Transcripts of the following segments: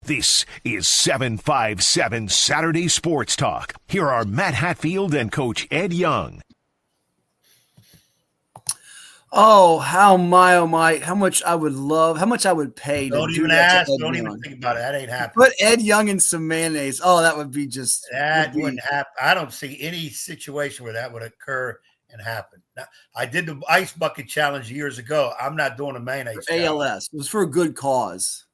This is 757 Saturday Sports Talk. Here are Matt Hatfield and Coach Ed Young. Oh my, how much I would pay to Don't do even that ask. to Ed Don't Young. even think about it. That ain't happening. Put Ed Young in some mayonnaise. Oh, that would be just – That wouldn't happen. I don't see any situation where that would occur and happen. Now, I did the ice bucket challenge years ago. I'm not doing a mayonnaise challenge. ALS. It was for a good cause.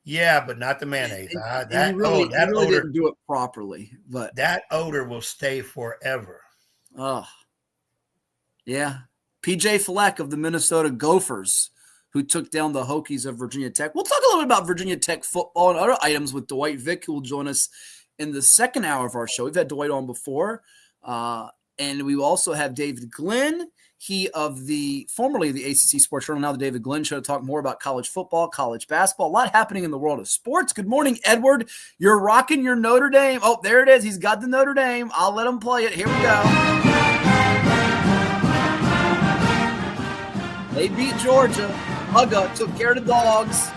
Yeah, but not the mayonnaise. And you really didn't do it properly. But that odor will stay forever. Oh, yeah. PJ Fleck of the Minnesota Gophers, who took down the Hokies of Virginia Tech. We'll talk a little bit about Virginia Tech football and other items with Dwight Vick, who will join us in the second hour of our show. We've had Dwight on before. And we also have David Glenn. He formerly of the ACC Sports Journal, now the David Glenn Show, to talk more about college football, college basketball. A lot happening in the world of sports. Good morning, Edward. You're rocking your Notre Dame. Oh, there it is. He's got the Notre Dame. I'll let him play it. Here we go. They beat Georgia. Hugga took care of the dogs,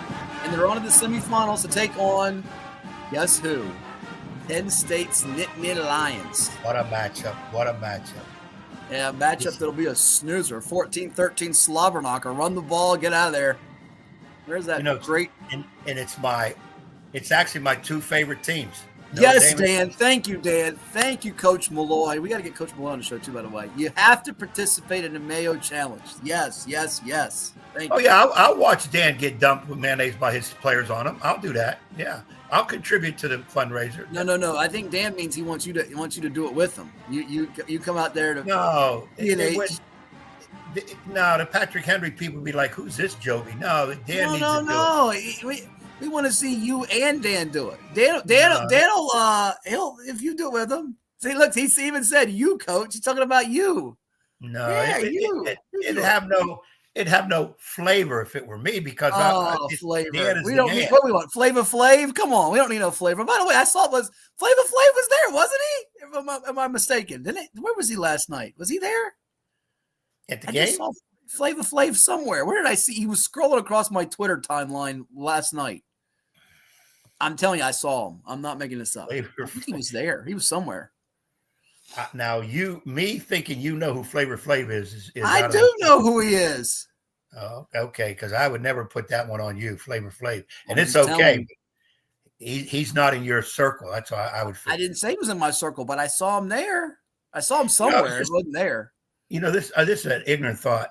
and they're on to the semifinals to take on, guess who? Penn State's Nittany Lions. What a matchup. Yeah, a matchup that'll be a snoozer. 14-13 slobber knocker. Run the ball, get out of there. There's that great. And it's actually my two favorite teams. Yes, Dan. Thank you, Dan. Thank you, Coach Malloy. We got to get Coach Malloy on the show, too, by the way. You have to participate in the Mayo Challenge. Yes. Thank you. Oh, yeah. I'll watch Dan get dumped with mayonnaise by his players on him. I'll do that. Yeah. I'll contribute to the fundraiser. No. I think Dan means he wants you to do it with him. You come out there to no. The Patrick Henry people would be like, "Who's this Joby?" No, Dan needs to do it. We want to see you and Dan do it. Dan'll he'll if you do it with him. See, look, he even said you, Coach. He's talking about you. No, yeah, it'd have no flavor if it were me because flavor. We don't need what we want. Flavor Flav? Come on, we don't need no flavor. By the way, I saw Flavor Flav was there, wasn't he? Am I mistaken? Where was he last night? Was he there? At the game? Just saw Flavor Flav somewhere. Where did I see? He was scrolling across my Twitter timeline last night. I'm telling you, I saw him. I'm not making this up. I think he was there. He was somewhere. Now, me thinking you know who Flavor Flav is I do know who he is. Oh, okay, because I would never put that one on you, Flavor Flav. And it's okay. He's not in your circle. That's why I would feel. I didn't say he was in my circle, but I saw him there. I saw him somewhere. He wasn't there. This is an ignorant thought.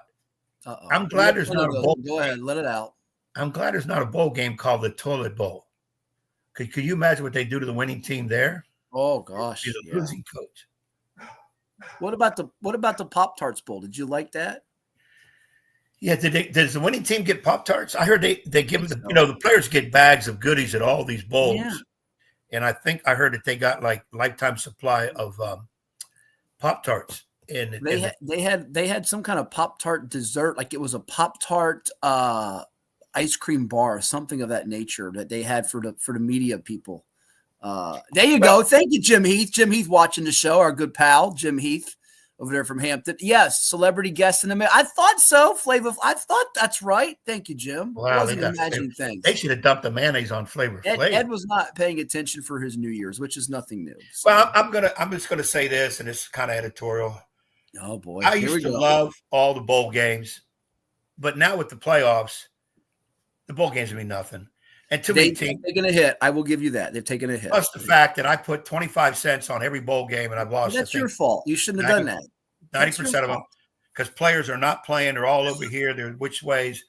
Uh-oh. I'm glad there's not a bowl. Go ahead, let it out. I'm glad there's not a bowl game called the Toilet Bowl. Could you imagine what they do to the winning team there? Oh gosh, he's a losing coach. What about the Pop-Tarts Bowl? Did you like that? Yeah, does the winning team get Pop-Tarts? I heard they give them the players get bags of goodies at all these bowls. Yeah. And I think I heard that they got like lifetime supply of Pop-Tarts. And they had some kind of Pop-Tart dessert, like it was a Pop-Tart ice cream bar, something of that nature that they had for the media people. There you go. Thank you, Jim Heath. Jim Heath watching the show, our good pal, Jim Heath over there from Hampton. Yes, celebrity guest in the middle. I thought so, Flavor. I thought that's right. Thank you, Jim. Wow, I wasn't imagining things. They should have dumped the mayonnaise on Flavor Flav. Ed was not paying attention for his New Year's, which is nothing new. So. Well, I'm just gonna say this, and it's kind of editorial. Oh boy, I used to love all the bowl games, but now with the playoffs, the bowl games mean nothing. And they've taken a hit. I will give you that. They've taken a hit. Plus the fact that I put 25 cents on every bowl game and I've lost. That's your fault. You shouldn't have done that. 90% of them, because players are not playing. They're all over here. They're which ways.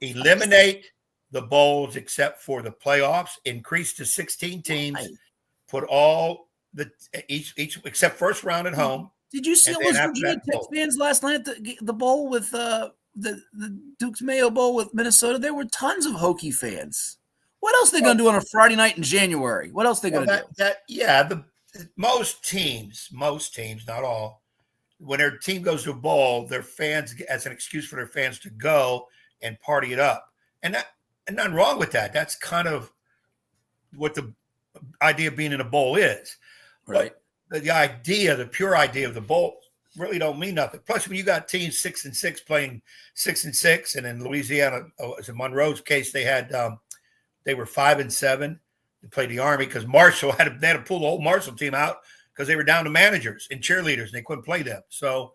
Eliminate the bowls except for the playoffs. Increase to 16 teams. Put all each except first round at home. Did you see those Virginia Tech fans last night at the bowl with the Duke's Mayo Bowl with Minnesota? There were tons of Hokie fans. What else are they going to do on a Friday night in January? What else are they going to do? Most teams, not all, when their team goes to a bowl, their fans, as an excuse for their fans to go and party it up. And nothing wrong with that. That's kind of what the idea of being in a bowl is. Right. But the pure idea of the bowl really don't mean nothing. Plus, when you got teams 6-6 playing 6-6, and in Louisiana, as in Monroe's case, they had They were 5-7. They played the Army because Marshall they had to pull the whole Marshall team out because they were down to managers and cheerleaders and they couldn't play them. So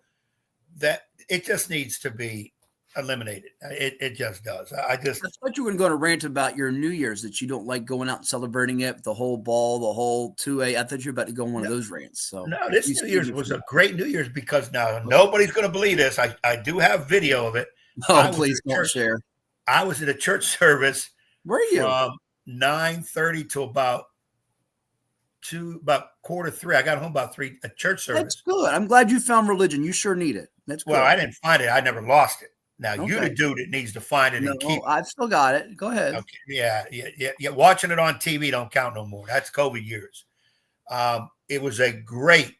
that it just needs to be eliminated. It just does. I thought you were going to rant about your New Year's, that you don't like going out and celebrating it, the whole ball, the whole 2A. I thought you were about to go on one of those rants. So no, this New Year's was a great New Year's because now nobody's going to believe this. I do have video of it. Oh, please don't share. I was at a church service. Where are you? From 9:30 to about 2:45. I got home about 3 at church service. That's good. I'm glad you found religion. You sure need it. That's good. Well, I didn't find it. I never lost it. Now you the dude that needs to find it and keep it. I've still got it. Go ahead. Okay. Yeah. Watching it on TV don't count no more. That's COVID years. It was a great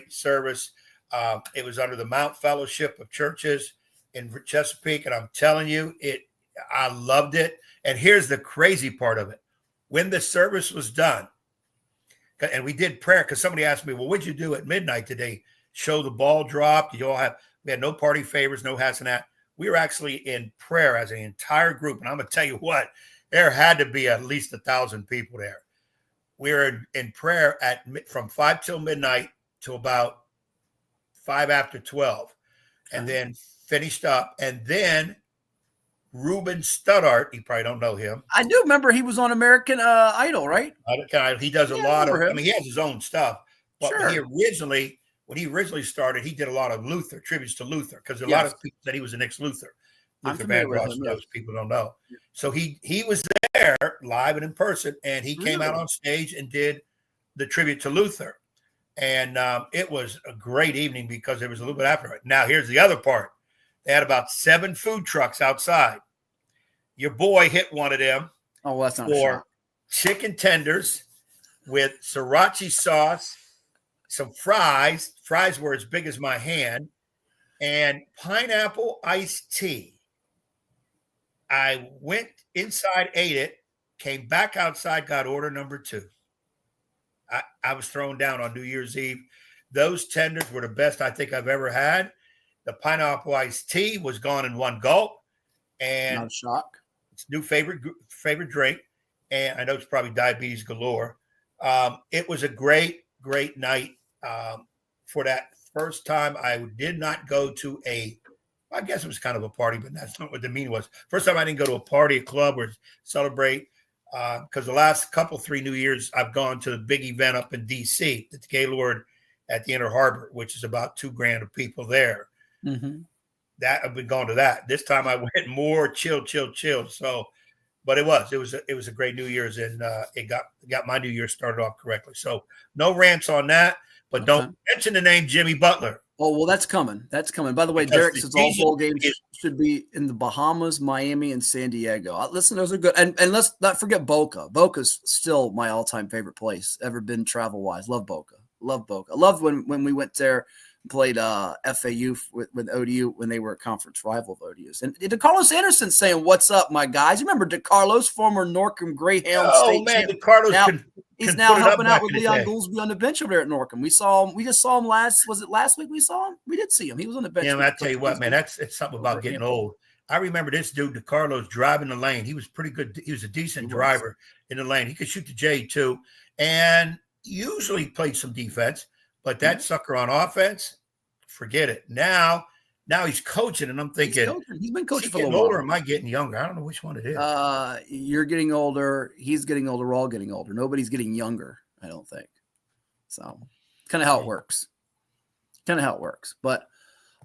service. It was under the Mount Fellowship of Churches in Chesapeake, and I'm telling you, I loved it. And here's the crazy part of it. When the service was done, and we did prayer, because somebody asked me, well, what'd you do at midnight today? Show the ball drop? Did you all we had no party favors, no hats and that. We were actually in prayer as an entire group. And I'm going to tell you what, there had to be at least 1,000 people there. We were in prayer from 5 till midnight to about 5 after 12, and then finished up. And then Ruben Studdart, you probably don't know him. I do remember he was on American Idol, right? He does a lot of, he has his own stuff. But Sure. when he originally started, he did a lot of Luther, tributes to Luther, because a lot of people said he was an ex-Luther. Luther Vandross, those people don't know. So he was there live and in person, and he came out on stage and did the tribute to Luther. And it was a great evening because there was a little bit after it. Now, here's the other part. They had about 7 food trucks outside. Your boy hit one of them that's not for chicken tenders with sriracha sauce, some fries. Fries were as big as my hand, and pineapple iced tea. I went inside, ate it, came back outside, got order number 2. I was thrown down on New Year's Eve. Those tenders were the best I think I've ever had. The pineapple iced tea was gone in one gulp. And not a shock. It's new favorite drink. And I know it's probably diabetes galore. It was a great night. For that first time, I did not go to I guess it was kind of a party, but that's not what the meaning was. First time I didn't go to a party, a club, or celebrate. Because the last 3 New Years, I've gone to the big event up in D.C., at the Gaylord at the Inner Harbor, which is about 2,000 of people there. Mm-hmm. That I've been going to that. This time I went more chill. So, but it was a great New Year's, and it got my New Year started off correctly. So no rants on that, but don't mention the name Jimmy Butler. Oh, well, that's coming. By the way, Because Derek says all bowl games should be in the Bahamas, Miami, and San Diego. Listen, those are good. And let's not forget Boca. Boca's still my all-time favorite place ever been travel-wise. Love Boca. I loved when we went there and played FAU with ODU when they were a conference rival of ODU's. And DeCarlos Anderson saying, what's up, my guys? You remember DeCarlos, former Norcom Greyhound State champion? DeCarlos He's now helping out with Leon Goolsby on the bench over there at Norcom. We saw him. We just saw him last week we saw him? We did see him. He was on the bench. Yeah, I tell you what, man, it's something about getting old. I remember this dude, DeCarlos, driving the lane. He was pretty good. He was a decent driver in the lane. He could shoot the J too, and usually played some defense. But that sucker on offense, forget it. Now he's coaching, and I'm thinking he's been coaching for a little little older. Or am I getting younger? I don't know which one it is. You're getting older. He's getting older. We're all getting older. Nobody's getting younger, I don't think. So, kind of how it works. But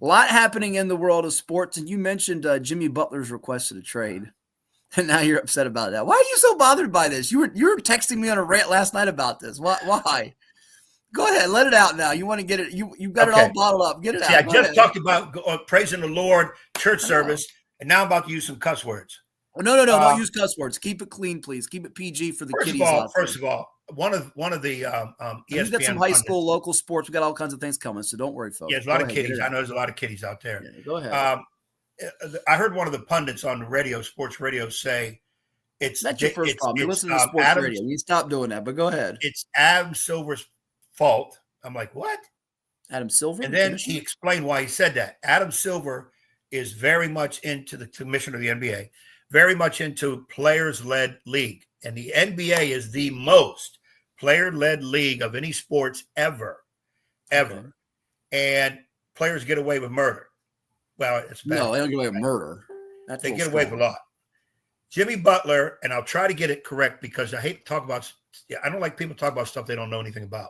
a lot happening in the world of sports. And you mentioned Jimmy Butler's requested a trade, and now you're upset about that. Why are you so bothered by this? You were texting me on a rant last night about this. Why? Go ahead, let it out now. You want to get it? You got it all bottled up. Get it out. I just talked about praising the Lord, church service, and now I'm about to use some cuss words. Oh, no, don't use cuss words. Keep it clean, please. Keep it PG for the kiddies out there. First of all, one of the ESPN. We've got some high school local sports. We got all kinds of things coming, so don't worry, folks. Yeah, there's a lot of kiddies. I know there's a lot of kiddies out there. Yeah, go ahead. I heard one of the pundits on the radio, sports radio, say that's your first problem. You listen to sports radio. You stop doing that, but go ahead. It's Adam Silver's fault. I'm like, what? Adam Silver? And then he explained why he said that. Adam Silver is very much into the commissioner of the NBA, very much into players-led league. And the NBA is the most player-led league of any sports ever. Okay. And players get away with murder. Well, it's bad. No, they don't get away with murder. They get away with a lot. Jimmy Butler, and I'll try to get it correct because I hate to talk about – I don't like people talk about stuff they don't know anything about.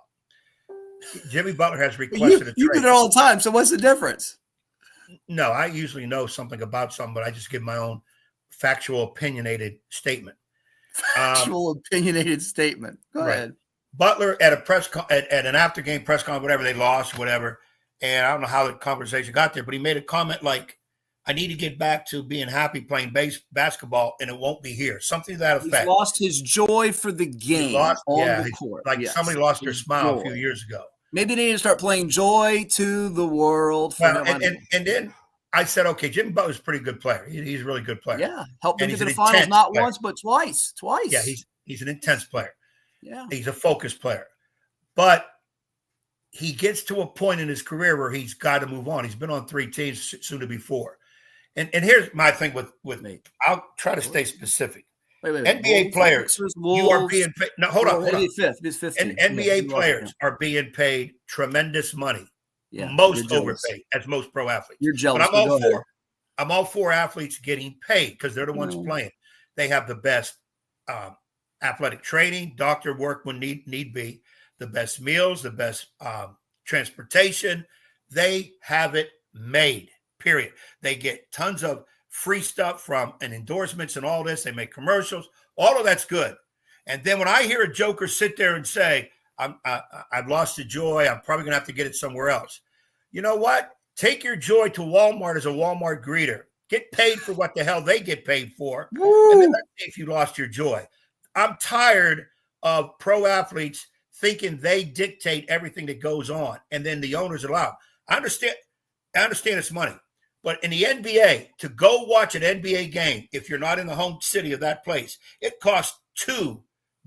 Jimmy Butler has requested a trade. You do it all the time, so what's the difference? No, I usually know something about something, but I just give my own factual, opinionated statement. Opinionated statement. Go ahead. Butler at a at an after game press conference, whatever, they lost, whatever. And I don't know how the conversation got there, but he made a comment like, I need to get back to being happy playing basketball, and it won't be here. Something to that effect. He's lost his joy for the game on the court. Like somebody lost their smile a few years ago. Maybe they need to start playing Joy to the World. Well, and then I said, okay, Jimmy Butler's a pretty good player. He's a really good player. Yeah, helped them get to the finals not once, but twice. Yeah, he's an intense player. Yeah. He's a focused player. But he gets to a point in his career where he's got to move on. He's been on 3 teams, soon to be 4. And here's my thing with me. I'll try to stay specific. Wait. NBA players, you are being paid. No, hold on. It's 50. And NBA players are being paid tremendous money. Yeah, most overpaid, as most pro athletes. You're jealous. But I'm all for athletes getting paid because they're the ones playing. They have the best athletic training, doctor work when need be, the best meals, the best transportation. They have it made, period. They get tons of free stuff from and endorsements and all this. They make commercials. All of that's good. And then when I hear a joker sit there and say, I've lost the joy, I'm probably going to have to get it somewhere else. You know what? Take your joy to Walmart as a Walmart greeter. Get paid for what the hell they get paid for. Woo. And then let's see if you lost your joy. I'm tired of pro athletes thinking they dictate everything that goes on, and then the owners allow. I understand it's money. But in the NBA, to go watch an NBA game, if you're not in the home city of that place, it costs 2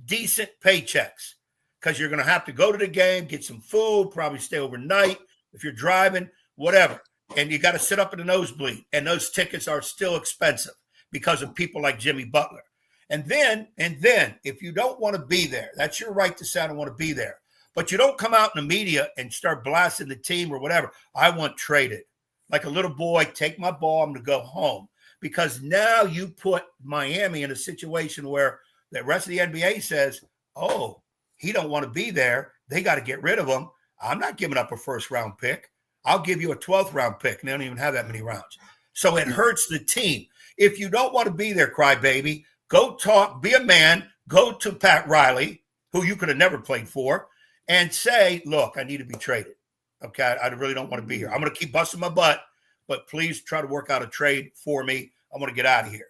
decent paychecks because you're going to have to go to the game, get some food, probably stay overnight if you're driving, whatever. And you got to sit up in the nosebleed. And those tickets are still expensive because of people like Jimmy Butler. And then, if you don't want to be there, that's your right to say, I don't want to be there. But you don't come out in the media and start blasting the team or whatever. I want traded. Like a little boy, take my ball, I'm going to go home. Because now you put Miami in a situation where the rest of the NBA says, oh, he don't want to be there. They got to get rid of him. I'm not giving up a first-round pick. I'll give you a 12th round pick. And they don't even have that many rounds. So it hurts the team. If you don't want to be there, crybaby, go talk, be a man, go to Pat Riley, who you could have never played for, and say, look, I need to be traded. Okay, I really don't want to be here. I'm going to keep busting my butt, but please try to work out a trade for me. I want to get out of here.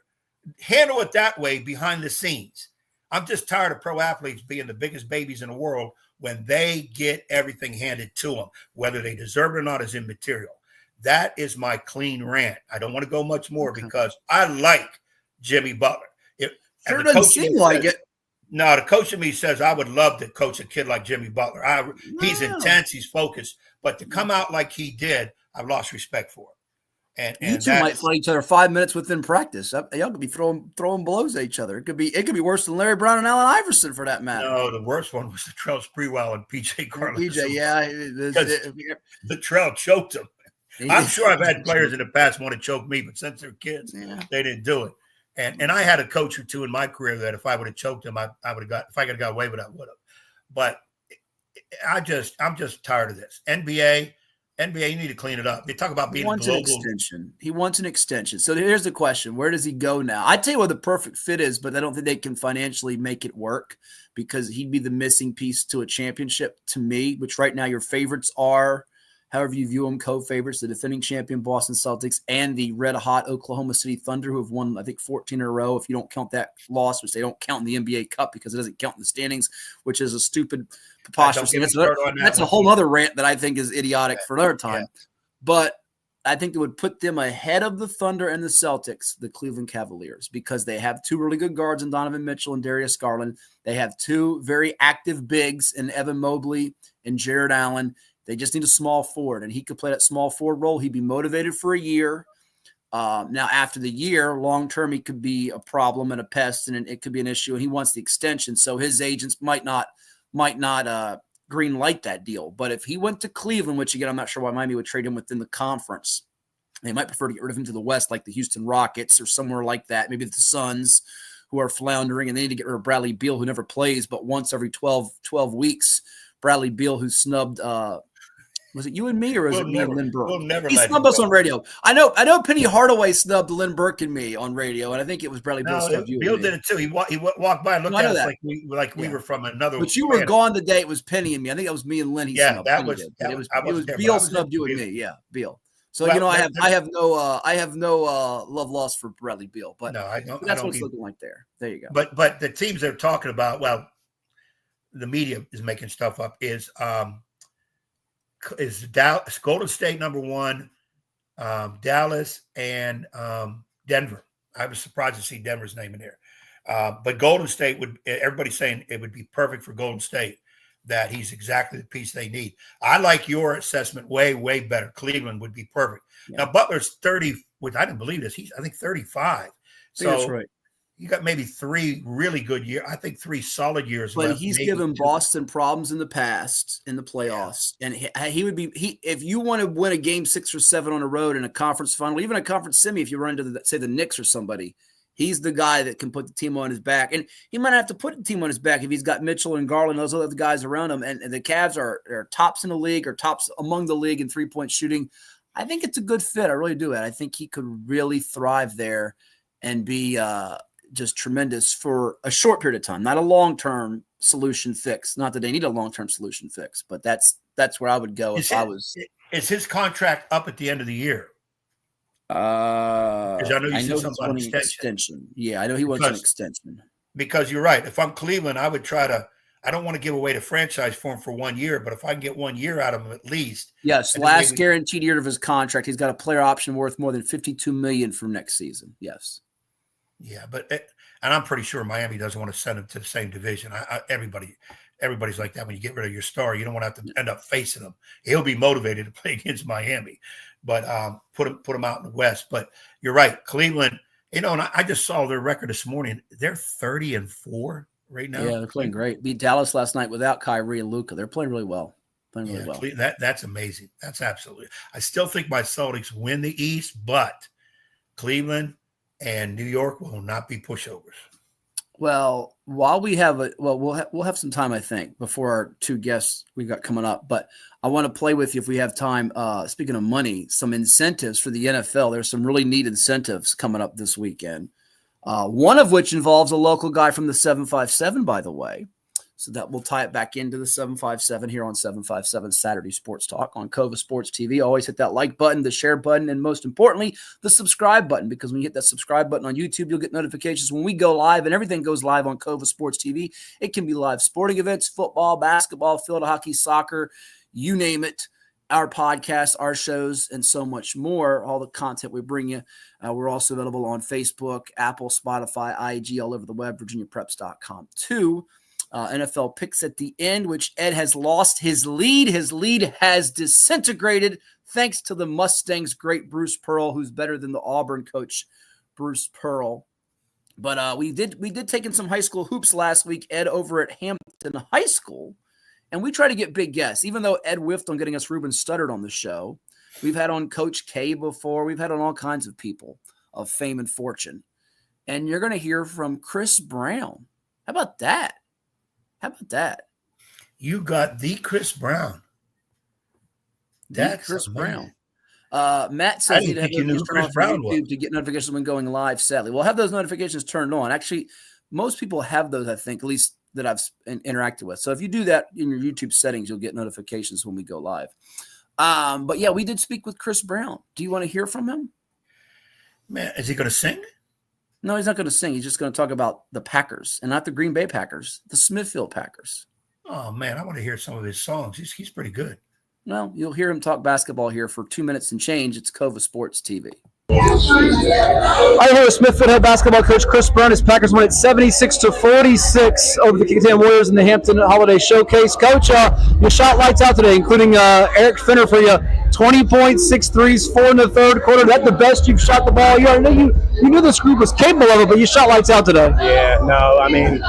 Handle it that way behind the scenes. I'm just tired of pro athletes being the biggest babies in the world when they get everything handed to them. Whether they deserve it or not is immaterial. That is my clean rant. I don't want to go much more because I like Jimmy Butler. Sure doesn't seem like it. No, the coach of me says I would love to coach a kid like Jimmy Butler. He's intense, he's focused, but to come out like he did, I've lost respect for him. And you two might fight each other 5 minutes within practice. Y'all could be throwing blows at each other. It could be worse than Larry Brown and Allen Iverson for that matter. No, the worst one was Latrell Sprewell and PJ Carlin. PJ, yeah, Latrell choked him. I'm sure I've had players in the past want to choke me, but since they're kids, they didn't do it. And I had a coach or two in my career that if I would have choked him, I would have got. If I could have got away with it, I would have. But I'm just tired of this. NBA, you need to clean it up. They talk about being a global extension. He wants an extension. So here's the question: where does he go now? I'd tell you where the perfect fit is, but I don't think they can financially make it work because he'd be the missing piece to a championship to me. Which right now your favorites are, however you view them, co-favorites, the defending champion Boston Celtics and the red-hot Oklahoma City Thunder, who have won, I think, 14 in a row, if you don't count that loss, which they don't count in the NBA Cup because it doesn't count in the standings, which is a stupid, preposterous thing. That's a whole other rant that I think is idiotic for another time. Yeah. But I think it would put them ahead of the Thunder and the Celtics, the Cleveland Cavaliers, because they have 2 really good guards in Donovan Mitchell and Darius Garland. They have 2 very active bigs in Evan Mobley and Jared Allen. They just need a small forward, and he could play that small forward role. He'd be motivated for a year. Now, after the year, long term, he could be a problem and a pest, and it could be an issue. And he wants the extension, so his agents might not green light that deal. But if he went to Cleveland, which again, I'm not sure why Miami would trade him within the conference, they might prefer to get rid of him to the West, like the Houston Rockets or somewhere like that. Maybe the Suns, who are floundering, and they need to get rid of Bradley Beal, who never plays but once every 12 weeks. Bradley Beal, who snubbed. Was it you and me, or was it me and Lynn Burke? We'll never he snubbed us on radio. I know Penny Hardaway snubbed Lynn Burke and me on radio, and I think it was Bradley Beal snubbed you. Beal did it too. He walked by and looked at us like we were from another. But you were gone the day it was Penny and me. I think that was me and Lynn. That was Beal snubbed you and me. Yeah, Beal. So I have no love lost for Bradley Beal, but no, I don't. That's what it's looking like there. There you go. But the teams they're talking about, well, the media is making stuff up. Is Dallas, Golden State number one, Dallas, and Denver. I was surprised to see Denver's name in here. But Golden State everybody's saying it would be perfect for Golden State, that he's exactly the piece they need. I like your assessment way, way better. Cleveland would be perfect. Yeah. Now, Butler's 30, which I didn't believe this. He's, I think, 35. So that's right. You got maybe 3 really good years. I think 3 solid years. But left, he's given Boston problems in the past in the playoffs, and he would be if you want to win a game 6 or 7 on the road in a conference final, even a conference semi. If you run into say the Knicks or somebody, he's the guy that can put the team on his back, and he might have to put the team on his back if he's got Mitchell and Garland, those other guys around him. And the Cavs are tops in the league, or tops among the league in 3-point shooting. I think it's a good fit. I really do. I think he could really thrive there and be just tremendous for a short period of time, not a long-term solution fix. Not that they need a long-term solution fix, but that's where I would go I was. Is his contract up at the end of the year? I know he's an extension. Yeah, I know he wants an extension. Because you're right. If I'm Cleveland, I would try to. I don't want to give away the franchise for him for 1 year, but if I can get 1 year out of him at least. Yes, last guaranteed year of his contract, he's got a player option worth more than $52 million from next season. Yes. Yeah, and I'm pretty sure Miami doesn't want to send him to the same division. Everybody's like that when you get rid of your star. You don't want to have to end up facing him. He'll be motivated to play against Miami, but put him out in the West. But you're right, Cleveland. And I just saw their record this morning. They're 30-4 right now. Yeah, they're playing great. Beat Dallas last night without Kyrie and Luka. They're playing really well. That's amazing. That's absolutely. I still think my Celtics win the East, but Cleveland and New York will not be pushovers. Well, while we have we'll have some time, I think, before our 2 guests we've got coming up. But I want to play with you if we have time. Speaking of money, some incentives for the NFL. There's some really neat incentives coming up this weekend. One of which involves a local guy from the 757, by the way. So that will tie it back into the 757 here on 757 Saturday Sports Talk on CoVA Sports TV. Always hit that like button, the share button, and most importantly, the subscribe button, because when you hit that subscribe button on YouTube, you'll get notifications when we go live, and everything goes live on CoVA Sports TV. It can be live sporting events, football, basketball, field hockey, soccer, you name it. Our podcasts, our shows, and so much more, all the content we bring you. We're also available on Facebook, Apple, Spotify, IG, all over the web, virginiapreps.com too. NFL picks at the end, which Ed has lost his lead. His lead has disintegrated thanks to the Mustangs' great Bruce Pearl, who's better than the Auburn coach, Bruce Pearl. But we did take in some high school hoops last week, Ed, over at Hampton High School. And we try to get big guests, even though Ed whiffed on getting us Ruben Studdard on the show. We've had on Coach K before. We've had on all kinds of people of fame and fortune. And you're going to hear from Chris Brown. How about that? You got the Chris Brown. That's Chris Brown. Matt says you have to turn off YouTube to get notifications when going live, sadly. We'll have those notifications turned on. Actually, most people have those, I think, at least that I've interacted with. So if you do that in your YouTube settings, you'll get notifications when we go live. But yeah, we did speak with Chris Brown. Do you want to hear from him? Man, is he going to sing? No, he's not going to sing. He's just going to talk about the Packers, and not the Green Bay Packers, the Smithfield Packers. Oh, man, I want to hear some of his songs. He's pretty good. Well, you'll hear him talk basketball here for 2 minutes and change. It's CoVA Sports TV. I hear Smithfield head basketball coach Chris Brown. His Packers won it 76-46 over the Kingston Warriors in the Hampton Holiday Showcase. Coach, you shot lights out today, including Eric Finner for you. 20 points, 6 threes, 4 in the third quarter. That's the best you've shot the ball. You knew this group was capable of it, but you shot lights out today. Yeah, no, I mean,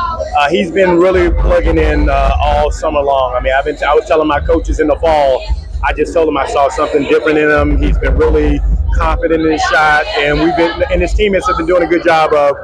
he's been really plugging in all summer long. I mean, I was telling my coaches in the fall, I just told him I saw something different in him. He's been really confident in his shot, and his teammates have been doing a good job of,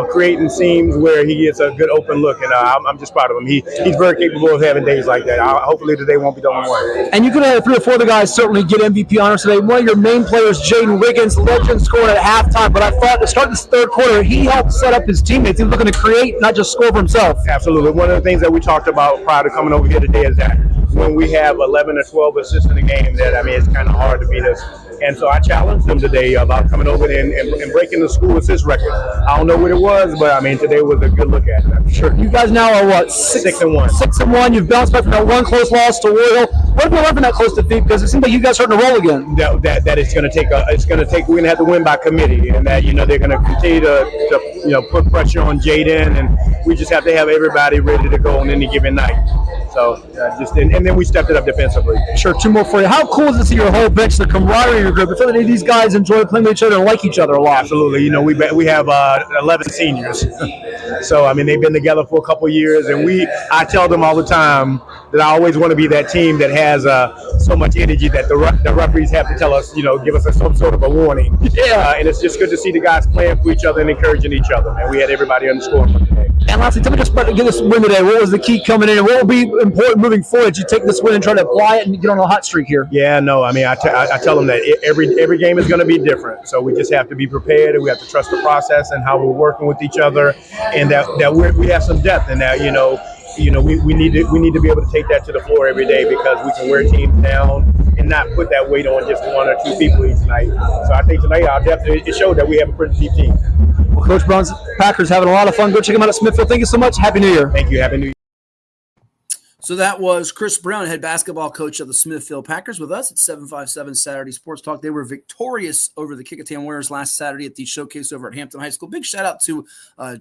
creating seams where he gets a good open look, and I'm just proud of him. He's very capable of having days like that. Hopefully today won't be the only one. And you could have 3 or 4 of the guys certainly get MVP honors today. One of your main players, Jaden Wiggins, legend, scored at halftime, but I thought to start this third quarter, he helped set up his teammates. He was looking to create, not just score for himself. Absolutely. One of the things that we talked about prior to coming over here today is that when we have 11 or 12 assists in a game, it's kind of hard to beat us. And so I challenged them today about coming over and breaking the school assist record. I don't know what it was, but today was a good look at it. Sure. You guys now are what? 6-1. 6-1. You've bounced back from that one close loss to Royal. What have you learned from that close defeat? Because it seems like you guys are starting to roll again. That it's going to take. We're going to have to win by committee, and that they're going to continue to put pressure on Jaden, and we just have to have everybody ready to go on any given night. So and then we stepped it up defensively. Sure. 2 more for you. How cool is it to see your whole bench, the camaraderie of your group? I feel like these guys enjoy playing with each other and like each other a lot. Absolutely. We have 11 seniors. So, they've been together for a couple of years, and I tell them all the time that I always want to be that team that has so much energy that the referees have to tell us, give us some sort of a warning. Yeah. And it's just good to see the guys playing for each other and encouraging each other. And we had everybody on the scoring board today. And lastly, tell me just about to get this win today. What was the key coming in, and what will be important moving forward? You take this win and try to apply it and get on a hot streak here. Yeah, no, I tell them that every game is going to be different. So we just have to be prepared, and we have to trust the process and how we're working with each other, and that we have some depth, and that we need to be able to take that to the floor every day, because we can wear teams down and not put that weight on just 1 or 2 people each night. So I think tonight our depth, it showed that we have a pretty deep team. Well, Coach Brown's Packers having a lot of fun. Go check them out at Smithfield. Thank you so much. Happy New Year. Thank you. Happy New Year. So that was Chris Brown, head basketball coach of the Smithfield Packers, with us at 757 Saturday Sports Talk. They were victorious over the Kickotan Warriors last Saturday at the showcase over at Hampton High School. Big shout out to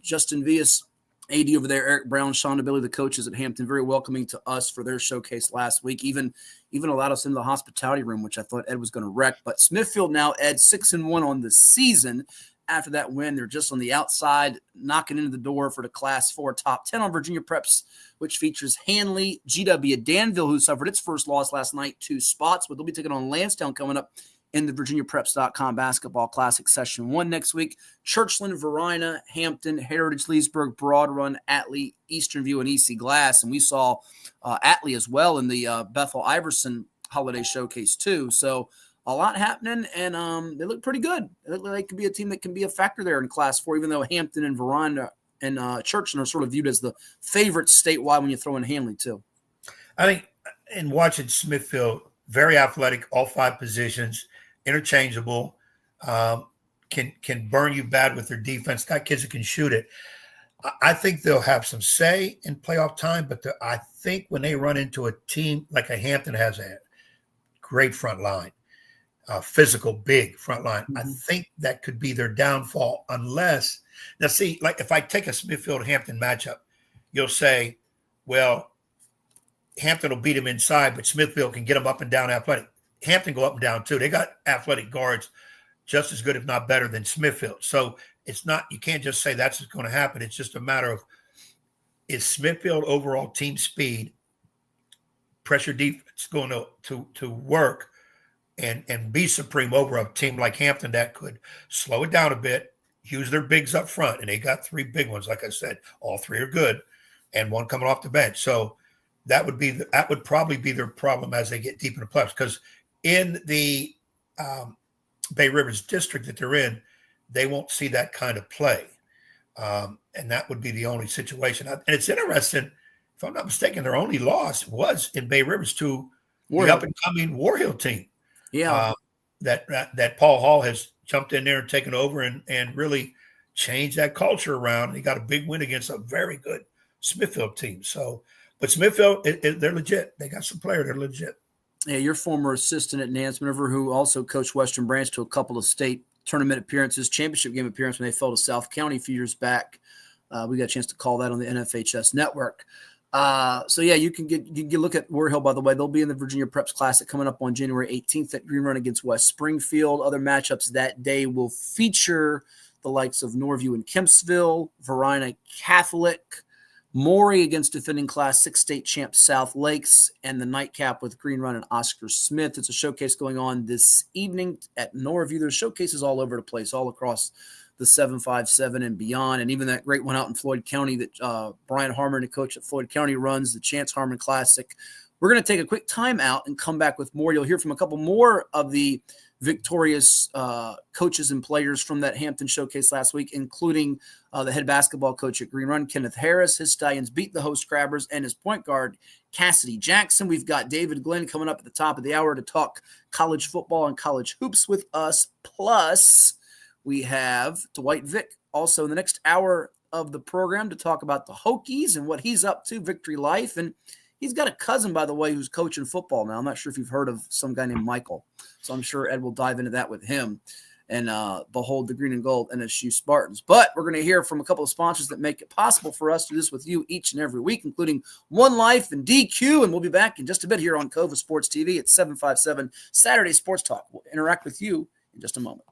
Justin Vias, AD over there, Eric Brown, Sean DeBilly, the coaches at Hampton, very welcoming to us for their showcase last week. Even allowed us into the hospitality room, which I thought Ed was going to wreck. But Smithfield now, Ed, 6-1 on the season. After that win, they're just on the outside, knocking into the door for the Class 4 top 10 on Virginia Preps, which features Hanley, GW Danville, who suffered its first loss last night, 2 spots, but they'll be taking on Lansdowne coming up in the VirginiaPreps.com Basketball Classic Session 1 next week. Churchland, Verina, Hampton, Heritage, Leesburg, Broad Run, Atlee, Eastern View, and EC Glass. And we saw Atlee as well in the Bethel Iverson Holiday Showcase too. So a lot happening, and they look pretty good. They look like they could be a team that can be a factor there in Class 4, even though Hampton and Verina and Churchland are sort of viewed as the favorites statewide when you throw in Hanley too. I think in watching Smithfield, very athletic, all 5 positions, interchangeable, can burn you bad with their defense. Got kids that can shoot it. I think they'll have some say in playoff time, but I think when they run into a team like a Hampton has a great front line, physical, big front line, I think that could be their downfall unless – now, see, like if I take a Smithfield-Hampton matchup, you'll say, well, Hampton will beat them inside, but Smithfield can get them up and down athletic. Hampton go up and down too. They got athletic guards just as good, if not better, than Smithfield. So it's not, you can't just say that's going to happen. It's just a matter of, is Smithfield overall team speed, pressure defense going to work and be supreme over a team like Hampton that could slow it down a bit, use their bigs up front. And they got 3 big ones. Like I said, all 3 are good and 1 coming off the bench. So that would probably be their problem as they get deep in the playoffs, because in the Bay Rivers district that they're in, they won't see that kind of play. And that would be the only situation. And it's interesting, if I'm not mistaken, their only loss was in Bay Rivers to the up-and-coming War Hill team. Yeah. That Paul Hall has jumped in there and taken over and really changed that culture around. He got a big win against a very good Smithfield team. So, but Smithfield, they're legit. They got some players that are legit. Yeah, your former assistant at Nance Maneuver, who also coached Western Branch to a couple of state tournament appearances, championship game appearance when they fell to South County a few years back. We got a chance to call that on the NFHS network. So yeah, you can look at War Hill, by the way. They'll be in the Virginia Preps Classic coming up on January 18th at Green Run against West Springfield. Other matchups that day will feature the likes of Norview and Kempsville, Varina Catholic, Maury against defending Class 6 state champ South Lakes, and the nightcap with Green Run and Oscar Smith. It's a showcase going on this evening at Norview. There's showcases all over the place, all across the 757 and beyond, and even that great one out in Floyd County that Brian Harmon, the coach at Floyd County, runs, the Chance Harmon Classic. We're going to take a quick time out and come back with more. You'll hear from a couple more of the victorious coaches and players from that Hampton showcase last week, including the head basketball coach at Green Run, Kenneth Harris. His Stallions beat the host Crabbers, and his point guard, Kassidy Jackson. We've got David Glenn coming up at the top of the hour to talk college football and college hoops with us. Plus, we have Dwight Vick also in the next hour of the program to talk about the Hokies and what he's up to, Victory Life. And he's got a cousin, by the way, who's coaching football now. I'm not sure if you've heard of some guy named Michael. So I'm sure Ed will dive into that with him and behold the green and gold NSU Spartans. But we're going to hear from a couple of sponsors that make it possible for us to do this with you each and every week, including One Life and DQ. And we'll be back in just a bit here on CoVA Sports TV at 757 Saturday Sports Talk. We'll interact with you in just a moment.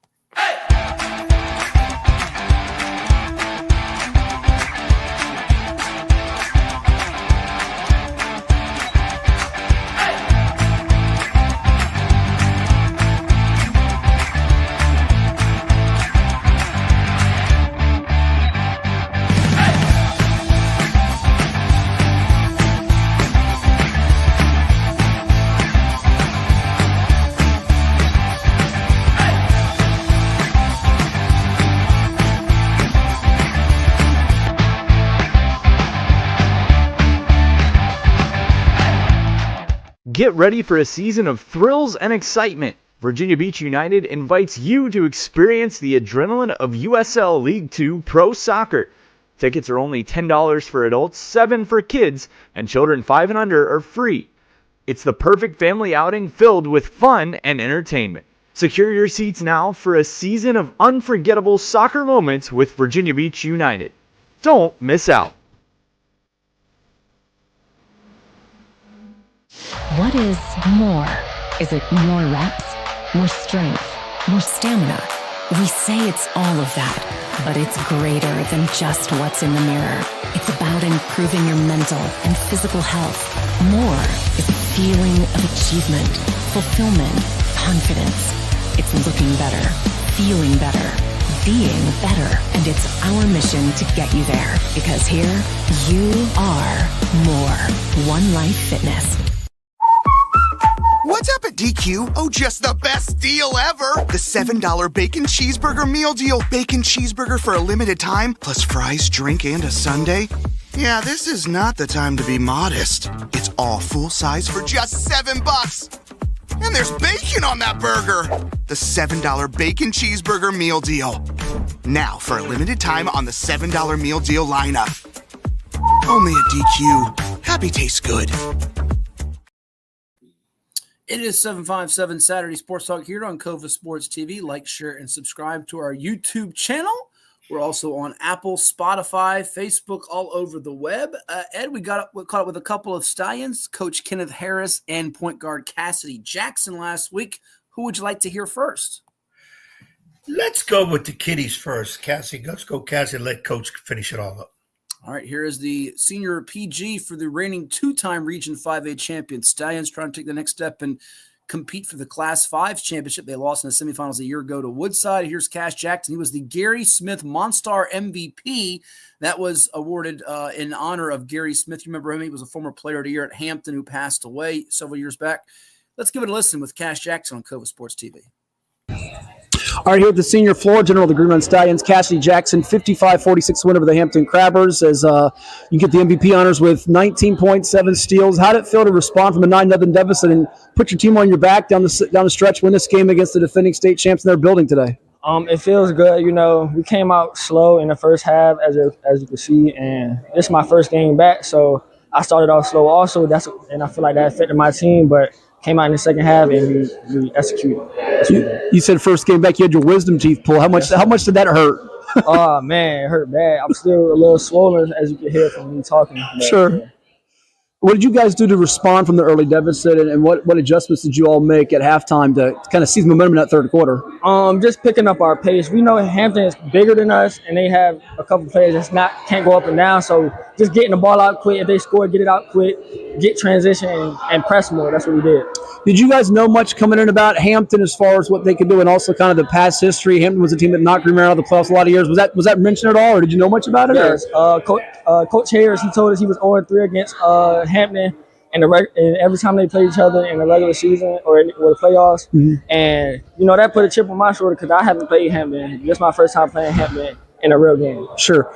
Get ready for a season of thrills and excitement. Virginia Beach United invites you to experience the adrenaline of USL League 2 Pro Soccer. Tickets are only $10 for adults, $7 for kids, and children 5 and under are free. It's the perfect family outing filled with fun and entertainment. Secure your seats now for a season of unforgettable soccer moments with Virginia Beach United. Don't miss out. What is more? Is it more reps, more strength, more stamina? We say it's all of that, but it's greater than just what's in the mirror. It's about improving your mental and physical health. More is a feeling of achievement, fulfillment, confidence. It's looking better, feeling better, being better, and it's our mission to get you there. Because here, you are more. One Life Fitness. What's up at DQ? Oh, just the best deal ever! The $7 bacon cheeseburger meal deal. Bacon cheeseburger for a limited time, plus fries, drink, and a sundae. Yeah, this is not the time to be modest. It's all full size for just $7. And there's bacon on that burger. The $7 bacon cheeseburger meal deal. Now for a limited time on the $7 meal deal lineup. Only at DQ. Happy tastes good. It is 757 Saturday Sports Talk here on CoVA Sports TV. Like, share, and subscribe to our YouTube channel. We're also on Apple, Spotify, Facebook, all over the web. Ed, we caught up with a couple of Stallions, Coach Kenneth Harris and point guard Kassidy Jackson last week. Who would you like to hear first? Let's go with the kiddies first. Cassie, let's go Cassie and let Coach finish it all up. All right, here is the senior PG for the reigning two-time Region 5A champion Stallions, trying to take the next step and compete for the Class 5 championship. They lost in the semifinals a year ago to Woodside. Here's Cash Jackson. He was the Gary Smith Monstar MVP. That was awarded in honor of Gary Smith. You remember him? He was a former player of the year at Hampton who passed away several years back. Let's give it a listen with Cash Jackson on CoVA Sports TV. All right, here with the senior floor general of the Green Run Stallions, Kassidy Jackson, 55-46 win over the Hampton Crabbers as you get the MVP honors with 19.7 steals. How did it feel to respond from a 9-0 deficit and put your team on your back down the stretch, win this game against the defending state champs in their building today? It feels good. You know, we came out slow in the first half, as you can see, and this is my first game back, so I started off slow also. And I feel like that affected my team, but came out in the second half and we executed. You said first game back you had your wisdom teeth pulled. How much did that hurt? Oh, man, it hurt bad. I'm still a little swollen, as you can hear from me talking. But, sure. Yeah. What did you guys do to respond from the early deficit, and what adjustments did you all make at halftime to kind of seize momentum in that third quarter? Just picking up our pace. We know Hampton is bigger than us, and they have a couple players can't go up and down. So just getting the ball out quick. If they score, get it out quick, get transition, and press more. That's what we did. Did you guys know much coming in about Hampton as far as what they could do, and also kind of the past history? Hampton was a team that knocked Green Bay out of the playoffs a lot of years. Was that mentioned at all, or did you know much about it? Yes. Coach Harris, he told us he was 0-3 against Hampton, and every time they played each other in the regular season or the playoffs. Mm-hmm. And that put a chip on my shoulder because I haven't played Hampton. This is my first time playing Hampton in a real game. Sure.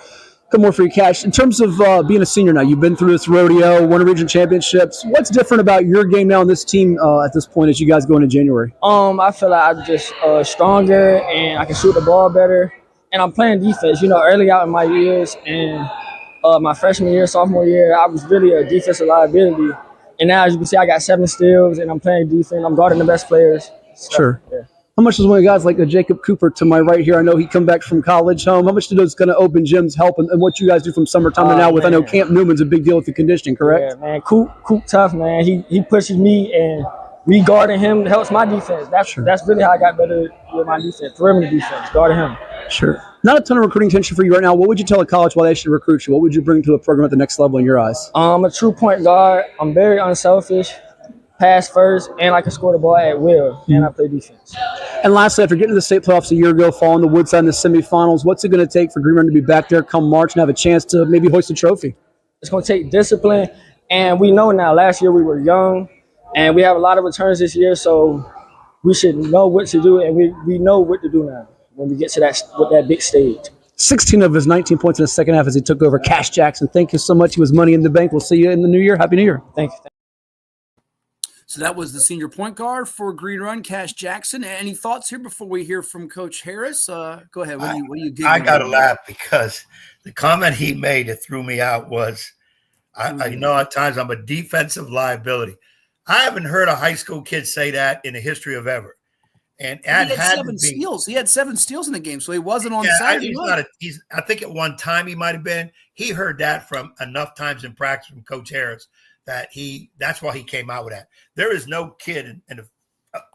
Couple more for you, Cash. In terms of being a senior now, you've been through this rodeo, won region championships. What's different about your game now and this team at this point as you guys go into January? I feel like I'm just stronger and I can shoot the ball better. And I'm playing defense. Early out in my years and my freshman year, sophomore year, I was really a defensive liability. And now, as you can see, I got 7 steals and I'm playing defense. I'm guarding the best players. So, sure. Yeah. How much does one of the guys like Jacob Cooper to my right here? I know he come back from college home. How much do those kind of open gyms help and what you guys do from summertime to now with, I know Camp Newman's a big deal with the conditioning, correct? Yeah, man. Coop tough, man. He pushes me and me guarding him helps my defense. That's really how I got better with my defense, perimeter defense, guarding him. Sure. Not a ton of recruiting tension for you right now. What would you tell a college why they should recruit you? What would you bring to the program at the next level in your eyes? I'm a true point guard. I'm very unselfish. Pass first, and I can score the ball at will, and I play defense. And lastly, after getting to the state playoffs a year ago, falling the Woodside in the semifinals, what's it going to take for Green Run to be back there come March and have a chance to maybe hoist a trophy? It's going to take discipline, and we know now. Last year we were young, and we have a lot of returns this year, so we should know what to do, and we know what to do now when we get to that big stage. 16 of his 19 points in the second half as he took over. Cash Jackson, thank you so much. He was money in the bank. We'll see you in the new year. Happy New Year. Thank you. So that was the senior point guard for Green Run, Cash Jackson. Any thoughts here before we hear from Coach Harris? Go ahead. What do you I got to laugh because the comment he made that threw me out was, I know at times I'm a defensive liability. I haven't heard a high school kid say that in the history of ever. And he had 7 steals. He had 7 steals in the game, so he wasn't on the side. I think at one time he might have been. He heard that from enough times in practice from Coach Harris that's why he came out with that. There is no kid in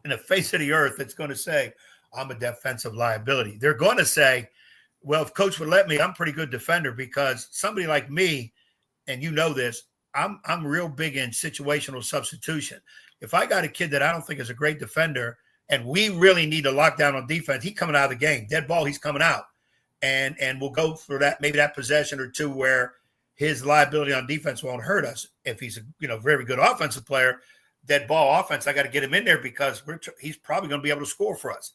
the face of the earth that's going to say, I'm a defensive liability. They're going to say, well, if Coach would let me, I'm a pretty good defender because somebody like me, and you know this, I'm real big in situational substitution. If I got a kid that I don't think is a great defender and we really need to lock down on defense, he's coming out of the game. Dead ball, he's coming out. And we'll go for that, maybe that possession or two where his liability on defense won't hurt us. If he's a very good offensive player, dead ball offense, I got to get him in there because he's probably going to be able to score for us.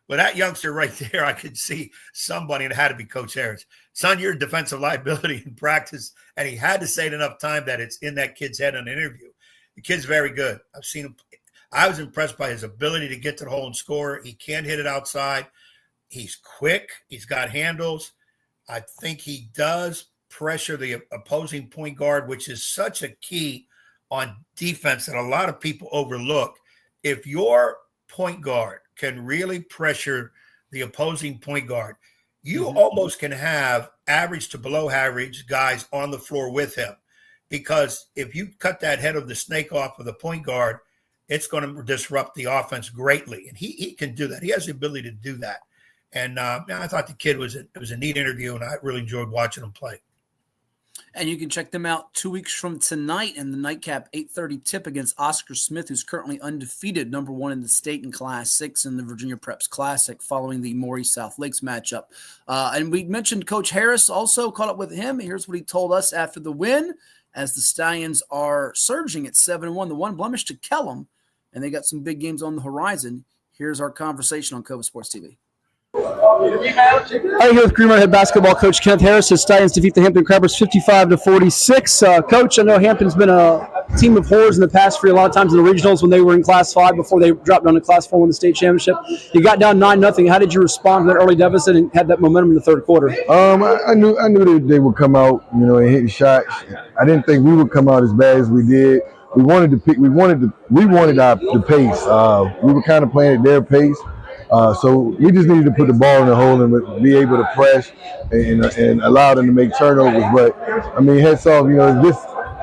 With that youngster right there, I could see somebody, and it had to be Coach Harris. Son, you're a defensive liability in practice, and he had to say it enough time that it's in that kid's head in an interview. The kid's very good. I've seen him. I was impressed by his ability to get to the hole and score. He can hit it outside. He's quick. He's got handles. I think he does pressure the opposing point guard, which is such a key on defense that a lot of people overlook. If your point guard can really pressure the opposing point guard, you almost can have average to below average guys on the floor with him. Because if you cut that head of the snake off of the point guard, it's going to disrupt the offense greatly. And he can do that. He has the ability to do that. And I thought the kid was a neat interview, and I really enjoyed watching him play. And you can check them out 2 weeks from tonight in the nightcap 8:30 tip against Oscar Smith, who's currently undefeated, number 1 in the state in Class 6 in the Virginia Preps Classic following the Maury South Lakes matchup. And we mentioned Coach Harris, also caught up with him. Here's what he told us after the win as the Stallions are surging at 7-1, the one blemish to Kellum, and they got some big games on the horizon. Here's our conversation on CoVA Sports TV. All right, here with Green Run head basketball coach Kenneth Harris. The Stallions defeat the Hampton Crabbers 55-46. Coach, I know Hampton's been a team of horrors in the past for you a lot of times in the regionals when they were in Class 5 before they dropped down to Class 4 in the state championship. You got down 9-0. How did you respond to that early deficit and had that momentum in the third quarter? I knew that they would come out, and hit the shots. I didn't think we would come out as bad as we did. We wanted the pace. We were kind of playing at their pace. So we just needed to put the ball in the hole and be able to press and allow them to make turnovers. But, hats off,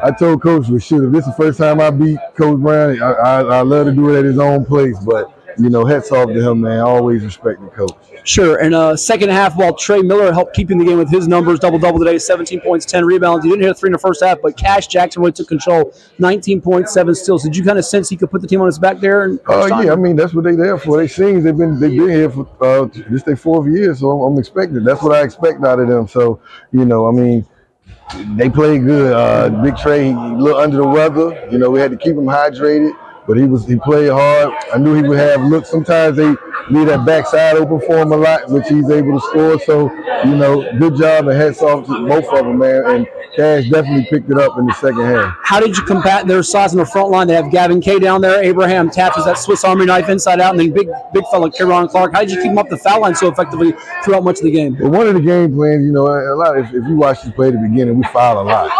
I told Coach, well, shoot, if this is the first time I beat Coach Brown, I love to do it at his own place. But, hats off to him, man. I always respect the coach. Sure. And second half, while Trey Miller helped keeping the game with his numbers, double-double today, 17 points, 10 rebounds. He didn't hit a three in the first half, but Cash Jackson really took control, 19 points, 7 steals. Did you kind of sense he could put the team on his back there? Yeah, I mean, that's what they're there for. They sings. They've been here for this their 4th year, so I'm expecting. That's what I expect out of them. So, I mean, they played good. Big Trey, he a little under the weather. We had to keep him hydrated, but he played hard. I knew he would have looks. Sometimes they leave that backside open for him a lot, which he's able to score. So, good job and hats off to both of them, man. And Cash definitely picked it up in the second half. How did you combat their size in the front line? They have Gavin Kay down there, Abraham Taft is that Swiss Army knife inside out, and then big fella Kieran Clark. How did you keep him up the foul line so effectively throughout much of the game? Well, one of the game plans, a lot. If you watch this play at the beginning, we foul a lot,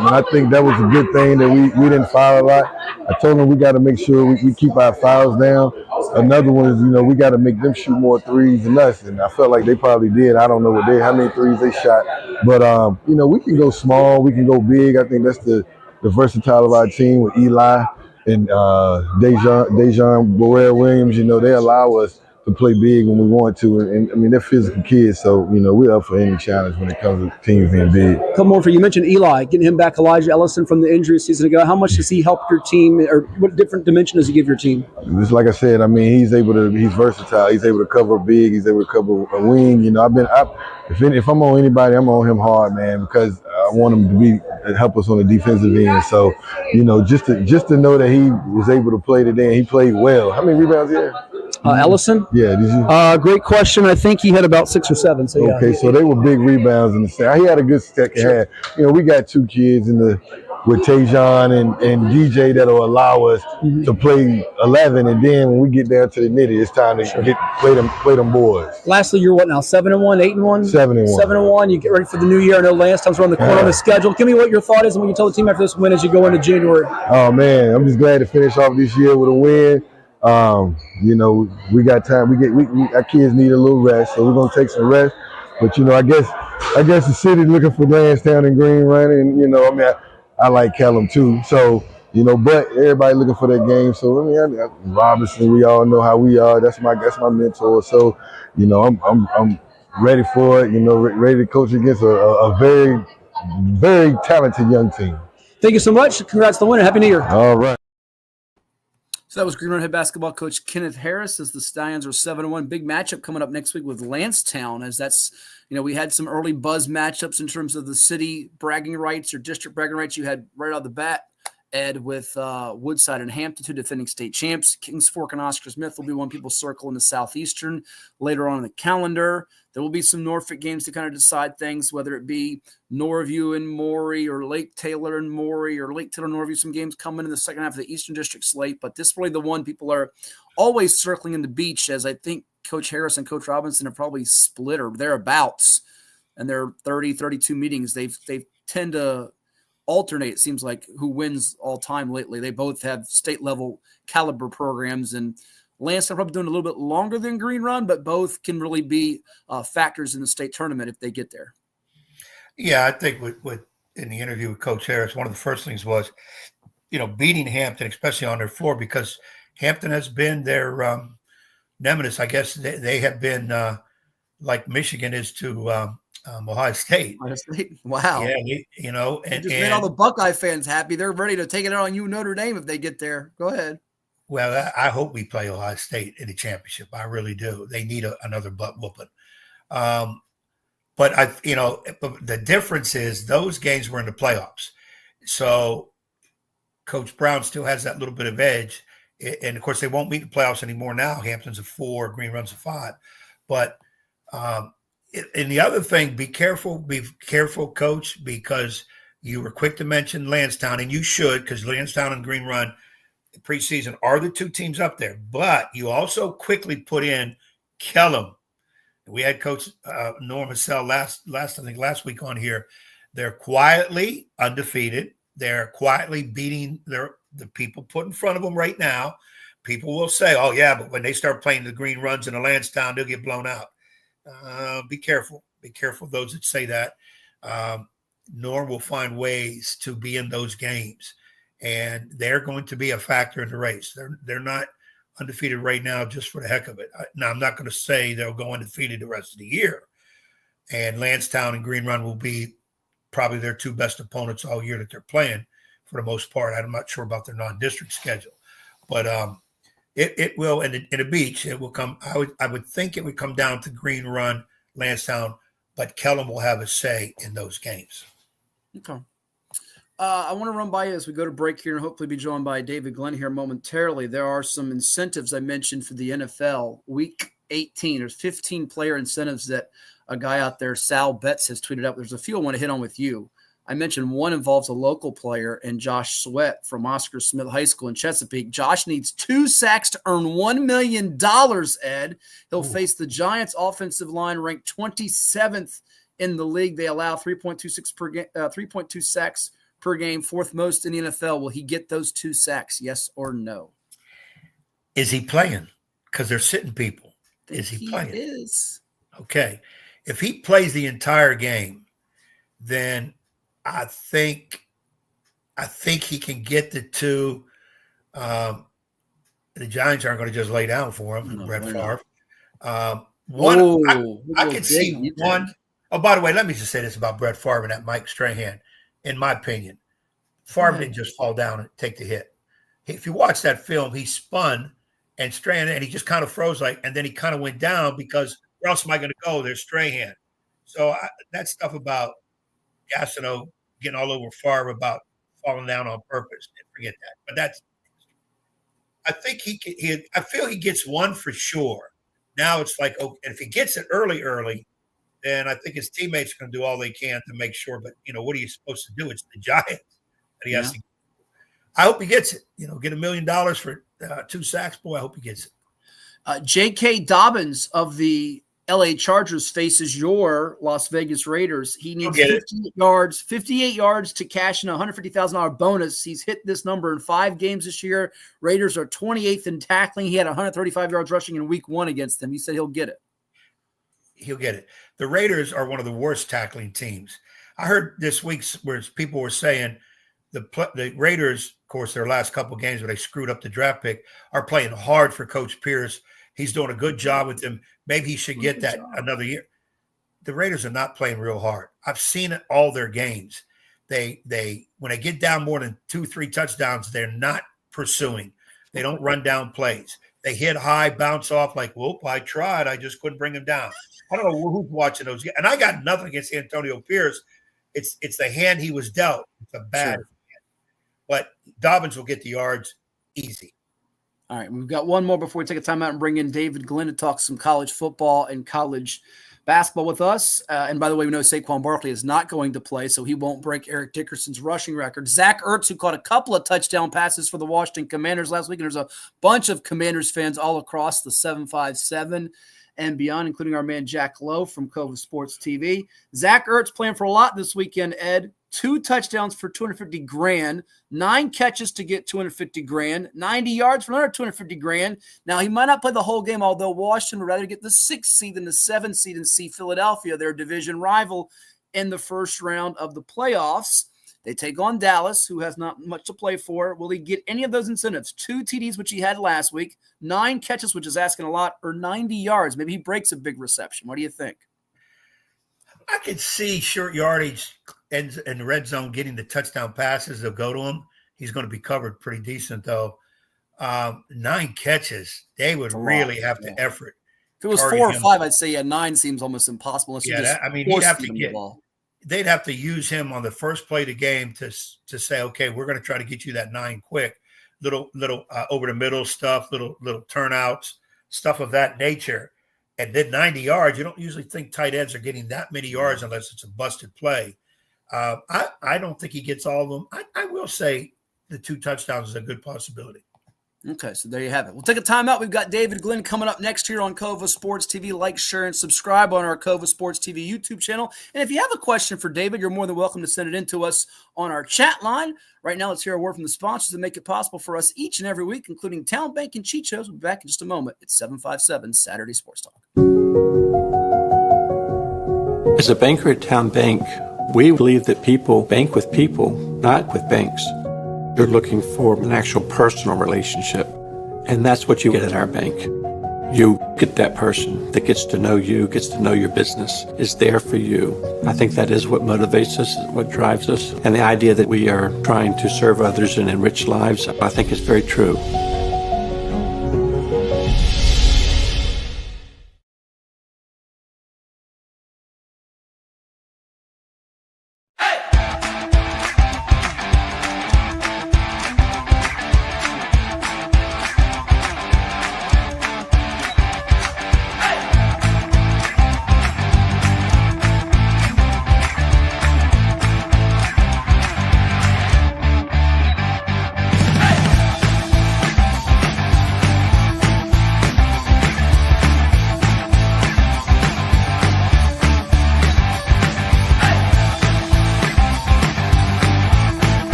and I think that was a good thing that we didn't foul a lot. I told them we got to make sure we keep our fouls down. Another one is, we got to make them shoot more threes than us, and I felt like they probably did. I don't know how many threes they shot, but we can go small, we can go big. I think that's the versatile of our team with Eli and Dejan Borrell Williams. They allow us to play big when we want to, and I mean they're physical kids, so we're up for any challenge when it comes to teams being big. A couple more for you. You mentioned Eli, getting him back, Elijah Ellison from the injury a season ago. How much does he help your team, or what different dimension does he give your team? Just like I said, I mean he's versatile. He's able to cover big. He's able to cover a wing. If I'm on anybody, I'm on him hard, man, because I want him to help us on the defensive end. So, just to know that he was able to play today and he played well. How many rebounds he had? Ellison? Yeah, did you? Great question. I think he had about 6 or 7. So yeah. Okay, so they were big rebounds in the second. He had a good second half. We got 2 kids with Tajon and DJ that'll allow us to play 11, and then when we get down to the nitty, it's time to play them boys. Lastly, you're what now? 7-1, 8-1? 7-1. 7-1. You get ready for the new year. I know Lance comes around the corner on the schedule. Give me what your thought is and what you tell the team after this win as you go into January. Oh man, I'm just glad to finish off this year with a win. We got time. Our kids need a little rest, so we're gonna take some rest. But I guess the city looking for Lansdowne and Green Run, and I like Callum too. So but everybody looking for that game. So Robinson, we all know how we are. That's my mentor. So I'm ready for it. Ready to coach against a very, very talented young team. Thank you so much. Congrats on the win. Happy New Year. All right. So that was Green Run head basketball coach Kenneth Harris as the Stallions are 7-1. Big matchup coming up next week with Lansdowne, as that's, we had some early buzz matchups in terms of the city bragging rights or district bragging rights. You had right out the bat, Ed, with Woodside and Hampton, 2 defending state champs. Kings Fork and Oscar Smith will be one people circle in the Southeastern later on in the calendar. There will be some Norfolk games to kind of decide things, whether it be Norview and Maury or Lake Taylor and Maury or Lake Taylor and Norview. Some games coming in the second half of the Eastern District slate, but this is really the one people are always circling in the beach, as I think Coach Harris and Coach Robinson have probably split or thereabouts in their 30, 32 meetings. They tend to alternate, it seems like, who wins all time lately. They both have state level caliber programs, and Lansdowne probably doing a little bit longer than Green Run, but both can really be factors in the state tournament if they get there. Yeah, I think with in the interview with Coach Harris, one of the first things was, beating Hampton, especially on their floor, because Hampton has been their nemesis. I guess they have been like Michigan is to Ohio State. Ohio State. Wow. Yeah, and just made all the Buckeye fans happy. They're ready to take it out on you, Notre Dame, if they get there. Go ahead. Well, I hope we play Ohio State in the championship. I really do. They need another butt whooping. But the difference is those games were in the playoffs. So Coach Brown still has that little bit of edge. And of course, they won't meet the playoffs anymore now. Hampton's a 4, Green Run's a 5. But and the other thing, be careful, Coach, because you were quick to mention Lansdowne, and you should, because Lansdowne and Green Run preseason are the 2 teams up there. But you also quickly put in Kellum. We had Coach Norm Hassell last week on here. They're quietly undefeated. They're quietly beating the people put in front of them right now. People will say, oh, yeah, but when they start playing the Green Runs in the Lansdowne, they'll get blown out. Be careful. Be careful of those that say that. Norm will find ways to be in those games, and they're going to be a factor in the race. They're not undefeated right now just for the heck of it. Now, I'm not going to say they'll go undefeated the rest of the year, and Lansdowne and Green Run will be probably their two best opponents all year that they're playing for the most part. I'm not sure about their non-district schedule, but it will, in the beach, it will come. I would think it would come down to Green Run, Lansdowne, but Kellum will have a say in those games. Okay. I want to run by you as we go to break here and hopefully be joined by David Glenn here momentarily. There are some incentives I mentioned for the NFL. Week 18, there's 15 player incentives that a guy out there, Sal Betts, has tweeted out. There's a few I want to hit on with you. I mentioned one involves a local player and Josh Sweat from Oscar Smith High School in Chesapeake. Josh needs 2 sacks to earn $1 million, Ed. He'll face the Giants offensive line ranked 27th in the league. They allow 3.2 sacks per game, 4th most in the NFL. Will he get those 2 sacks, yes or no? Is he playing? Because they're sitting people. Is he playing? He is. Okay. If he plays the entire game, then I think he can get the 2. The Giants aren't going to just lay down for him. No, Brett Favre. I could see one. Oh, by the way, let me just say this about Brett Favre and that Mike Strahan. In my opinion, Favre didn't just fall down and take the hit. If you watch that film, he spun and Strahan, and he just kind of froze and then he kind of went down because where else am I going to go? There's Strahan. So that stuff about Gastineau getting all over Favre about falling down on purpose, forget that. But I think I feel he gets 1 for sure. Now it's like, okay, if he gets it early, then I think his teammates are going to do all they can to make sure. But, what are you supposed to do? It's the Giants that he has to. I hope he gets it. Get $1 million for 2 sacks. Boy, I hope he gets it. J.K. Dobbins of the L.A. Chargers faces your Las Vegas Raiders. He needs 58 yards to cash in a $150,000 bonus. He's hit this number in 5 games this year. Raiders are 28th in tackling. He had 135 yards rushing in week 1 against them. He said he'll get it. He'll get it. The Raiders are one of the worst tackling teams. I heard this week where people were saying the Raiders, of course, their last couple of games where they screwed up the draft pick, are playing hard for Coach Pierce. He's doing a good job with them. Maybe he should get that another year. The Raiders are not playing real hard. I've seen it all their games. They when they get down more than 2-3 touchdowns, they're not pursuing. They don't run down plays. They hit high, bounce off like, whoop, I tried. I just couldn't bring him down. I don't know who's watching those. And I got nothing against Antonio Pierce. It's the hand he was dealt. It's a bad hand. But Dobbins will get the yards easy. All right, we've got one more before we take a timeout and bring in David Glenn to talk some college football and college basketball with us. And by the way, we know Saquon Barkley is not going to play, so he won't break Eric Dickerson's rushing record. Zach Ertz, who caught a couple of touchdown passes for the Washington Commanders last week, and there's a bunch of Commanders fans all across the 757 and beyond, including our man Jack Lowe from CoVA Sports TV. Zach Ertz playing for a lot this weekend, Ed. 2 touchdowns for $250,000, 9 catches to get $250,000, 90 yards for another $250,000. Now, he might not play the whole game, although Washington would rather get the 6th seed than the 7th seed and see Philadelphia, their division rival, in the first round of the playoffs. They take on Dallas, who has not much to play for. Will he get any of those incentives? 2 TDs, which he had last week, 9 catches, which is asking a lot, or 90 yards? Maybe he breaks a big reception. What do you think? I could see short yardage and the red zone getting the touchdown passes. They'll go to him. He's going to be covered pretty decent, though. 9 catches, they would really have to effort. If it was 4 or 5, I'd say 9 seems almost impossible. He'd have to get. They'd have to use him on the first play of the game to say, okay, we're going to try to get you that 9 quick, little over the middle stuff, little turnouts, stuff of that nature. And then 90 yards, you don't usually think tight ends are getting that many yards unless it's a busted play. I don't think he gets all of them. I will say the 2 touchdowns is a good possibility. Okay, so there you have it. We'll take a timeout. We've got David Glenn coming up next here on CoVA Sports TV. Like, share, and subscribe on our CoVA Sports TV YouTube channel. And if you have a question for David, you're more than welcome to send it in to us on our chat line. Right now, let's hear a word from the sponsors that make it possible for us each and every week, including Town Bank and Chicho's. We'll be back in just a moment. It's 757 Saturday Sports Talk. As a banker at Town Bank, We believe that people bank with people, not with banks. You're looking for an actual personal relationship, and that's what you get at our bank. You get that person that gets to know you, gets to know your business, is there for you. I think that is what motivates us, what drives us. And the idea that we are trying to serve others and enrich lives, I think is very true.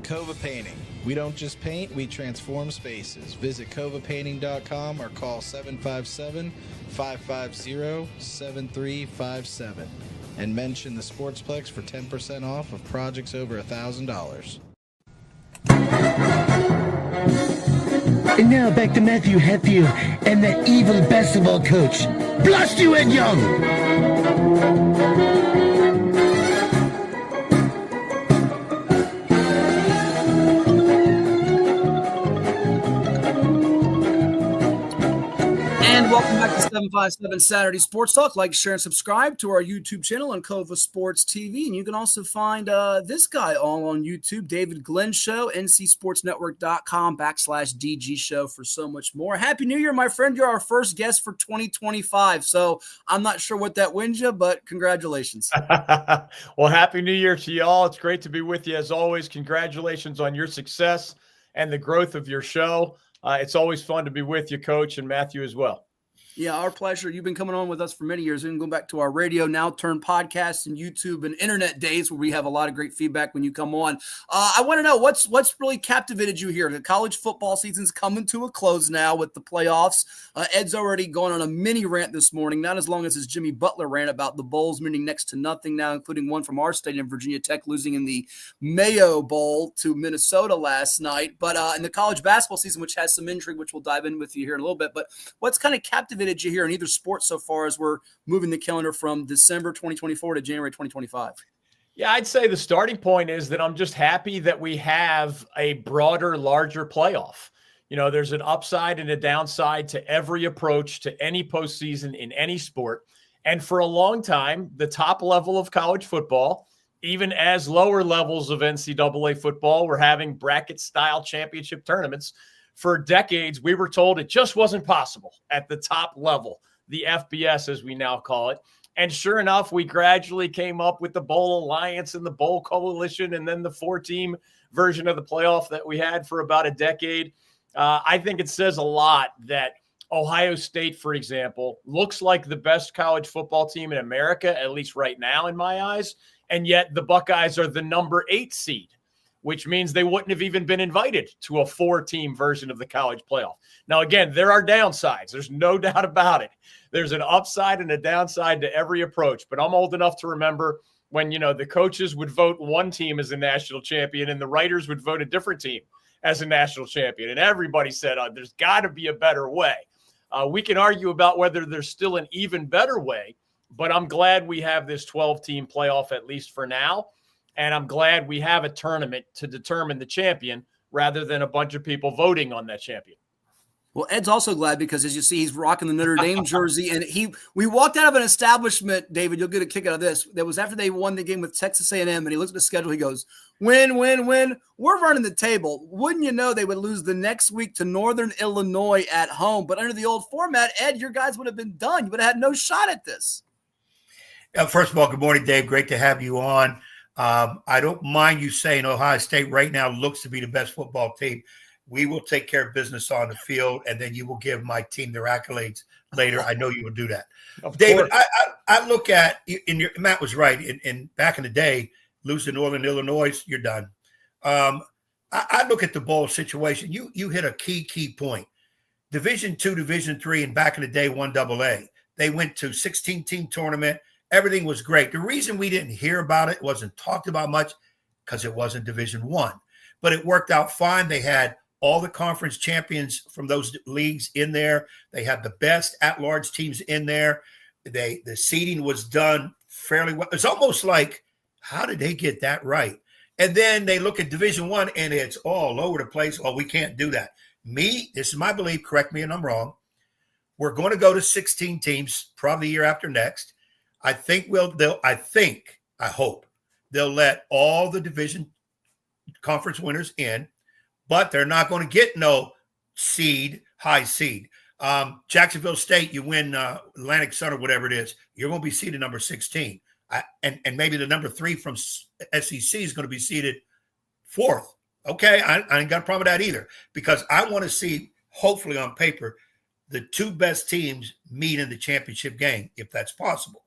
CoVA Painting. We don't just paint, we transform spaces. Visit CoVApainting.com or call 757-550-7357 and mention the Sportsplex for 10% off of projects over $1,000. And now back to Matthew Hatfield and that evil basketball coach. Blast you, Ed Young! And welcome back to 757 Saturday Sports Talk. Like, share, and subscribe to our YouTube channel on CoVA Sports TV. And you can also find this guy all on YouTube, David Glenn Show, ncsportsnetwork.com/DG Show for so much more. Happy New Year, my friend. You're our first guest for 2025. So I'm not sure what that wins you, but congratulations. Well, Happy New Year to y'all. It's great to be with you as always. Congratulations on your success and the growth of your show. It's always fun to be with you, Coach, and Matthew as well. Yeah, our pleasure. You've been coming on with us for many years. We can go back to our radio now turned podcasts and YouTube and internet days where we have a lot of great feedback when you come on. I want to know what's really captivated you here. The college football season's coming to a close now with the playoffs. Ed's already gone on a mini rant this morning, not as long as his Jimmy Butler rant about the bowls meaning next to nothing now, including one from our stadium, Virginia Tech, losing in the Mayo Bowl to Minnesota last night. But in the college basketball season, which has some intrigue, which we'll dive in with you here in a little bit. But what's kind of captivated you here in either sport so far as we're moving the calendar from December 2024 to January 2025? Yeah, I'd say the starting point is that I'm just happy that we have a broader, larger playoff. You know, there's an upside and a downside to every approach to any postseason in any sport. And for a long time, the top level of college football, even as lower levels of NCAA football, were having bracket-style championship tournaments. For decades, we were told it just wasn't possible at the top level, the FBS as we now call it. And sure enough, we gradually came up with the Bowl Alliance and the Bowl Coalition and then the four-team version of the playoff that we had for about a decade. I think it says a lot that Ohio State, for example, looks like the best college football team in America, at least right now in my eyes, and yet the Buckeyes are the number 8 seed, which means they wouldn't have even been invited to a 4-team version of the college playoff. Now, again, there are downsides. There's no doubt about it. There's an upside and a downside to every approach. But I'm old enough to remember when, the coaches would vote one team as a national champion and the writers would vote a different team as a national champion. And everybody said, there's got to be a better way. We can argue about whether there's still an even better way, but I'm glad we have this 12-team playoff, at least for now. And I'm glad we have a tournament to determine the champion rather than a bunch of people voting on that champion. Well, Ed's also glad because, as you see, he's rocking the Notre Dame jersey. And we walked out of an establishment, David, you'll get a kick out of this. That was after they won the game with Texas A&M, and he looked at the schedule. He goes, win, win, win. We're running the table. Wouldn't you know they would lose the next week to Northern Illinois at home. But under the old format, Ed, your guys would have been done. You would have had no shot at this. First of all, good morning, Dave. Great to have you on. I don't mind you saying Ohio State right now looks to be the best football team. We will take care of business on the field, and then you will give my team their accolades later. I know you will do that. David, I look at – Matt was right. In back in the day, losing Northern Illinois, you're done. I look at the bowl situation. You hit a key point. Division II, Division III, and back in the day, 1AA. They went to 16-team tournament. Everything was great. The reason we didn't hear about it, wasn't talked about much, because it wasn't Division I. But it worked out fine. They had all the conference champions from those leagues in there. They had the best at-large teams in there. The seeding was done fairly well. It's almost like, how did they get that right? And then they look at Division I, and it's all over the place. Oh, we can't do that. This is my belief, correct me if I'm wrong. We're going to go to 16 teams probably the year after next. I hope they'll let all the division conference winners in, but they're not going to get no high seed. Jacksonville State, you win Atlantic Sun or whatever it is, you're going to be seeded number 16. And maybe the number 3 from SEC is going to be seeded 4th. Okay, I ain't got a problem with that either, because I want to see, hopefully on paper, the 2 best teams meet in the championship game, if that's possible.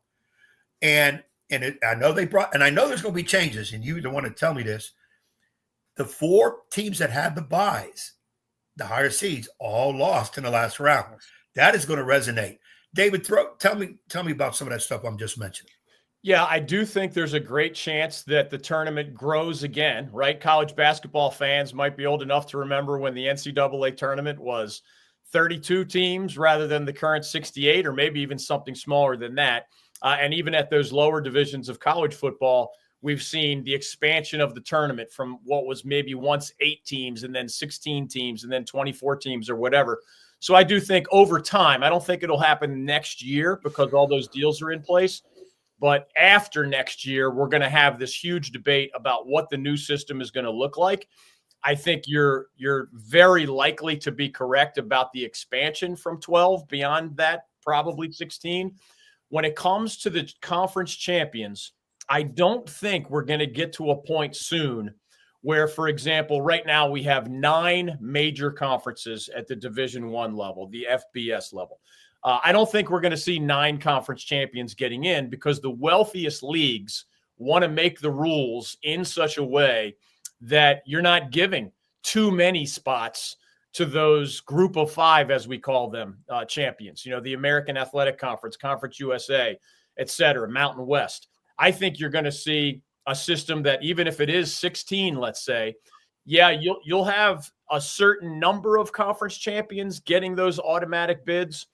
I know there's going to be changes, and you don't want to tell me this. The 4 teams that had the byes, the higher seeds, all lost in the last round. That is going to resonate. David, tell me about some of that stuff I'm just mentioning. Yeah, I do think there's a great chance that the tournament grows again, right? College basketball fans might be old enough to remember when the NCAA tournament was 32 teams rather than the current 68, or maybe even something smaller than that. And even at those lower divisions of college football, we've seen the expansion of the tournament from what was maybe once 8 teams and then 16 teams and then 24 teams or whatever. So I do think over time, I don't think it'll happen next year because all those deals are in place. But after next year, we're going to have this huge debate about what the new system is going to look like. I think you're very likely to be correct about the expansion from 12 beyond that, probably 16. When it comes to the conference champions, I don't think we're going to get to a point soon where, for example, right now we have 9 major conferences at the Division I level, the FBS level. I don't think we're going to see 9 conference champions getting in because the wealthiest leagues want to make the rules in such a way that you're not giving too many spots to those group of 5, as we call them, champions. You know, the American Athletic Conference, Conference USA, et cetera, Mountain West. I think you're going to see a system that even if it is 16, let's say, yeah, you'll have a certain number of conference champions getting those automatic bids.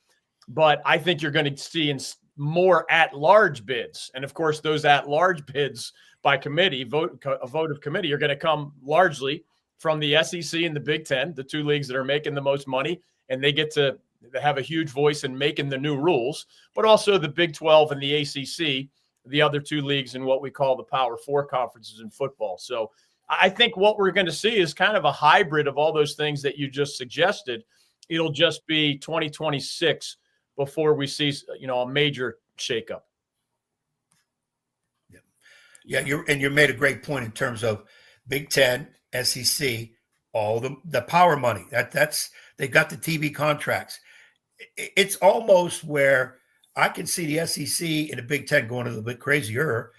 But I think you're going to see more at-large bids. And, of course, those at-large bids by committee, a vote of committee, are going to come largely from the SEC and the Big Ten, the 2 leagues that are making the most money, and they get to have a huge voice in making the new rules, but also the Big 12 and the ACC, the other 2 leagues in what we call the Power 4 conferences in football. So I think what we're going to see is kind of a hybrid of all those things that you just suggested. It'll just be 2026 before we see, a major shakeup. Yeah, you made a great point in terms of Big Ten, SEC, all the power money. That's they got the TV contracts. It's almost where I can see the SEC and the Big Ten going a little bit crazier,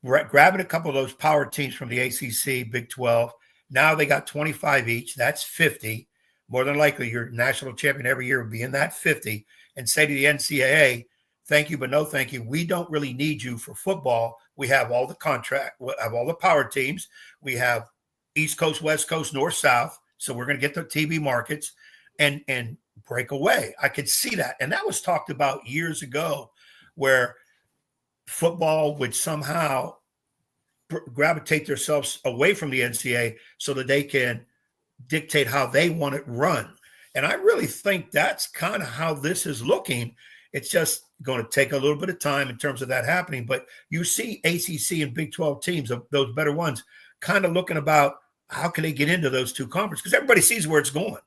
grabbing a couple of those power teams from the ACC, Big 12. Now they got 25 each. That's 50. More than likely, your national champion every year would be in that 50. And say to the NCAA, thank you, but no thank you. We don't really need you for football. We have all the we have all the power teams. We have East Coast, West Coast, North, South. So we're going to get the TV markets and break away. I could see that. And that was talked about years ago where football would somehow gravitate themselves away from the NCAA so that they can dictate how they want it run. And I really think that's kind of how this is looking. It's just going to take a little bit of time in terms of that happening. But you see ACC and Big 12 teams, of those better ones, kind of looking about how can they get into those 2 conferences because everybody sees where it's going.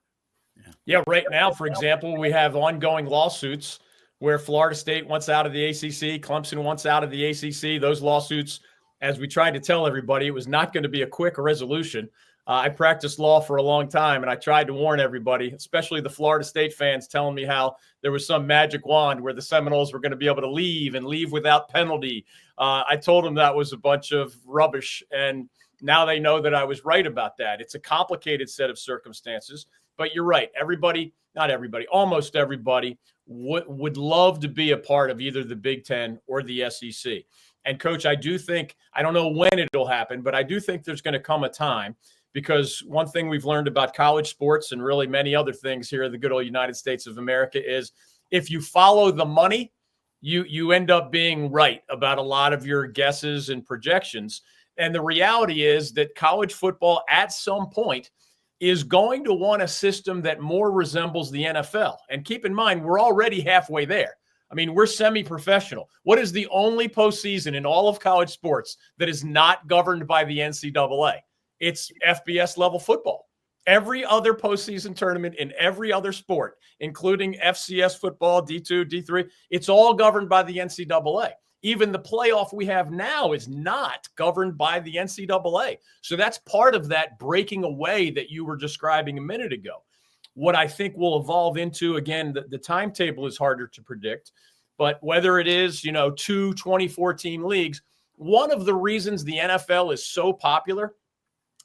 Yeah, right now, for example, we have ongoing lawsuits where Florida State wants out of the ACC, Clemson wants out of the ACC. Those lawsuits, as we tried to tell everybody, it was not going to be a quick resolution. I practiced law for a long time, and I tried to warn everybody, especially the Florida State fans, telling me how there was some magic wand where the Seminoles were going to be able to leave and leave without penalty. I told them that was a bunch of rubbish, and now they know that I was right about that. It's a complicated set of circumstances. But you're right. Everybody, not everybody, almost everybody would love to be a part of either the Big Ten or the SEC. And Coach, I do think, I don't know when it'll happen, but I do think there's going to come a time, because one thing we've learned about college sports and really many other things here in the good old United States of America is if you follow the money, you end up being right about a lot of your guesses and projections. And the reality is that college football at some point is going to want a system that more resembles the NFL. And keep in mind, we're already halfway there. I mean, we're semi-professional. What is the only postseason in all of college sports that is not governed by the NCAA? It's FBS level football. Every other postseason tournament in every other sport, including FCS football, D2, D3, it's all governed by the NCAA. Even the playoff we have now is not governed by the NCAA. So that's part of that breaking away that you were describing a minute ago. What I think will evolve into, again, the timetable is harder to predict, but whether it is, 2 24-team leagues, one of the reasons the NFL is so popular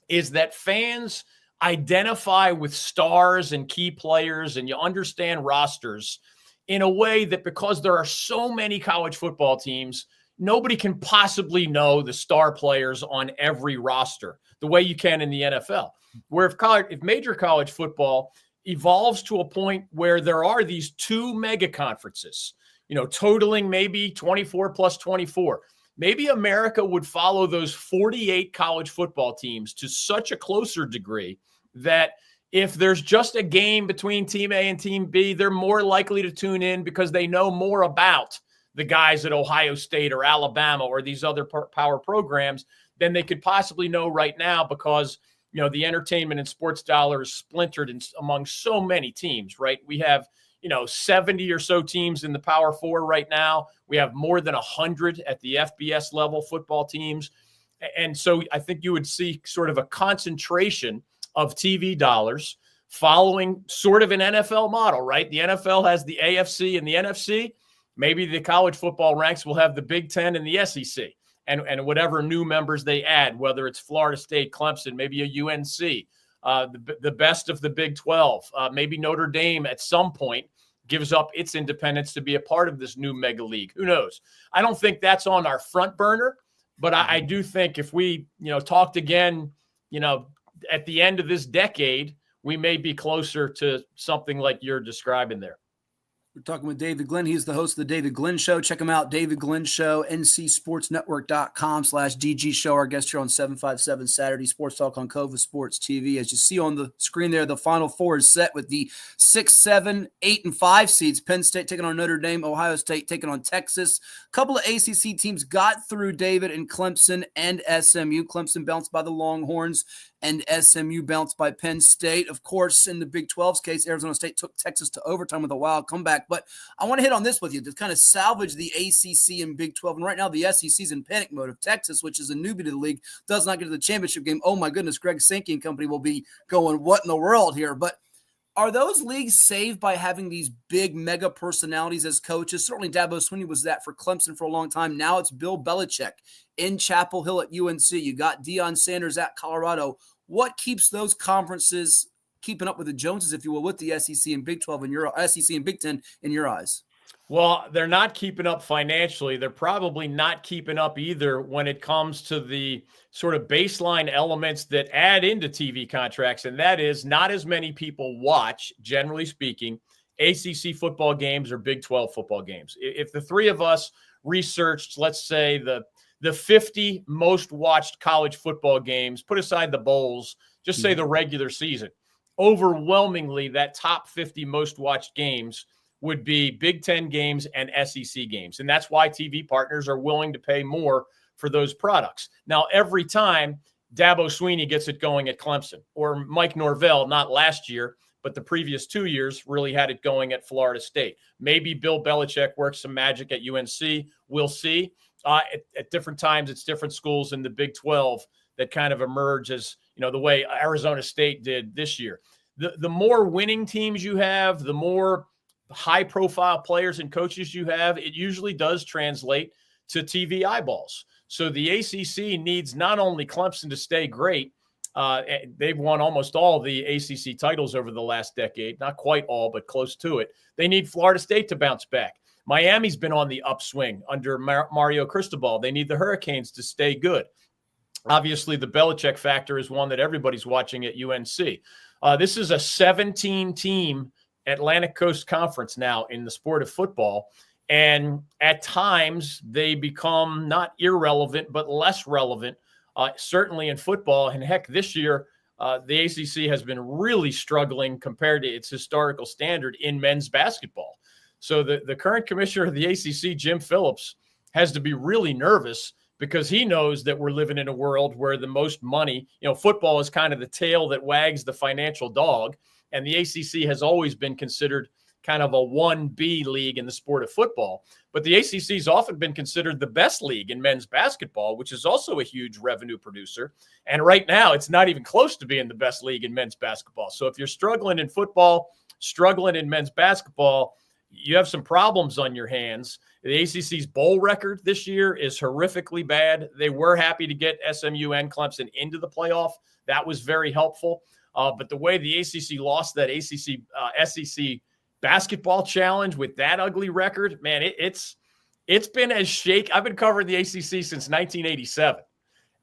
is that fans identify with stars and key players, and you understand rosters in a way that, because there are so many college football teams, nobody can possibly know the star players on every roster the way you can in the NFL. Where if major college football evolves to a point where there are these two mega conferences, totaling maybe 24 plus 24, maybe America would follow those 48 college football teams to such a closer degree that if there's just a game between Team A and Team B, they're more likely to tune in because they know more about the guys at Ohio State or Alabama or these other power programs than they could possibly know right now, because the entertainment and sports dollar is splintered among so many teams, right? We have, 70 or so teams in the Power Four right now. We have more than 100 at the FBS level football teams. And so I think you would see sort of a concentration of TV dollars following sort of an NFL model, right? The NFL has the AFC and the NFC. Maybe the college football ranks will have the Big Ten and the SEC. And whatever new members they add, whether it's Florida State, Clemson, maybe a UNC, the best of the Big 12, maybe Notre Dame at some point gives up its independence to be a part of this new mega league. Who knows? I don't think that's on our front burner, but I do think if we, talked again, at the end of this decade, we may be closer to something like you're describing there. We're talking with David Glenn. He's the host of the David Glenn Show. Check him out, David Glenn Show, ncsportsnetwork.com/DG Show. Our guest here on 757 Saturday Sports Talk on CoVA Sports TV. As you see on the screen there, the Final Four is set with the 6, 7, 8, and 5 seeds. Penn State taking on Notre Dame, Ohio State taking on Texas. A couple of ACC teams got through, David, and Clemson and SMU. Clemson bounced by the Longhorns, and SMU bounced by Penn State. Of course, in the Big 12's case, Arizona State took Texas to overtime with a wild comeback. But I want to hit on this with you to kind of salvage the ACC and Big 12. And right now, the SEC's in panic mode. If Texas, which is a newbie to the league, does not get to the championship game, oh my goodness, Greg Sankey and company will be going, what in the world here? But are those leagues saved by having these big mega personalities as coaches? Certainly Dabo Swinney was that for Clemson for a long time. Now it's Bill Belichick in Chapel Hill at UNC. You got Deion Sanders at Colorado. What keeps those conferences keeping up with the Joneses, if you will, with the SEC and Big 12 in your SEC and Big 10 in your eyes? Well, they're not keeping up financially. They're probably not keeping up either when it comes to the sort of baseline elements that add into TV contracts. And that is not as many people watch, generally speaking, ACC football games or Big 12 football games. If the three of us researched, let's say, the 50 most watched college football games, put aside the bowls, just say the regular season, overwhelmingly that top 50 most watched games would be Big Ten games and SEC games. And that's why TV partners are willing to pay more for those products. Now, every time Dabo Swinney gets it going at Clemson, or Mike Norvell, not last year, but the previous 2 years really had it going at Florida State. Maybe Bill Belichick works some magic at UNC. We'll see. At different times, it's different schools in the Big 12 that kind of emerge as, the way Arizona State did this year. The more winning teams you have, the more high-profile players and coaches you have, it usually does translate to TV eyeballs. So the ACC needs not only Clemson to stay great, They've won almost all the ACC titles over the last decade. Not quite all, but close to it. They need Florida State to bounce back. Miami's been on the upswing under Mario Cristobal. They need the Hurricanes to stay good. Obviously, the Belichick factor is one that everybody's watching at UNC. This is a 17-team Atlantic Coast Conference now in the sport of football. And at times, they become not irrelevant, but less relevant, certainly in football. And heck, this year, the ACC has been really struggling compared to its historical standard in men's basketball. So the current commissioner of the ACC, Jim Phillips, has to be really nervous because he knows that we're living in a world where the most money, football is kind of the tail that wags the financial dog. And the ACC has always been considered kind of a 1B league in the sport of football. But the ACC has often been considered the best league in men's basketball, which is also a huge revenue producer. And right now, it's not even close to being the best league in men's basketball. So if you're struggling in football, struggling in men's basketball, you have some problems on your hands. The ACC's bowl record this year is horrifically bad. They were happy to get SMU and Clemson into the playoff. That was very helpful. But the way the ACC lost that SEC basketball challenge with that ugly record, man, it's been as shaky. I've been covering the ACC since 1987.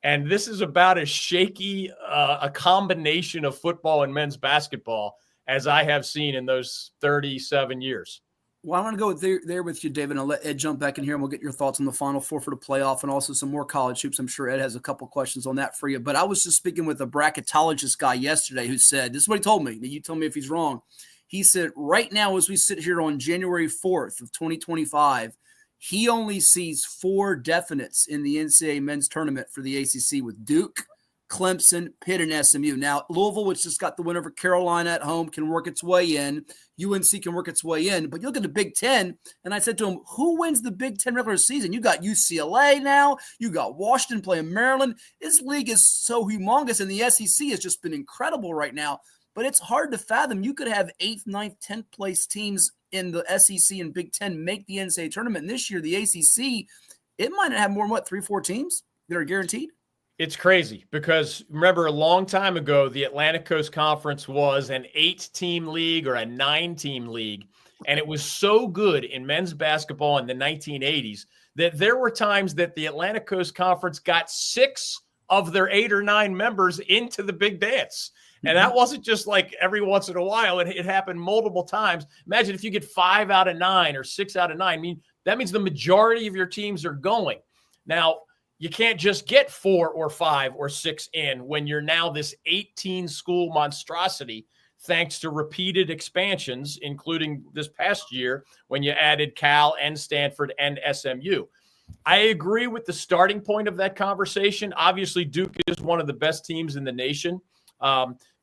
And this is about as shaky a combination of football and men's basketball as I have seen in those 37 years. Well, I want to go there with you, David, and I'll let Ed jump back in here, and we'll get your thoughts on the Final Four for the playoff and also some more college hoops. I'm sure Ed has a couple questions on that for you. But I was just speaking with a bracketologist guy yesterday who said, this is what he told me. You tell me if he's wrong. He said, right now, as we sit here on January 4th of 2025, he only sees 4 definites in the NCAA men's tournament for the ACC with Duke, Clemson, Pitt, and SMU. Now, Louisville, which just got the win over Carolina at home, can work its way in. UNC can work its way in. But you look at the Big Ten, and I said to him, who wins the Big Ten regular season? You got UCLA now. You got Washington playing Maryland. This league is so humongous, and the SEC has just been incredible right now. But it's hard to fathom. You could have 8th, 9th, 10th place teams in the SEC and Big Ten make the NCAA tournament. And this year, the ACC, it might have more than, 3-4 teams that are guaranteed? It's crazy because remember a long time ago, the Atlantic Coast Conference was an 8-team league or a 9-team league. And it was so good in men's basketball in the 1980s that there were times that the Atlantic Coast Conference got 6 of their 8 or 9 members into the big dance. And that wasn't just like every once in a while. It happened multiple times. Imagine if you get 5 out of 9 or 6 out of 9. I mean, that means the majority of your teams are going. Now, you can't just get 4 or 5 or 6 in when you're now this 18-school monstrosity, thanks to repeated expansions, including this past year when you added Cal and Stanford and SMU. I agree with the starting point of that conversation. Obviously, Duke is one of the best teams in the nation.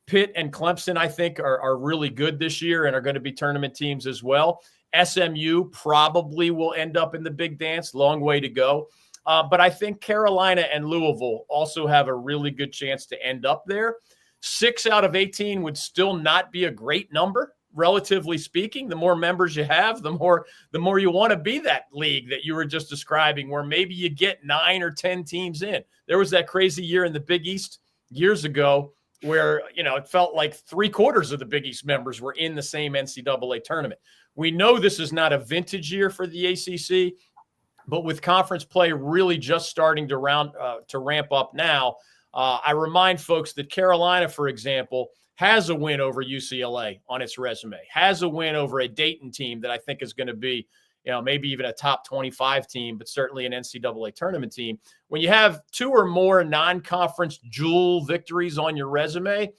Pitt and Clemson, I think, are really good this year and are going to be tournament teams as well. SMU probably will end up in the big dance. Long way to go. But I think Carolina and Louisville also have a really good chance to end up there. 6 out of 18 would still not be a great number, relatively speaking. The more members you have, the more you want to be that league that you were just describing, where maybe you get 9 or 10 teams in. There was that crazy year in the Big East years ago where, it felt like 3/4 of the Big East members were in the same NCAA tournament. We know this is not a vintage year for the ACC, but with conference play really just starting to ramp up now, I remind folks that Carolina, for example, has a win over UCLA on its resume, has a win over a Dayton team that I think is going to be, maybe even a top 25 team, but certainly an NCAA tournament team. When you have 2 or more non-conference jewel victories on your resume,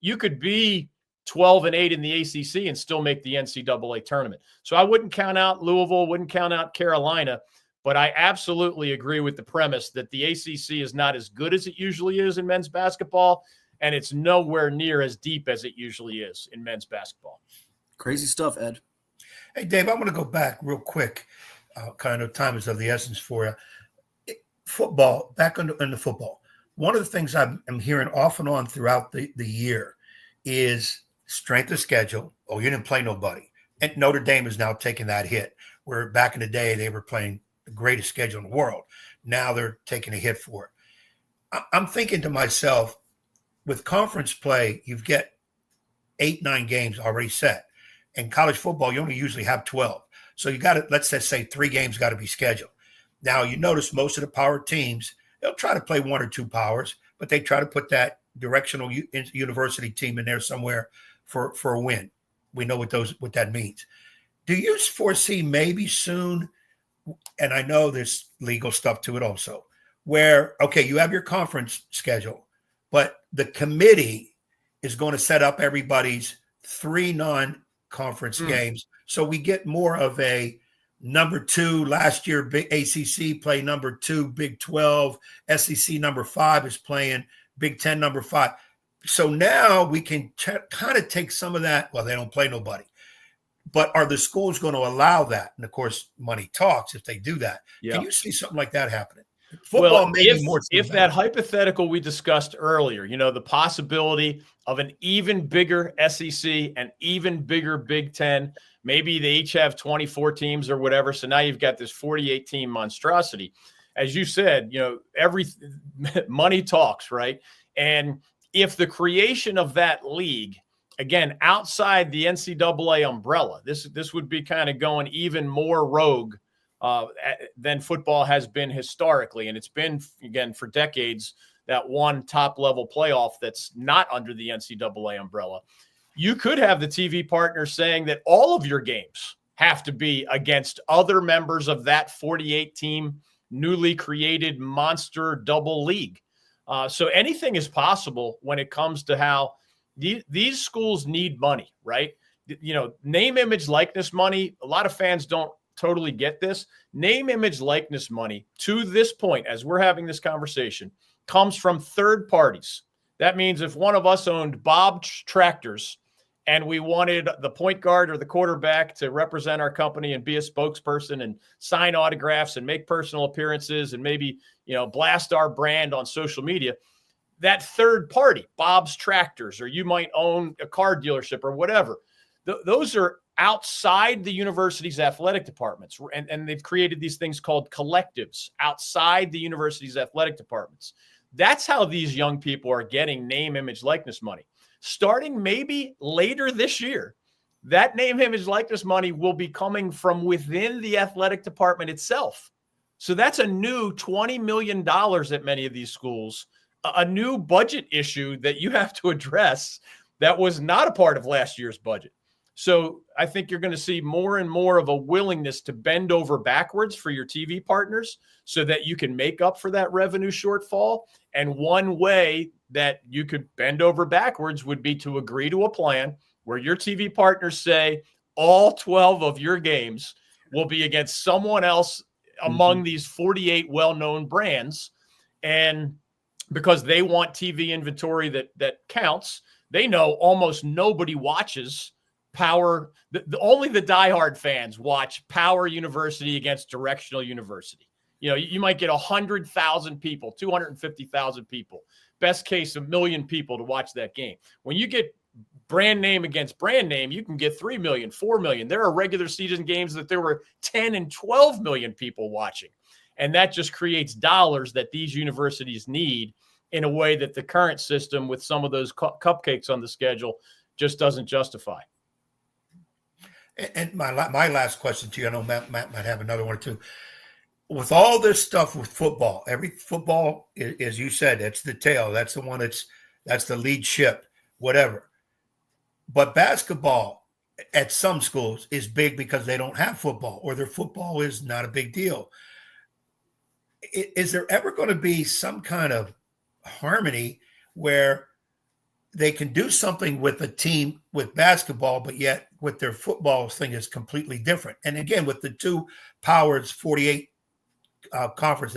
you could be 12-8 in the ACC and still make the NCAA tournament. So I wouldn't count out Louisville, wouldn't count out Carolina. But I absolutely agree with the premise that the ACC is not as good as it usually is in men's basketball, and it's nowhere near as deep as it usually is in men's basketball. Crazy stuff, Ed. Hey, Dave, I want to go back real quick. Kind of time is of the essence for you. Football, back into football. One of the things I'm hearing off and on throughout the year is strength of schedule. Oh, you didn't play nobody. And Notre Dame is now taking that hit, where back in the day they were playing the greatest schedule in the world. Now they're taking a hit for it. I'm thinking to myself, with conference play, you get 8, 9 games already set. In college football, you only usually have 12. So you got to, let's just say 3 games got to be scheduled. Now, you notice most of the power teams, they'll try to play 1 or 2 powers, but they try to put that directional university team in there somewhere for a win. We know what that means. Do you foresee maybe soon, and I know there's legal stuff to it also, where, okay, you have your conference schedule, but the committee is going to set up everybody's 3 non-conference games. So we get more of a number 2. Last year, Big ACC play number 2, Big 12, SEC number 5 is playing Big 10 number 5. So now we can kind of take some of that. Well, they don't play nobody. But are the schools going to allow that? And, of course, money talks if they do that. Yeah. Can you see something like that happening? Football, well, maybe more. If that hypothetical we discussed earlier, the possibility of an even bigger SEC and even bigger Big 10, maybe they each have 24 teams or whatever. So now you've got this 48-team monstrosity. As you said, every money talks, right? And if the creation of that league, again, outside the NCAA umbrella, this would be kind of going even more rogue than football has been historically. And it's been, again, for decades, that one top-level playoff that's not under the NCAA umbrella. You could have the TV partner saying that all of your games have to be against other members of that 48-team newly created monster double league. So anything is possible when it comes to how these schools need money, right? Name, image, likeness money. A lot of fans don't totally get this. Name, image, likeness money to this point, as we're having this conversation, comes from third parties. That means if one of us owned Bob Tractors and we wanted the point guard or the quarterback to represent our company and be a spokesperson and sign autographs and make personal appearances and maybe, blast our brand on social media, that third party, Bob's Tractors, or you might own a car dealership or whatever, those are outside the university's athletic departments. And they've created these things called collectives outside the university's athletic departments. That's how these young people are getting name, image, likeness money. Starting maybe later this year, that name, image, likeness money will be coming from within the athletic department itself. So that's a new $20 million at many of these schools, a new budget issue that you have to address that was not a part of last year's budget. So I think you're going to see more and more of a willingness to bend over backwards for your TV partners so that you can make up for that revenue shortfall. And one way that you could bend over backwards would be to agree to a plan where your TV partners say all 12 of your games will be against someone else among these 48 well-known brands. And because they want TV inventory that counts, they know almost nobody watches Power. Only the diehard fans watch Power University against Directional University. You might get 100,000 people, 250,000 people, best case, 1 million people to watch that game. When you get brand name against brand name, you can get 3 million, 4 million. There are regular season games that there were 10 and 12 million people watching. And that just creates dollars that these universities need in a way that the current system with some of those cupcakes on the schedule just doesn't justify. And my last question to you, I know Matt might have another one or two. With all this stuff with football, every football, as you said, that's the tail. That's the one that's the lead ship, whatever. But basketball at some schools is big because they don't have football or their football is not a big deal. Is there ever going to be some kind of harmony where they can do something with a team with basketball, but yet with their football thing is completely different? And again, with the two powers, 48 conference,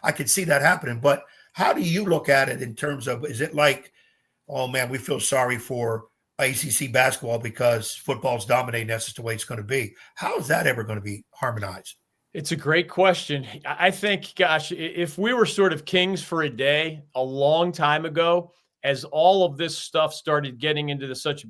I could see that happening. But how do you look at it in terms of, is it like, oh man, we feel sorry for ACC basketball because football's dominating, that's just the way it's going to be? How is that ever going to be harmonized? It's a great question. I think, gosh, if we were sort of kings for a day a long time ago, as all of this stuff started getting into such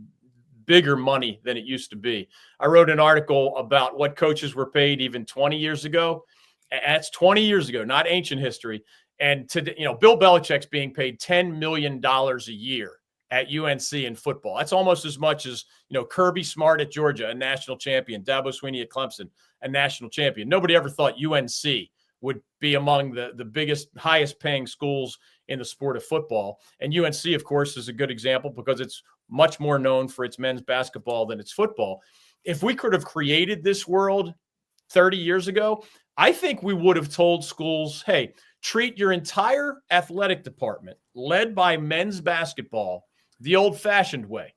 bigger money than it used to be. I wrote an article about what coaches were paid even 20 years ago. That's 20 years ago, not ancient history. And Bill Belichick's being paid $10 million a year at UNC in football. That's almost as much as, Kirby Smart at Georgia, a national champion, Dabo Swinney at Clemson, a national champion. Nobody ever thought UNC would be among the biggest, highest paying schools in the sport of football. And UNC, of course, is a good example because it's much more known for its men's basketball than its football. If we could have created this world 30 years ago, I think we would have told schools, hey, treat your entire athletic department, led by men's basketball, the old-fashioned way.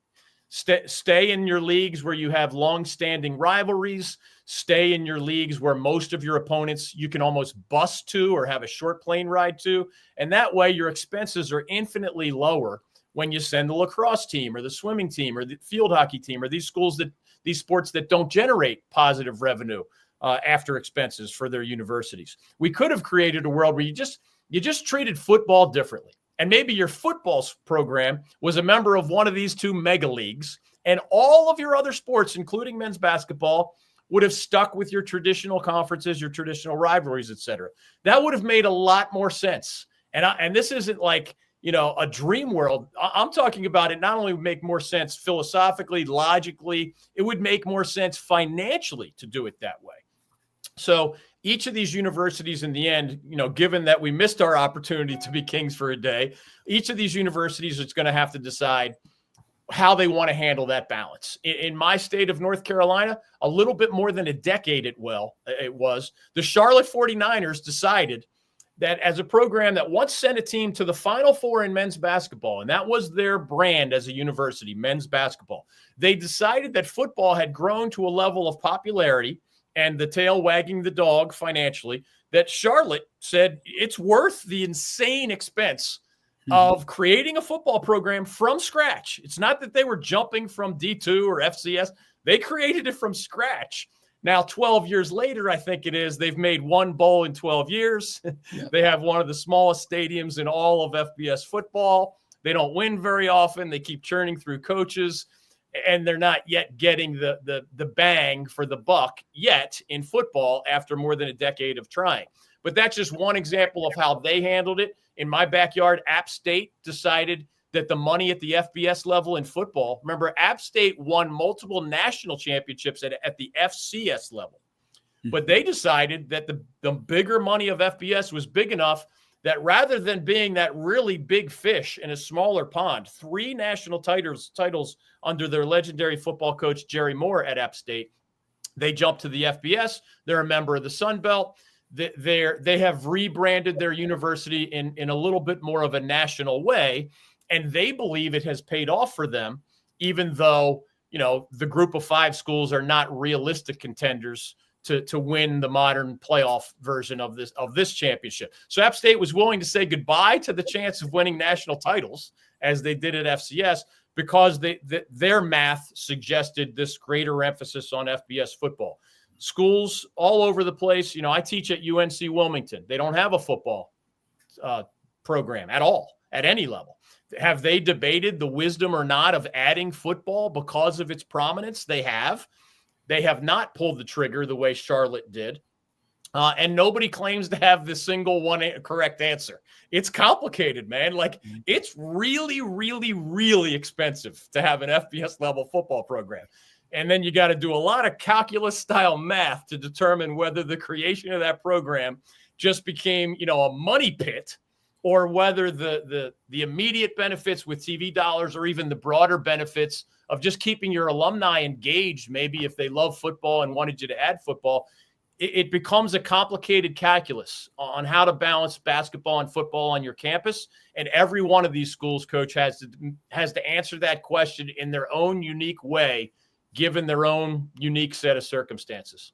Stay in your leagues where you have long-standing rivalries. Stay in your leagues where most of your opponents you can almost bus to or have a short plane ride to. And that way your expenses are infinitely lower when you send the lacrosse team or the swimming team or the field hockey team or these sports that don't generate positive revenue after expenses for their universities. We could have created a world where you just treated football differently. And maybe your football program was a member of one of these two mega leagues, and all of your other sports, including men's basketball, would have stuck with your traditional conferences, your traditional rivalries, et cetera. That would have made a lot more sense. And this isn't like, a dream world. I'm talking about it not only would make more sense philosophically, logically, it would make more sense financially to do it that way. So each of these universities in the end, given that we missed our opportunity to be kings for a day, each of these universities is going to have to decide how they want to handle that balance. In my state of North Carolina, a little bit more than a decade it was, the Charlotte 49ers decided that as a program that once sent a team to the Final Four in men's basketball, and that was their brand as a university, men's basketball, they decided that football had grown to a level of popularity and the tail wagging the dog financially, that Charlotte said it's worth the insane expense of creating a football program from scratch. It's not that they were jumping from D2 or FCS. They created it from scratch. Now, 12 years later, I think it is, they've made one bowl in 12 years. They have one of the smallest stadiums in all of FBS football. They don't win very often. They keep churning through coaches. And they're not yet getting the bang for the buck yet in football after more than a decade of trying. But that's just one example of how they handled it. In my backyard, App State decided that the money at the FBS level in football, remember, App State won multiple national championships at the FCS level. But they decided that the bigger money of FBS was big enough that rather than being that really big fish in a smaller pond, 3 national titles under their legendary football coach, Jerry Moore at App State, they jumped to the FBS. They're a member of the Sun Belt. They have rebranded their university in a little bit more of a national way, and they believe it has paid off for them, even though, the group of 5 schools are not realistic contenders to win the modern playoff version of this championship. So App State was willing to say goodbye to the chance of winning national titles as they did at FCS because their math suggested this greater emphasis on FBS football. Schools all over the place. I teach at UNC Wilmington. They don't have a football program at all, at any level. Have they debated the wisdom or not of adding football because of its prominence? They have. They have not pulled the trigger the way Charlotte did. And nobody claims to have the single one correct answer. It's complicated, man. Like, it's really, really, really expensive to have an FBS level football program. And then you got to do a lot of calculus style math to determine whether the creation of that program just became, a money pit, or whether the immediate benefits with TV dollars or even the broader benefits of just keeping your alumni engaged, maybe if they love football and wanted you to add football, it becomes a complicated calculus on how to balance basketball and football on your campus. And every one of these schools, Coach, has to answer that question in their own unique way, given their own unique set of circumstances.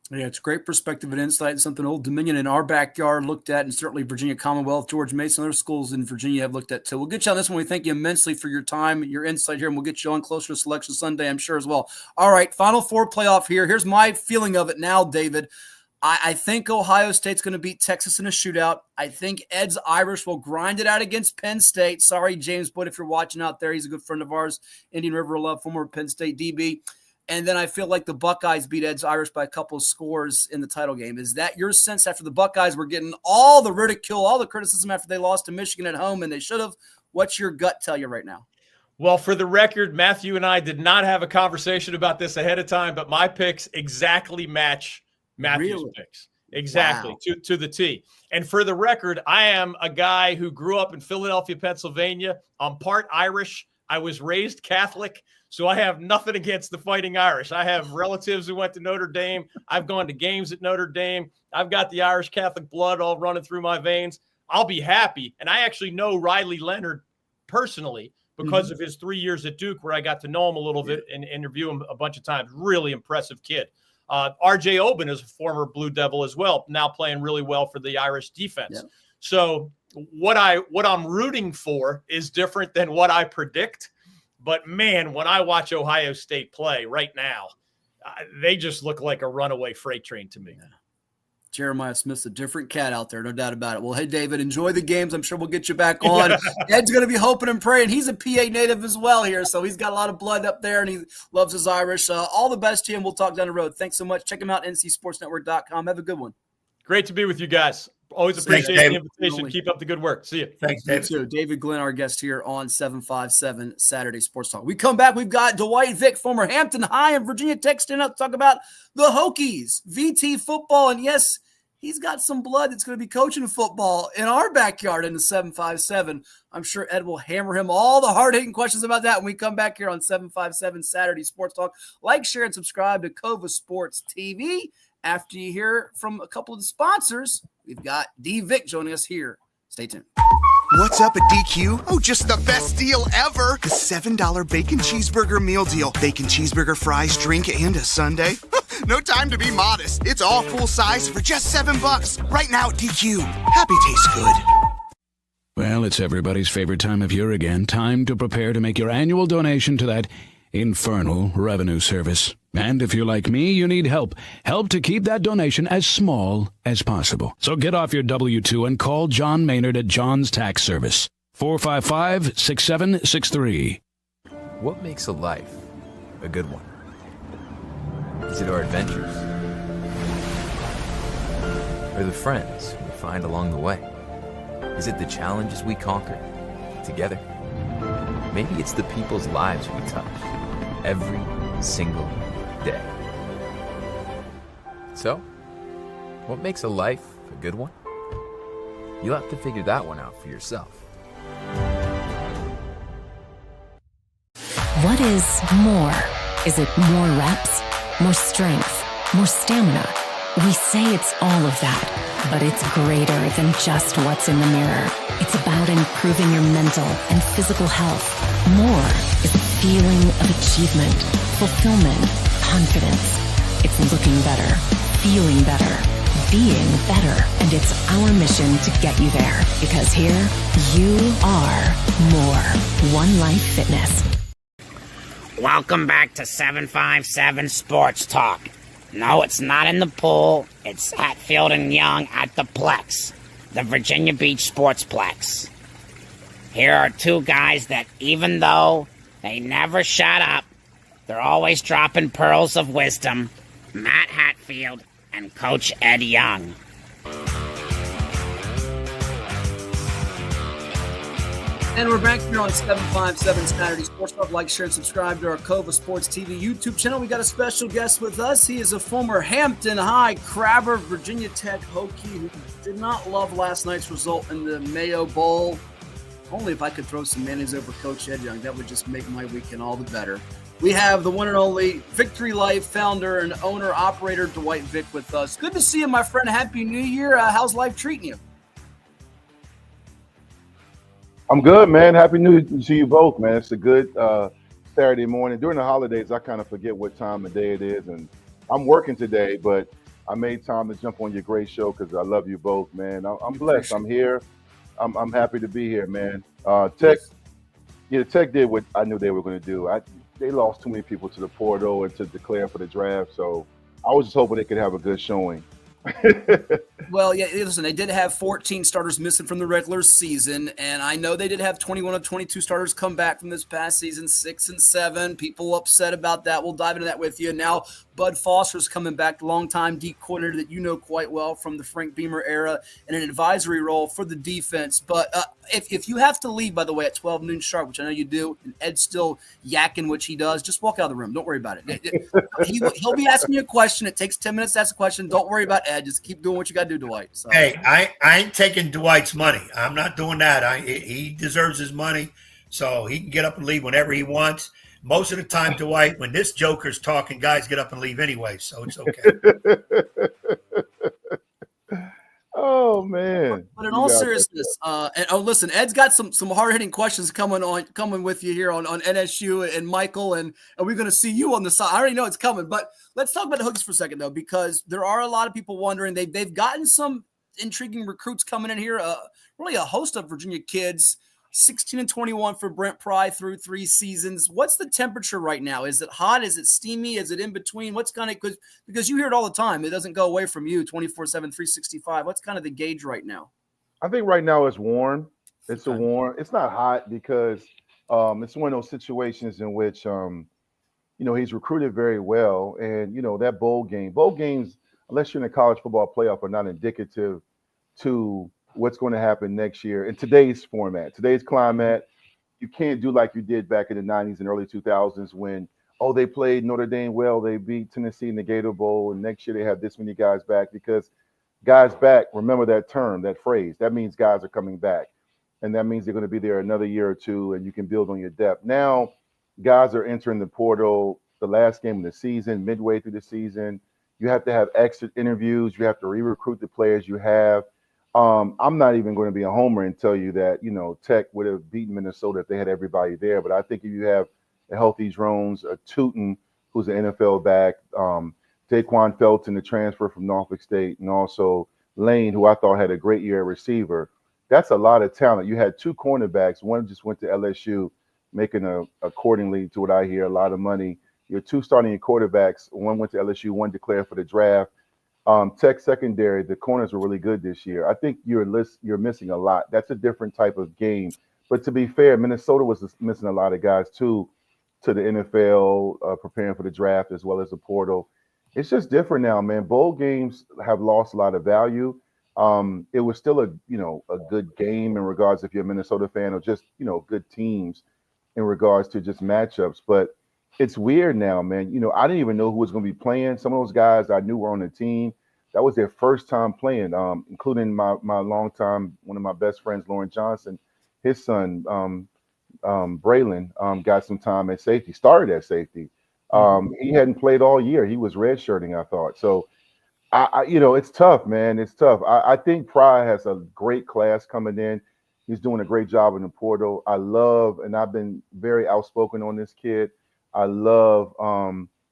Yeah, it's great perspective and insight, and something Old Dominion in our backyard looked at, and certainly Virginia Commonwealth, George Mason, other schools in Virginia have looked at too. We'll get you on this one. We thank you immensely for your time, your insight here, and we'll get you on closer to Selection Sunday, I'm sure, as well. All right, Final Four playoff here. Here's my feeling of it now, David. I think Ohio State's going to beat Texas in a shootout. I think Ed's Irish will grind it out against Penn State. Sorry, James Boyd, if you're watching out there. He's a good friend of ours, Indian River Love, former Penn State DB. And then I feel like the Buckeyes beat Ed's Irish by a couple of scores in the title game. Is that your sense after the Buckeyes were getting all the ridicule, all the criticism after they lost to Michigan at home and they should have? What's your gut tell you right now? Well, for the record, Matthew and I did not have a conversation about this ahead of time, but my picks exactly match Matthew's picks. Exactly, Wow. to the T. And for the record, I am a guy who grew up in Philadelphia, Pennsylvania. I'm part Irish. I was raised Catholic, so I have nothing against the Fighting Irish. I have relatives who went to Notre Dame. I've gone to games at Notre Dame. I've got the Irish Catholic blood all running through my veins. I'll be happy. And I actually know Riley Leonard personally because of his 3 years at Duke, where I got to know him a little bit and interview him a bunch of times. Really impressive kid. RJ Oben is a former Blue Devil as well, now playing really well for the Irish defense. Yeah. So what I'm rooting for is different than what I predict. But man, when I watch Ohio State play right now, they just look like a runaway freight train to me. Yeah. Jeremiah Smith's a different cat out there, no doubt about it. Well, hey, David, enjoy the games. I'm sure we'll get you back on. Ed's going to be hoping and praying. He's a PA native as well here, so he's got a lot of blood up there, and he loves his Irish. All the best to him. We'll talk down the road. Thanks so much. Check him out, ncsportsnetwork.com. Have a good one. Great to be with you guys. Always appreciate the invitation. Keep up the good work. See you. Thanks, David. You too. David Glenn, our guest here on 757 Saturday Sports Talk. We come back. We've got Dwight Vick, former Hampton High and Virginia Tech, standing up to talk about the Hokies, VT football. And yes, he's got some blood that's going to be coaching football in our backyard in the 757. I'm sure Ed will hammer him all the hard-hitting questions about that when we come back here on 757 Saturday Sports Talk. Like, share, and subscribe to CoVA Sports TV. After you hear from a couple of the sponsors, we've got D. Vick joining us here. Stay tuned. What's up at DQ? Oh, just the best deal ever. The $7 bacon cheeseburger meal deal. Bacon cheeseburger, fries, drink, and a sundae. No time to be modest. It's all full size for just $7 right now at DQ. Happy tastes good. Well, it's everybody's favorite time of year again. Time to prepare to make your annual donation to that infernal revenue service. And if you're like me, you need help. Help to keep that donation as small as possible. So get off your W-2 and call John Maynard at John's Tax Service. 455-6763. What makes a life a good one? Is it our adventures? Or the friends we find along the way? Is it the challenges we conquer together? Maybe it's the people's lives we touch every single day. So, what makes a life a good one? You'll have to figure that one out for yourself. What is more? Is it more reps, more strength, more stamina? We say it's all of that, but it's greater than just what's in the mirror. It's about improving your mental and physical health. More is a feeling of achievement, fulfillment, confidence. It's looking better, feeling better, being better, and it's our mission to get you there. Because here, you are more. One Life Fitness. Welcome back to 757 Sports Talk. No, it's not in the pool. It's Hatfield and Young at the Plex, the Virginia Beach Sportsplex. Here are two guys that, even though they never shut up, they're always dropping pearls of wisdom. Matt Hatfield and Coach Ed Young. And we're back here on 757 Saturday Sports Talk. Like, share, and subscribe to our CoVA Sports TV YouTube channel. We got a special guest with us. He is a former Hampton High Crabber, Virginia Tech Hokie, who did not love last night's result in the Mayo Bowl. Only if I could throw some mayonnaise over Coach Ed Young, that would just make my weekend all the better. We have the one and only Vicktory Life founder and owner-operator Dwight Vick with us. Good to see you, my friend. Happy New Year. How's life treating you? I'm good, man. Happy New Year to you both, man. It's a good Saturday morning. During the holidays, I kind of forget what time of day it is, and I'm working today, but I made time to jump on your great show because I love you both, man. I'm blessed. I'm here. I'm happy to be here, man. Tech did what I knew they were going to do. They lost too many people to the portal and to declare for the draft, so I was just hoping they could have a good showing. Well, yeah, listen, they did have 14 starters missing from the regular season, and I know they did have 21 of 22 starters come back from this past season, 6 and 7. People upset about that. We'll dive into that with you. Now, Bud Foster's coming back, the longtime D coordinator that you know quite well from the Frank Beamer era, in an advisory role for the defense. But if you have to leave, by the way, at 12 noon sharp, which I know you do, and Ed's still yakking, which he does, just walk out of the room. Don't worry about it. He'll be asking you a question. It takes 10 minutes to ask a question. Don't worry about Ed. Just keep doing what you got to do, Dwight. So. Hey, I ain't taking Dwight's money. I'm not doing that. He deserves his money, so he can get up and leave whenever he wants. Most of the time, Dwight, when this joker's talking, guys get up and leave anyway, so it's okay. Oh man! But in all seriousness, listen, Ed's got some hard hitting questions coming with you here on NSU and Michael, and we're going to see you on the side. I already know it's coming, but let's talk about the Hokies for a second though, because there are a lot of people wondering. They've gotten some intriguing recruits coming in here. Really a host of Virginia kids. 16 and 21 for Brent Pry through 3 seasons. What's the temperature right now? Is it hot? Is it steamy? Is it in between? What's kind of, because you hear it all the time. It doesn't go away from you 24/7, 365. What's kind of the gauge right now? I think right now it's warm. It's It's not hot because it's one of those situations in which he's recruited very well, and that bowl games, unless you're in a college football playoff, are not indicative to what's going to happen next year in today's format, today's climate. You can't do like you did back in the 90s and early 2000s when, they played Notre Dame well, they beat Tennessee in the Gator Bowl, and next year they have this many guys back, because guys back, remember that term, that phrase, that means guys are coming back, and that means they're going to be there another year or two, and you can build on your depth. Now guys are entering the portal the last game of the season, midway through the season. You have to have exit interviews, you have to re-recruit the players you have. I'm not even going to be a homer and tell you that, Tech would have beaten Minnesota if they had everybody there. But I think if you have a healthy Drones, a Tootin, who's an NFL back, Daquan Felton, the transfer from Norfolk State, and also Lane, who I thought had a great year at receiver, that's a lot of talent. You had 2 cornerbacks. One just went to LSU, making, accordingly to what I hear, a lot of money. Your 2 starting quarterbacks, one went to LSU, one declared for the draft. Tech secondary, the corners were really good this year. I think you're missing a lot. That's a different type of game. But to be fair, Minnesota was missing a lot of guys too, to the NFL, preparing for the draft as well as the portal. It's just different now, man. Bowl games have lost a lot of value. It was still a good game in regards if you're a Minnesota fan, or just good teams in regards to just matchups. But it's weird now, man. I didn't even know who was going to be playing. Some of those guys I knew were on the team. That was their first time playing, including my longtime, one of my best friends, Lauren Johnson. His son, Braylon, got some time at safety, started at safety. He hadn't played all year. He was redshirting, I thought. So, it's tough, man. It's tough. I think Pry has a great class coming in. He's doing a great job in the portal. I love, and I've been very outspoken on this kid. I love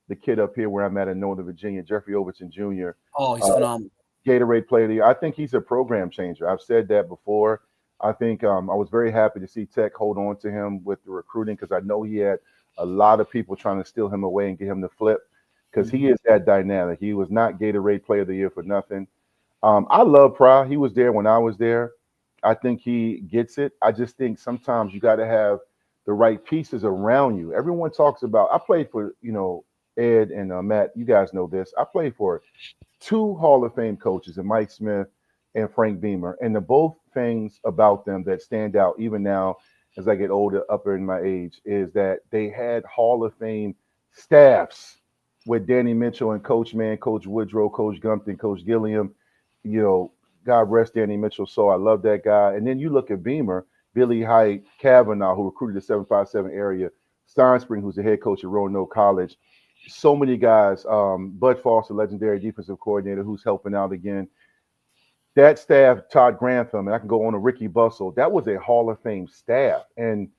the kid up here where I'm at in Northern Virginia, Jeffrey Overton Jr. Oh, he's phenomenal. Gatorade Player of the Year. I think he's a program changer. I've said that before. I think I was very happy to see Tech hold on to him with the recruiting, because I know he had a lot of people trying to steal him away and get him to flip, because he is that dynamic. He was not Gatorade Player of the Year for nothing. I love Pry. He was there when I was there. I think he gets it. I just think sometimes you got to have the right pieces around you. Everyone talks about, I played for, Ed and Matt, you guys know this. I played for 2 Hall of Fame coaches, and Mike Smith and Frank Beamer. And the both things about them that stand out, even now as I get older, upper in my age, is that they had Hall of Fame staffs with Danny Mitchell and Coach Mann, Coach Woodrow, Coach Gumpton, Coach Gilliam. God rest Danny Mitchell. So I love that guy. And then you look at Beamer, Billy Height, Kavanaugh, who recruited the 757 area, Steinspring, who's the head coach at Roanoke College. So many guys. Bud Foster, legendary defensive coordinator, who's helping out again. That staff, Todd Grantham, and I can go on to Ricky Bussell, that was a Hall of Fame staff. And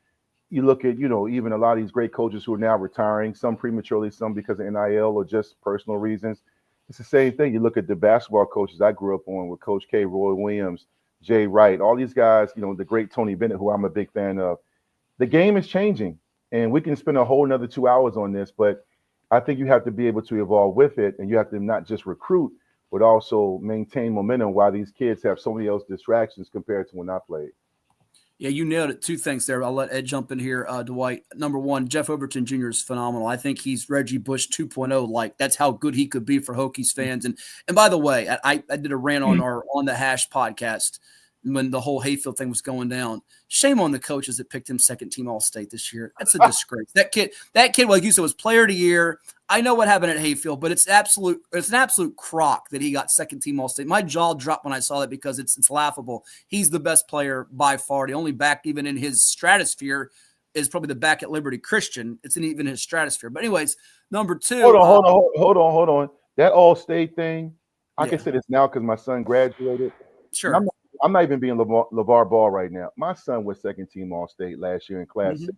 you look at, even a lot of these great coaches who are now retiring, some prematurely, some because of NIL or just personal reasons. It's the same thing. You look at the basketball coaches I grew up on with Coach K, Roy Williams, Jay Wright, all these guys, the great Tony Bennett, who I'm a big fan of. The game is changing, and we can spend a whole another 2 hours on this, but I think you have to be able to evolve with it, and you have to not just recruit, but also maintain momentum while these kids have so many else distractions compared to when I played. Yeah, you nailed it. Two things there. I'll let Ed jump in here, Dwight. Number one, Jeff Overton Jr. is phenomenal. I think he's Reggie Bush 2.0. Like, that's how good he could be for Hokies fans. And by the way, I did a rant on our On the Hash podcast when the whole Hatfield thing was going down. Shame on the coaches that picked him second team All-State this year. That's a disgrace. That kid, like you said, was player of the year. I know what happened at Hatfield, but it's an absolute crock that he got second team All-State. My jaw dropped when I saw that because it's laughable. He's the best player by far. The only back even in his stratosphere is probably the back at Liberty Christian. It's in even his stratosphere. But anyways, number two. Hold on. That All-State thing, I can say this now because my son graduated. Sure. I'm not even being LeVar Ball right now. My son was second team All-State last year in Class 6,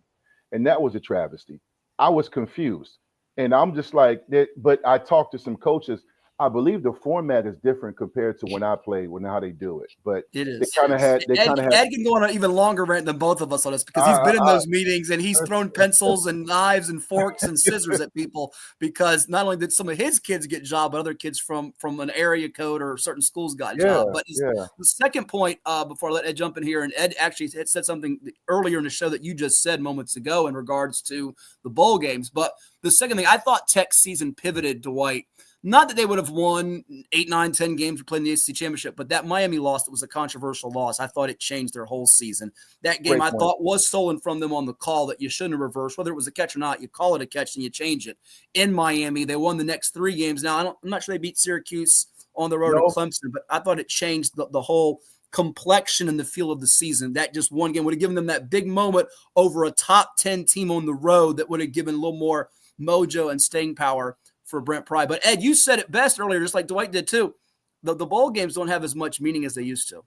and that was a travesty. I was confused. And I'm just like, but I talked to some coaches. I believe the format is different compared to when I played, how they do it. But it is. They kind of had. Ed can go on an even longer rant than both of us on this because he's been in those meetings and he's thrown pencils and knives and forks and scissors at people because not only did some of his kids get job, but other kids from an area code or certain schools got job. But the second point, before I let Ed jump in here, and Ed actually had said something earlier in the show that you just said moments ago in regards to the bowl games. But the second thing, I thought Tech's season pivoted, Dwight. Not that they would have won 8, 9, 10 games for playing the ACC championship, but that Miami loss, that was a controversial loss. I thought it changed their whole season. That game I thought was stolen from them on the call that you shouldn't have reversed. Whether it was a catch or not, you call it a catch and you change it. In Miami, they won the next 3 games. Now, I'm not sure they beat Syracuse on the road to Clemson, but I thought it changed the whole complexion and the feel of the season. That just one game would have given them that big moment over a top 10 team on the road that would have given a little more mojo and staying power for Brent Pry. But Ed, you said it best earlier, just like Dwight did too. The bowl games don't have as much meaning as they used to.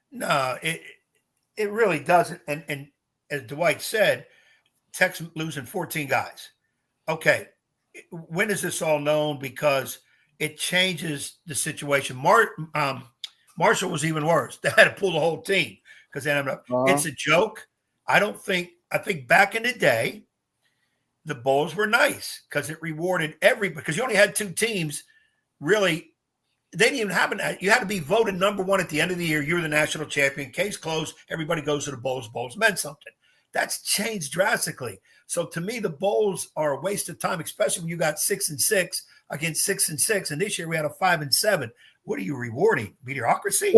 No, it really doesn't. And as Dwight said, Tech's losing 14 guys. Okay, when is this all known? Because it changes the situation. Marshall was even worse. They had to pull the whole team because they ended up. It's a joke. I think back in the day, the bowls were nice because it rewarded because you only had 2 teams. Really, they didn't even happen. You had to be voted number 1 at the end of the year. You're the national champion. Case closed. Everybody goes to the bowls. Bowls meant something. That's changed drastically. So to me, the bowls are a waste of time, especially when you got 6-6 against 6-6. And this year we had a 5-7. What are you rewarding? Mediocrity?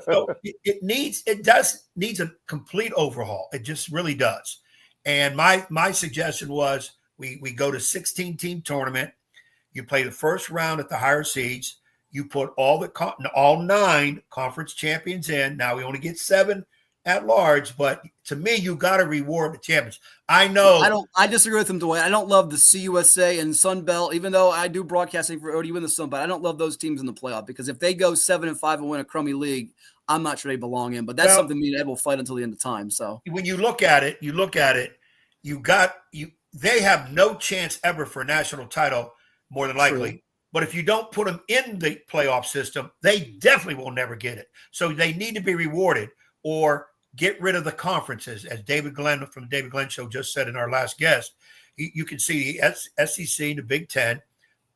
So it needs a complete overhaul. It just really does. And my suggestion was we go to 16-team tournament. You play the first round at the higher seeds. You put all 9 conference champions in. Now we only get 7 at large, but to me, you got to reward the champions. I know. I disagree with him, Dwight. I don't love the CUSA and Sun Belt, even though I do broadcasting for ODU in the Sun Belt. I don't love those teams in the playoff because if they go 7-5 and win a crummy league, I'm not sure they belong in. But that's something me and Ed will fight until the end of time. So when you look at it, they have no chance ever for a national title, more than likely. True. But if you don't put them in the playoff system, they definitely will never get it. So they need to be rewarded or get rid of the conferences, as David Glenn from the David Glenn Show just said in our last guest. You can see the SEC, the Big Ten,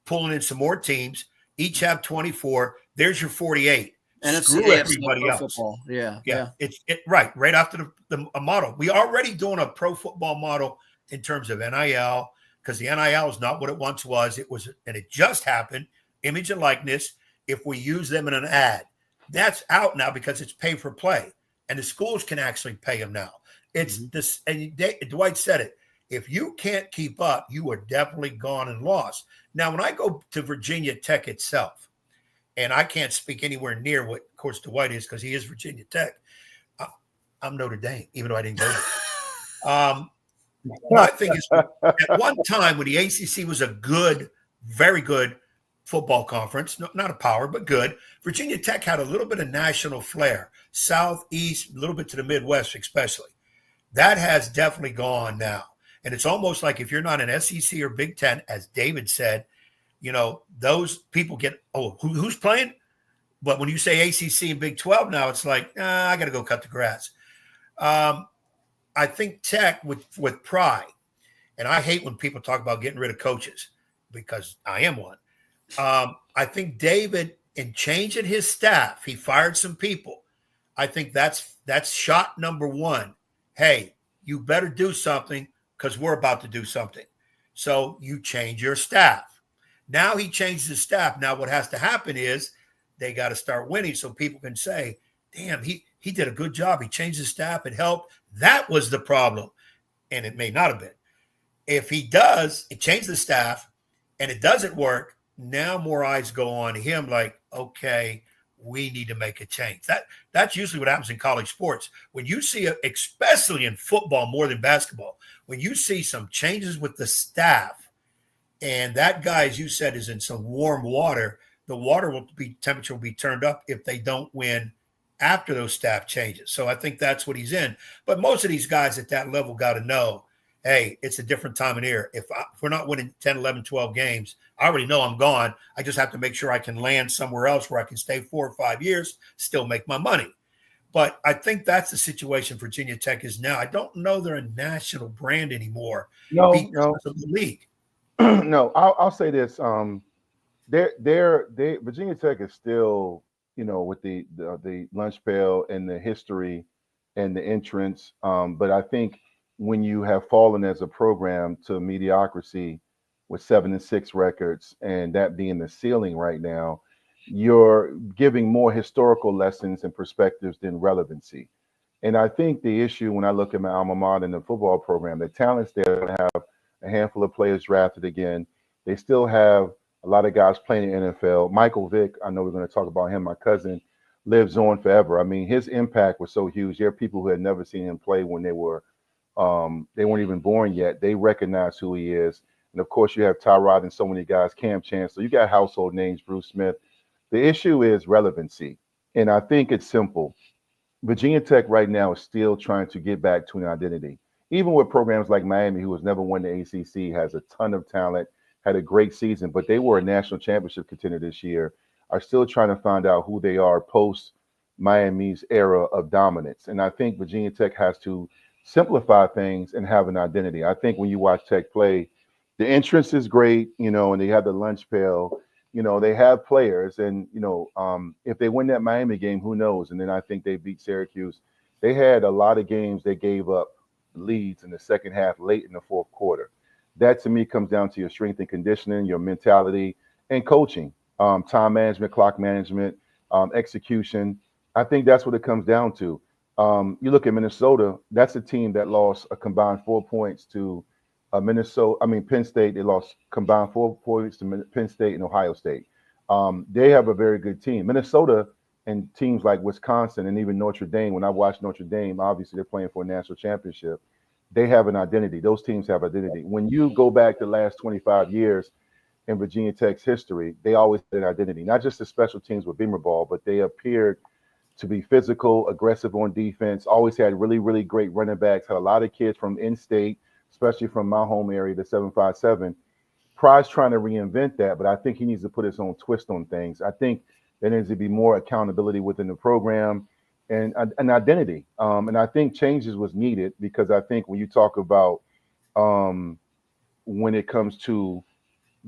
pulling in some more teams. Each have 24. There's your 48. And screw everybody else. Football. Yeah. It's right after the model. We already doing a pro football model in terms of NIL because the NIL is not what it once was. And it just happened. Image and likeness. If we use them in an ad, that's out now because it's pay for play, and the schools can actually pay them now. It's this, and Dwight said it. If you can't keep up, you are definitely gone and lost. Now, when I go to Virginia Tech itself. And I can't speak anywhere near what, of course, Dwight is because he is Virginia Tech. I'm Notre Dame, even though I didn't go there. My thing is, at one time when the ACC was a good, very good football conference, not a power, but good, Virginia Tech had a little bit of national flair, Southeast, a little bit to the Midwest especially. That has definitely gone now. And it's almost like if you're not an SEC or Big Ten, as David said, those people get, who's playing? But when you say ACC and Big 12 now, it's like, I got to go cut the grass. I think Tech with Pry, and I hate when people talk about getting rid of coaches because I am one. I think David, in changing his staff, he fired some people. I think that's shot number one. Hey, you better do something because we're about to do something. So you change your staff. Now he changed his staff. Now what has to happen is they got to start winning so people can say, damn, he did a good job. He changed his staff. It helped. That was the problem. And it may not have been. If he does, it changed the staff and it doesn't work, now more eyes go on him like, okay, we need to make a change. That's usually what happens in college sports. When you see, especially in football more than basketball, when you see some changes with the staff and that guy, as you said, is in some warm water, the temperature will be turned up if they don't win after those staff changes. So I think that's what he's in. But most of these guys at that level got to know, hey, it's a different time of year. If we're not winning 10, 11, 12 games, I already know I'm gone. I just have to make sure I can land somewhere else where I can stay 4 or 5 years, still make my money. But I think that's the situation Virginia Tech is now. I don't know they're a national brand anymore because of the league. No, I'll say this. Virginia Tech is still, with the lunch pail and the history and the entrance. But I think when you have fallen as a program to mediocrity with 7-6 records, and that being the ceiling right now, you're giving more historical lessons and perspectives than relevancy. And I think the issue when I look at my alma mater in the football program, the talents there have a handful of players drafted again. They still have a lot of guys playing in the NFL. Michael Vick, I know we're going to talk about him, my cousin, lives on forever. I mean, his impact was so huge. There are people who had never seen him play when they weren't even born yet. They recognize who he is. And of course, you have Tyrod and so many guys, Cam Chancellor. You got household names, Bruce Smith. The issue is relevancy. And I think it's simple. Virginia Tech right now is still trying to get back to an identity. Even with programs like Miami, who has never won the ACC, has a ton of talent, had a great season, but they were a national championship contender this year, are still trying to find out who they are post Miami's era of dominance. And I think Virginia Tech has to simplify things and have an identity. I think when you watch Tech play, the entrance is great, and they have the lunch pail, they have players, and, if they win that Miami game, who knows? And then I think they beat Syracuse. They had a lot of games they gave up leads in the second half, late in the fourth quarter. That to me comes down to your strength and conditioning, your mentality, and coaching, time management, clock management, execution. I think that's what it comes down to. You look at Minnesota, that's a team that lost a combined 4 points to Penn State. They lost combined 4 points to Penn State and Ohio State. They have a very good team. Minnesota and teams like Wisconsin and even Notre Dame, when I watch Notre Dame, obviously they're playing for a national championship. They have an identity. Those teams have identity. When you go back the last 25 years in Virginia Tech's history, they always had an identity, not just the special teams with Beamer ball, but they appeared to be physical, aggressive on defense, always had really, really great running backs, had a lot of kids from in-state, especially from my home area, the 757. Pry's trying to reinvent that, but I think he needs to put his own twist on things. I think there needs to be more accountability within the program and an identity. And I think changes was needed because I think when you talk about when it comes to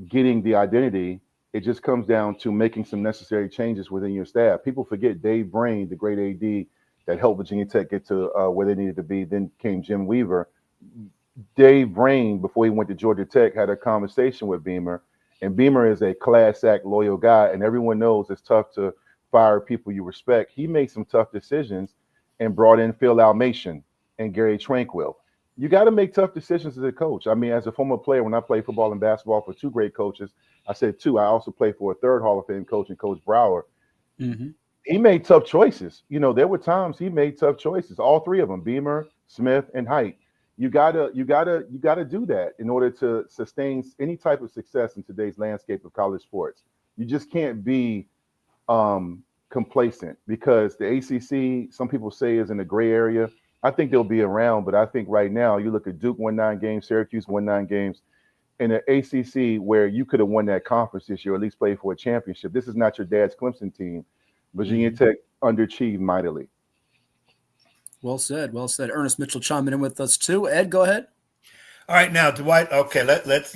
getting the identity, it just comes down to making some necessary changes within your staff. People forget Dave Brain, the great AD that helped Virginia Tech get to where they needed to be. Then came Jim Weaver. Dave Brain, before he went to Georgia Tech, had a conversation with Beamer. And Beamer is a class act, loyal guy. And everyone knows it's tough to fire people you respect. He made some tough decisions and brought in Phil Almation and Gary Tranquil. You got to make tough decisions as a coach. I mean, as a former player, when I played football and basketball for two great coaches, I said two. I also played for a third Hall of Fame coach and Coach Brower. Mm-hmm. He made tough choices. There were times he made tough choices. All three of them, Beamer, Smith, and Height. You gotta do that in order to sustain any type of success in today's landscape of college sports. You just can't be complacent because the ACC, some people say, is in a gray area. I think they'll be around, but I think right now you look at Duke won 9 games, Syracuse won 9 games. In the ACC, where you could have won that conference this year, or at least played for a championship. This is not your dad's Clemson team. Virginia Tech underachieved mightily. Well said. Well said. Ernest Mitchell chiming in with us too. Ed, go ahead. All right, now Dwight. Okay, let's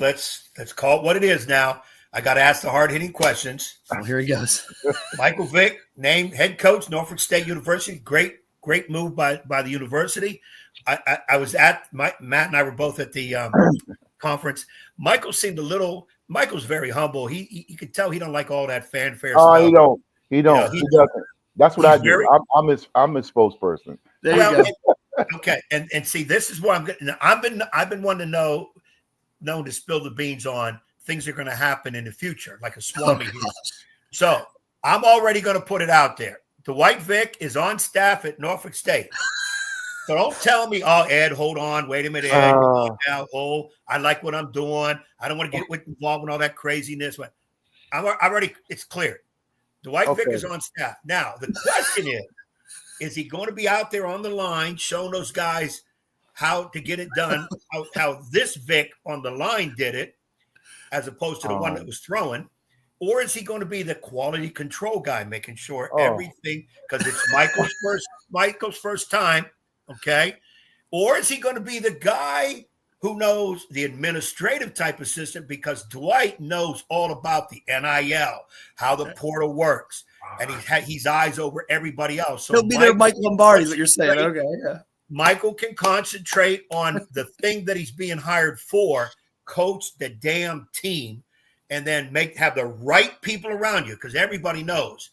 call it what it is now. I got to ask the hard-hitting questions. Oh, here he goes. Michael Vick, named head coach, Norfolk State University. Great move by the university. I was at Matt and I were both at the conference. Michael's very humble. He could tell he don't like all that fanfare stuff. He don't. He doesn't. That's what I do. Very, I'm his spokesperson. There you go. Okay, and see, this is what I'm getting. I've been wanting to known to spill the beans on things that are going to happen in the future, like a swarmy here. So I'm already going to put it out there. Dwight Vick is on staff at Norfolk State. So don't tell me, oh, Ed, hold on, wait a minute, Ed. I like what I'm doing. I don't want to get involved in all that craziness. But it's clear. Dwight Vick is on staff. Now, the question is he going to be out there on the line showing those guys how to get it done, how this Vick on the line did it, as opposed to the one that was throwing? Or is he going to be the quality control guy, making sure everything, because it's Michael's first time, okay? Or is he going to be the guy who knows the administrative type assistant, because Dwight knows all about the NIL, how the portal works, and he's eyes over everybody else. So he'll be there, Mike Lombardi, is what you're saying. Okay, yeah. Michael can concentrate on the thing that he's being hired for, coach the damn team, and then have the right people around you, because everybody knows.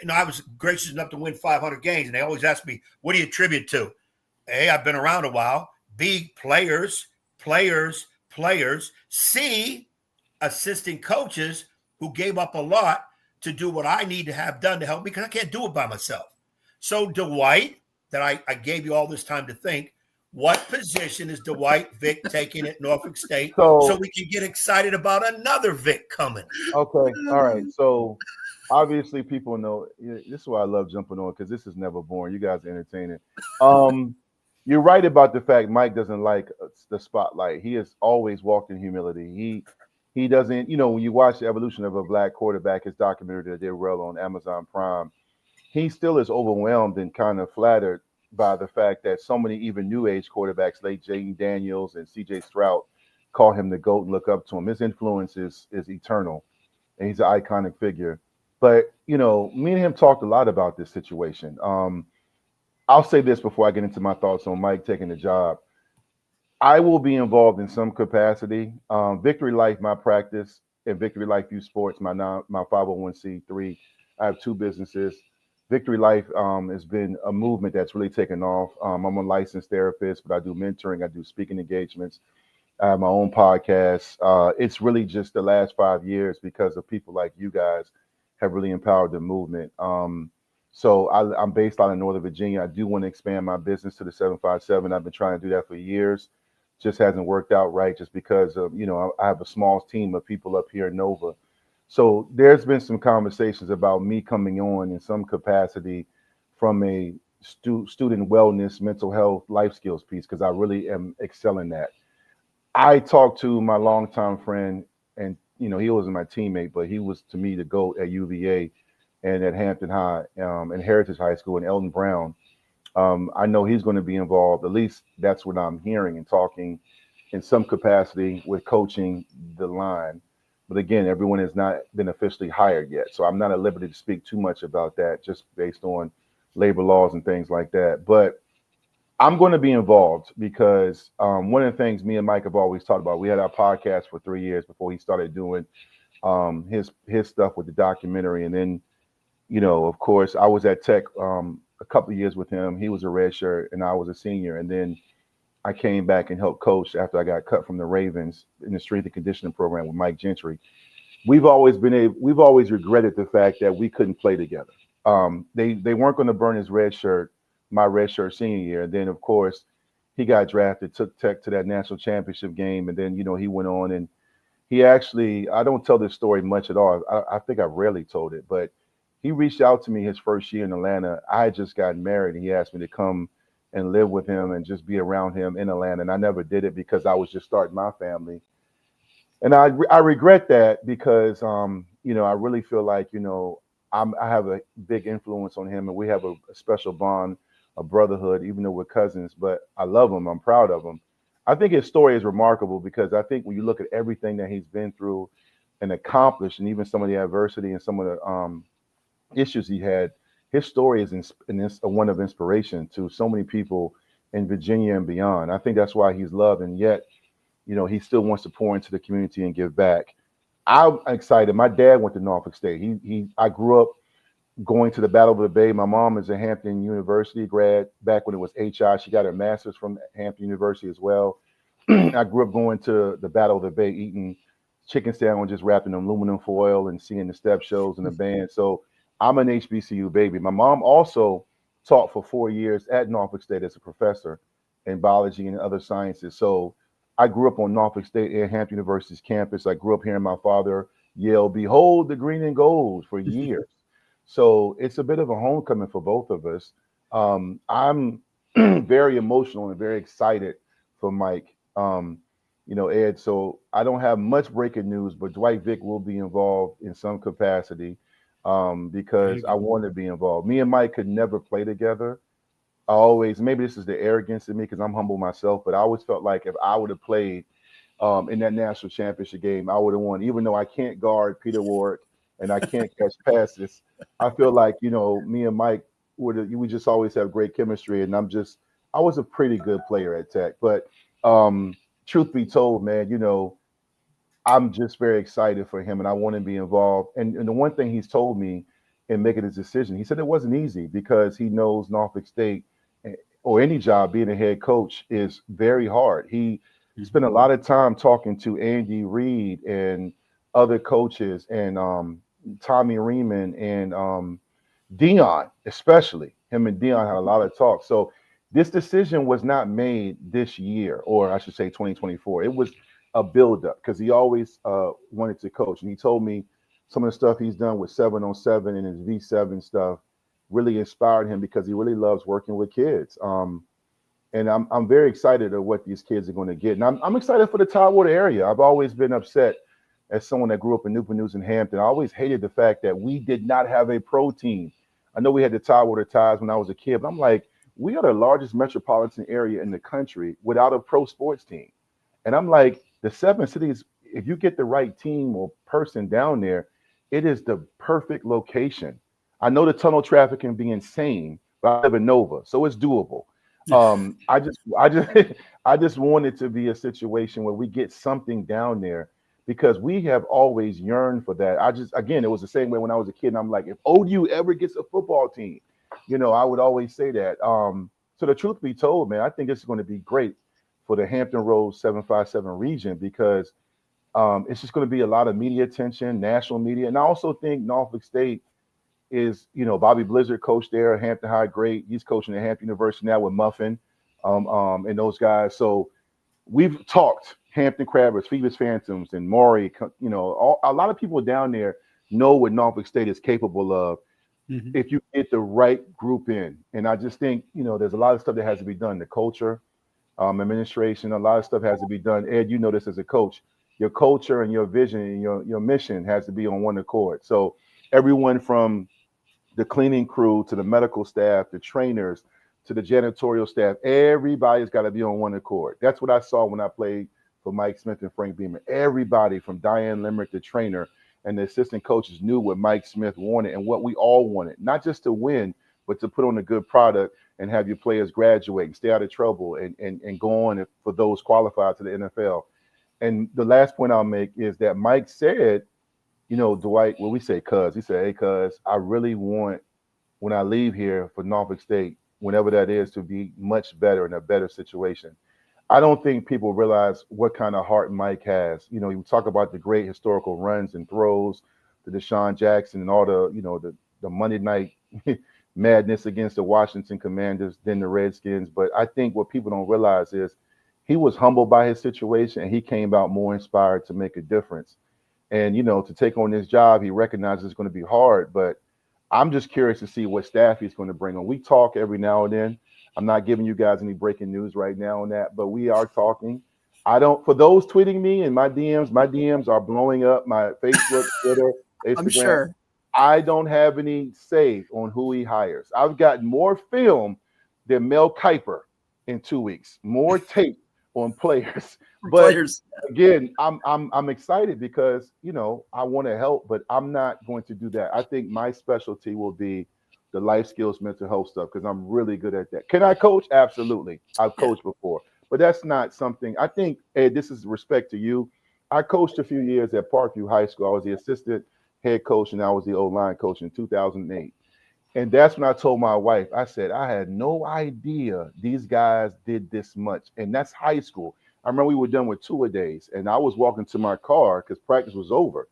I was gracious enough to win 500 games, and they always ask me, what do you attribute to? A, I've been around a while. B, players. C, assistant coaches who gave up a lot to do what I need to have done to help me, because I can't do it by myself. So Dwight, that I gave you all this time to think, what position is Dwight Vick taking at Norfolk State so we can get excited about another Vick coming? Okay. All right. So obviously people know this is why I love jumping on, because this is never boring. You guys are entertaining. You're right about the fact Mike doesn't like the spotlight. He has always walked in humility. He doesn't, when you watch the evolution of a black quarterback, his documentary that did well on Amazon Prime, he still is overwhelmed and kind of flattered by the fact that so many even new age quarterbacks, like Jaden Daniels and CJ Stroud, call him the GOAT and look up to him. His influence is eternal, and he's an iconic figure. But, me and him talked a lot about this situation. I'll say this before I get into my thoughts on Mike taking the job. I will be involved in some capacity. Victory Life, my practice, and Victory Life Youth Sports, my 501c3. I have two businesses. Victory Life has been a movement that's really taken off. I'm a licensed therapist, but I do mentoring. I do speaking engagements. I have my own podcast. It's really just the last 5 years because of people like you guys have really empowered the movement. So I'm based out in Northern Virginia. I do want to expand my business to the 757. I've been trying to do that for years. Just hasn't worked out right, just because of, I have a small team of people up here in Nova. So there's been some conversations about me coming on in some capacity from a student wellness, mental health, life skills piece, because I really am excelling that. I talked to my longtime friend, and he wasn't my teammate, but he was to me the GOAT at UVA and at Hampton High and Heritage High School, and Elton Brown. I know he's going to be involved. At least that's what I'm hearing and talking in some capacity with coaching the line. But again, everyone has not been officially hired yet. So I'm not at liberty to speak too much about that, just based on labor laws and things like that. But I'm going to be involved because one of the things me and Mike have always talked about, we had our podcast for 3 years before he started doing his stuff with the documentary. And then, of course, I was at Tech a couple of years with him. He was a redshirt and I was a senior. And then I came back and helped coach after I got cut from the Ravens in the strength and conditioning program with Mike Gentry. We've always regretted the fact that we couldn't play together. They weren't going to burn his red shirt, my red shirt senior year. And then, of course, he got drafted, took Tech to that national championship game. And then, he went on and he actually, I don't tell this story much at all. I think I rarely told it, but he reached out to me his first year in Atlanta. I had just gotten married and he asked me to come and live with him and just be around him in Atlanta. And I never did it because I was just starting my family. And I regret that because, I really feel like, I have a big influence on him and we have a special bond, a brotherhood, even though we're cousins, but I love him. I'm proud of him. I think his story is remarkable because I think when you look at everything that he's been through, and accomplished, and even some of the adversity and some of the issues he had, his story is one of inspiration to so many people in Virginia and beyond. I think that's why he's loved, and yet, he still wants to pour into the community and give back. I'm excited. My dad went to Norfolk State. I grew up going to the Battle of the Bay. My mom is a Hampton University grad back when it was HI. She got her master's from Hampton University as well. I grew up going to the Battle of the Bay, eating chicken sandwiches wrapped in aluminum foil and seeing the step shows and the band. So I'm an HBCU baby. My mom also taught for 4 years at Norfolk State as a professor in biology and other sciences. So I grew up on Norfolk State and Hampton University's campus. I grew up hearing my father yell, "Behold the green and gold," for years. So it's a bit of a homecoming for both of us. I'm very emotional and very excited for Mike. Ed, so I don't have much breaking news, but Dwight Vick will be involved in some capacity because I want to be involved. Me and Mike could never play together. Maybe this is the arrogance in me because I'm humble myself, but I always felt like if I would have played in that national championship game, I would have won, even though I can't guard Peter Warwick and I can't catch passes. I feel like, me and Mike we just always have great chemistry, and I was a pretty good player at Tech. But truth be told, man, I'm just very excited for him, and I want to be involved. And the one thing he's told me in making his decision, he said it wasn't easy because he knows Norfolk State or any job being a head coach is very hard. He spent a lot of time talking to Andy Reid and other coaches and Tommy Riemann and Dion, especially. Him and Dion had a lot of talk. So this decision was not made this year, or I should say 2024. It was a buildup because he always wanted to coach. And he told me some of the stuff he's done with 7-on-7 and his V7 stuff really inspired him because he really loves working with kids. And I'm very excited of what these kids are going to get. And I'm excited for the Tidewater area. I've always been upset as someone that grew up in Newport News and Hampton. I always hated the fact that we did not have a pro team. I know we had the Tidewater Ties when I was a kid, but I'm like, we are the largest metropolitan area in the country without a pro sports team. And I'm like, the 7 cities, if you get the right team or person down there, it is the perfect location. I know the tunnel traffic can be insane, but I live in Nova, so it's doable. I just want it to be a situation where we get something down there because we have always yearned for that. Again, it was the same way when I was a kid. And I'm like, if ODU ever gets a football team, I would always say that. So the truth be told, man, I think it's going to be great for the Hampton Roads 757 region because it's just going to be a lot of media attention, national media. And I also think Norfolk State is, Bobby Blizzard coached there at Hampton High, great. He's coaching at Hampton University now with Muffin and those guys. So we've talked Hampton Crabbers, Phoebus Phantoms, and Maury. A lot of people down there know what Norfolk State is capable of if you get the right group in. And I just think, there's a lot of stuff that has to be done. The culture, administration, a lot of stuff has to be done. Ed, you know this as a coach. Your culture and your vision and your mission has to be on one accord. So everyone from the cleaning crew to the medical staff, the trainers, to the janitorial staff, everybody's got to be on one accord. That's what I saw when I played for Mike Smith and Frank Beamer. Everybody from Diane Limerick, the trainer, and the assistant coaches knew what Mike Smith wanted and what we all wanted, not just to win, but to put on a good product and have your players graduate and stay out of trouble and go on for those qualified to the NFL. And the last point I'll make is that Mike said, Dwight, we say cuz, he said, hey, cuz, I really want, when I leave here for Norfolk State, whenever that is, to be much better in a better situation. I don't think people realize what kind of heart Mike has. You talk about the great historical runs and throws, the Deshaun Jackson and all the Monday night madness against the Washington Commanders, then the Redskins. But I think what people don't realize is he was humbled by his situation and he came out more inspired to make a difference. And, to take on this job, he recognizes it's going to be hard, but I'm just curious to see what staff he's going to bring on. We talk every now and then. I'm not giving you guys any breaking news right now on that, but we are talking. For those tweeting me and my DMs are blowing up, my Facebook, Twitter, Instagram. I'm sure. I don't have any say on who he hires. I've got more film than Mel Kiper in 2 weeks, more tape on players. For But players. again, I'm excited because I want to help, but I'm not going to do that. I think my specialty will be the life skills, mental health stuff because I'm really good at that. Can I coach? Absolutely. I've coached before, but that's not something I think. Ed, this is respect to you. I coached a few years at Parkview High School. I was the assistant head coach and I was the O-line coach in 2008. And that's when I told my wife, I said, I had no idea these guys did this much. And that's high school. I remember we were done with two-a-days, and I was walking to my car because practice was over.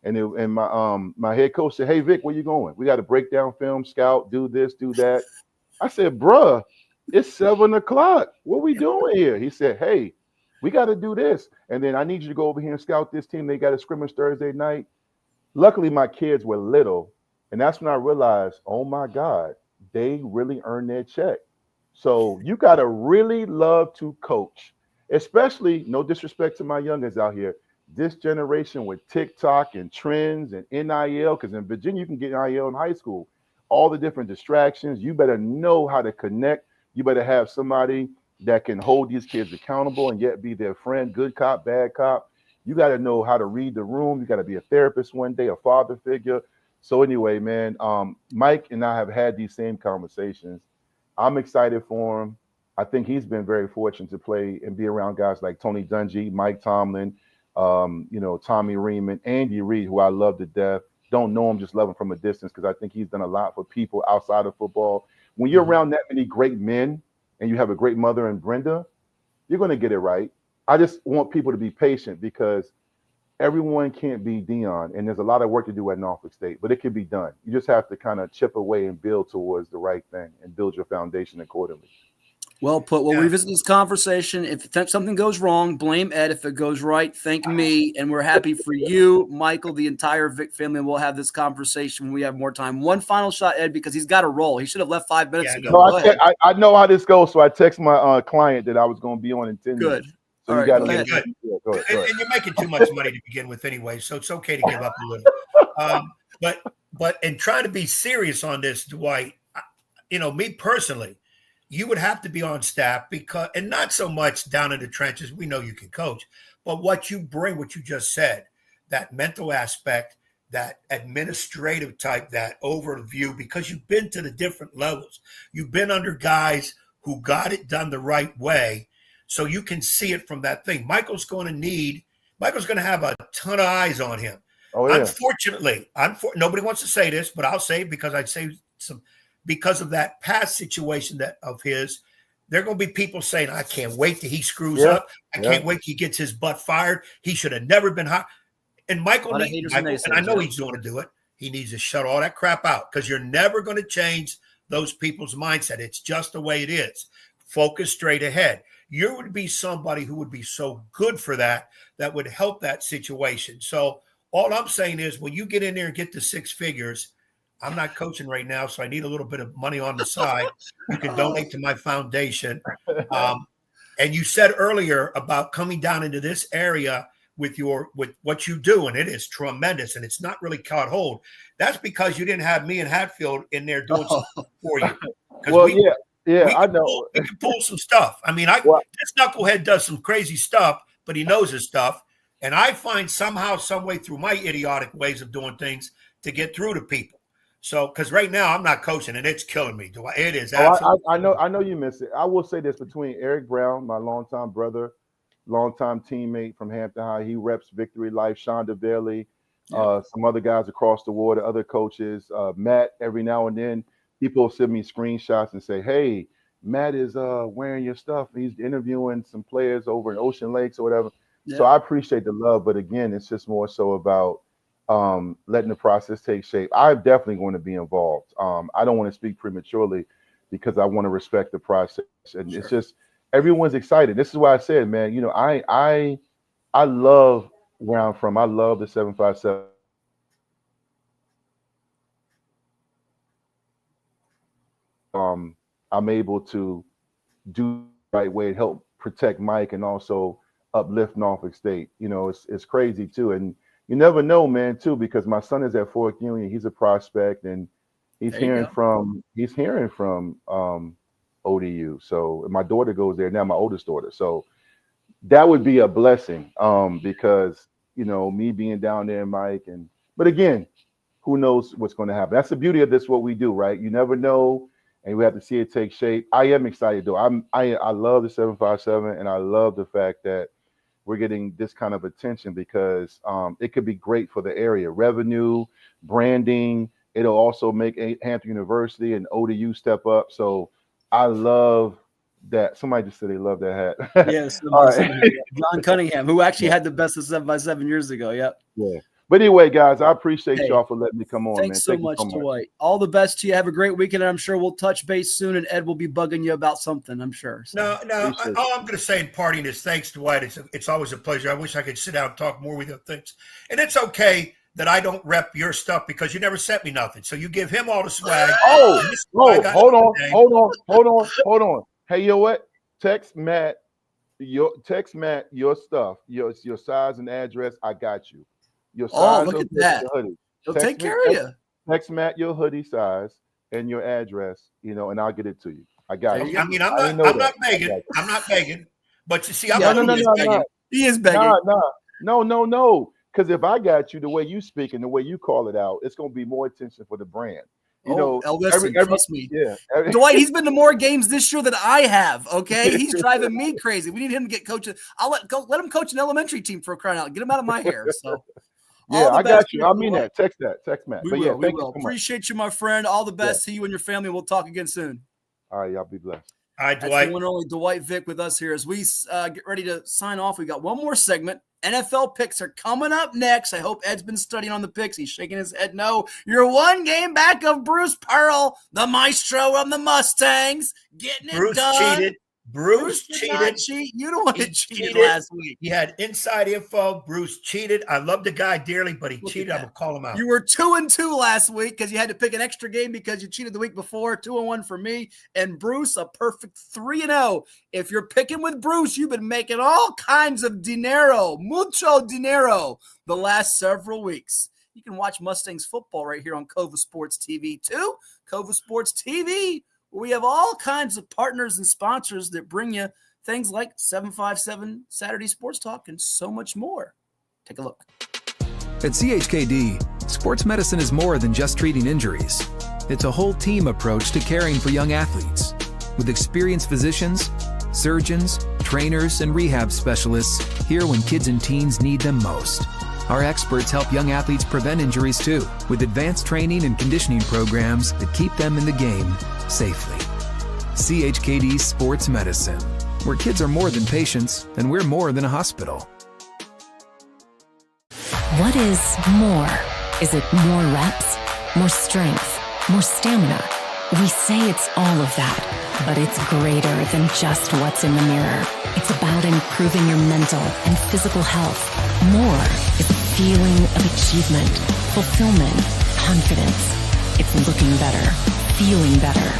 And my head coach said, hey, Vic, where you going? We got to break down film, scout, do this, do that. I said, bruh, it's 7 o'clock. What we doing here? He said, hey, we got to do this. And then I need you to go over here and scout this team. They got a scrimmage Thursday night. Luckily, my kids were little. And that's when I realized, oh, my God, they really earned their check. So you got to really love to coach, especially, no disrespect to my youngins out here, this generation with TikTok and trends and NIL, because in Virginia, you can get NIL in high school, all the different distractions. You better know how to connect. You better have somebody that can hold these kids accountable and yet be their friend, good cop, bad cop. You got to know how to read the room. You got to be a therapist one day, a father figure. So anyway, man, Mike and I have had these same conversations. I'm excited for him. I think he's been very fortunate to play and be around guys like Tony Dungy, Mike Tomlin, Tommy Riemann, Andy Reid, who I love to death. Don't know him, just love him from a distance because I think he's done a lot for people outside of football. When you're around that many great men and you have a great mother in Brenda, you're going to get it right. I just want people to be patient because everyone can't be Dion, and there's a lot of work to do at Norfolk State, but it can be done. You just have to kind of chip away and build towards the right thing and build your foundation accordingly. Well put. We'll revisit this conversation. If something goes wrong, blame Ed. If it goes right, thank me. And we're happy for you, Michael, the entire Vick family. And we'll have this conversation when we have more time. One final shot, Ed, because he's got to roll. He should have left 5 minutes ago. No, I know how this goes, so I text my client that I was going to be on in 10 minutes. Good. So all you got right, to go get ahead. And you're making too much money to begin with anyway, so it's okay to give up a little. But in trying to be serious on this, Dwight, me personally, you would have to be on staff because, and not so much down in the trenches. We know you can coach, but what you bring, what you just said, that mental aspect, that administrative type, that overview, because you've been to the different levels. You've been under guys who got it done the right way. So you can see it from that thing. Michael's going to have a ton of eyes on him. Oh, yeah. Unfortunately, nobody wants to say this, but I'll say it because I'd say some, because of that past situation of his, there are going to be people saying, I can't wait till he screws up. I can't wait till he gets his butt fired. He should have never been hired. And Michael, and I know he's going to do it. He needs to shut all that crap out because you're never going to change those people's mindset. It's just the way it is. Focus straight ahead. You would be somebody who would be so good for that would help that situation. So all I'm saying is when you get in there and get to 6 figures, I'm not coaching right now, so I need a little bit of money on the side. You can donate to my foundation. And you said earlier about coming down into this area with what you do, and it is tremendous, and it's not really caught hold. That's because you didn't have me and Hatfield in there doing something for you. Well, I know. We can pull some stuff. I mean, this knucklehead does some crazy stuff, but he knows his stuff. And I find somehow, some way through my idiotic ways of doing things to get through to people. So, because right now I'm not coaching and it's killing me. It is. I know you miss it. I will say this between Eric Brown, my longtime brother, longtime teammate from Hampton High. He reps Victory Life, Sean DeVailey, some other guys across the water, other coaches, Matt, every now and then. People send me screenshots and say, hey, Matt is wearing your stuff. He's interviewing some players over in Ocean Lakes or whatever. Yeah. So I appreciate the love. But again, it's just more so about letting the process take shape. I'm definitely going to be involved. I don't want to speak prematurely because I want to respect the process. And it's just everyone's excited. This is why I said, man, I love where I'm from. I love the 757. I'm able to do the right way, help protect Mike and also uplift Norfolk State. It's crazy too. And you never know, man, too, because my son is at Fork Union. He's a prospect and he's hearing from ODU. So my daughter goes there now, my oldest daughter. So that would be a blessing, because, you know, me being down there, Mike, but again, who knows what's going to happen. That's the beauty of this, what we do, right? You never know, and we have to see it take shape. I am excited, though. I love the 757, and I love the fact that we're getting this kind of attention, because it could be great for the area. Revenue, branding. It'll also make Hampton University and ODU step up. So I love that. Somebody just said they love that hat. Yes. All right. John Cunningham, who actually had the best of 7x7 years ago. Yep. Yeah. But anyway, guys, I appreciate y'all for letting me come on, Thanks man. so much, Dwight. All the best to you. Have a great weekend. And I'm sure we'll touch base soon, and Ed will be bugging you about something, I'm sure. So. No. All I'm going to say in parting is thanks, Dwight. It's always a pleasure. I wish I could sit down and talk more with you things. And it's okay that I don't rep your stuff because you never sent me nothing. So you give him all the swag. Hold on. Hey, you know what? Text Matt your stuff, your size and address. I got you. Your size. Look at that. He'll take care of you. Text Matt your hoodie size and your address, you know, and I'll get it to you. I got you. I mean, I'm not begging. I'm not begging. But you see, No. He is begging. No. Because if I got you, the way you speak and the way you call it out, it's going to be more attention for the brand. You know, listen, trust me. Yeah. Dwight, he's been to more games this year than I have. Okay, he's driving me crazy. We need him to get coaching. I'll let him coach an elementary team, for crying out. Get him out of my hair. So. Yeah, I got you. I mean that. Text Matt. We will. Appreciate you, my friend. All the best to you and your family. We'll talk again soon. All right, y'all be blessed. All right, Dwight. That's the one and only Dwight Vick with us here as we get ready to sign off. We got one more segment. NFL picks are coming up next. I hope Ed's been studying on the picks. He's shaking his head no. You're one game back of Bruce Pearl, the maestro of the Mustangs, getting it done. Bruce cheated. You don't want to cheat last week. He had inside info. Bruce cheated. I love the guy dearly, but he cheated. I'm going to call him out. You were 2-2 last week because you had to pick an extra game because you cheated the week before. 2-1 for me. And Bruce, a perfect 3-0. If you're picking with Bruce, you've been making all kinds of mucho dinero the last several weeks. You can watch Mustangs football right here on CoVA Sports TV too. CoVA Sports TV. We have all kinds of partners and sponsors that bring you things like 757 Saturday Sports Talk and so much more. Take a look. At CHKD, sports medicine is more than just treating injuries. It's a whole team approach to caring for young athletes. With experienced physicians, surgeons, trainers, and rehab specialists here when kids and teens need them most. Our experts help young athletes prevent injuries too, with advanced training and conditioning programs that keep them in the game safely. CHKD Sports Medicine, where kids are more than patients and we're more than a hospital. What is more? Is it more reps, more strength, more stamina? We say it's all of that, but it's greater than just what's in the mirror. It's about improving your mental and physical health. More is a feeling of achievement, fulfillment, confidence. It's looking better, feeling better,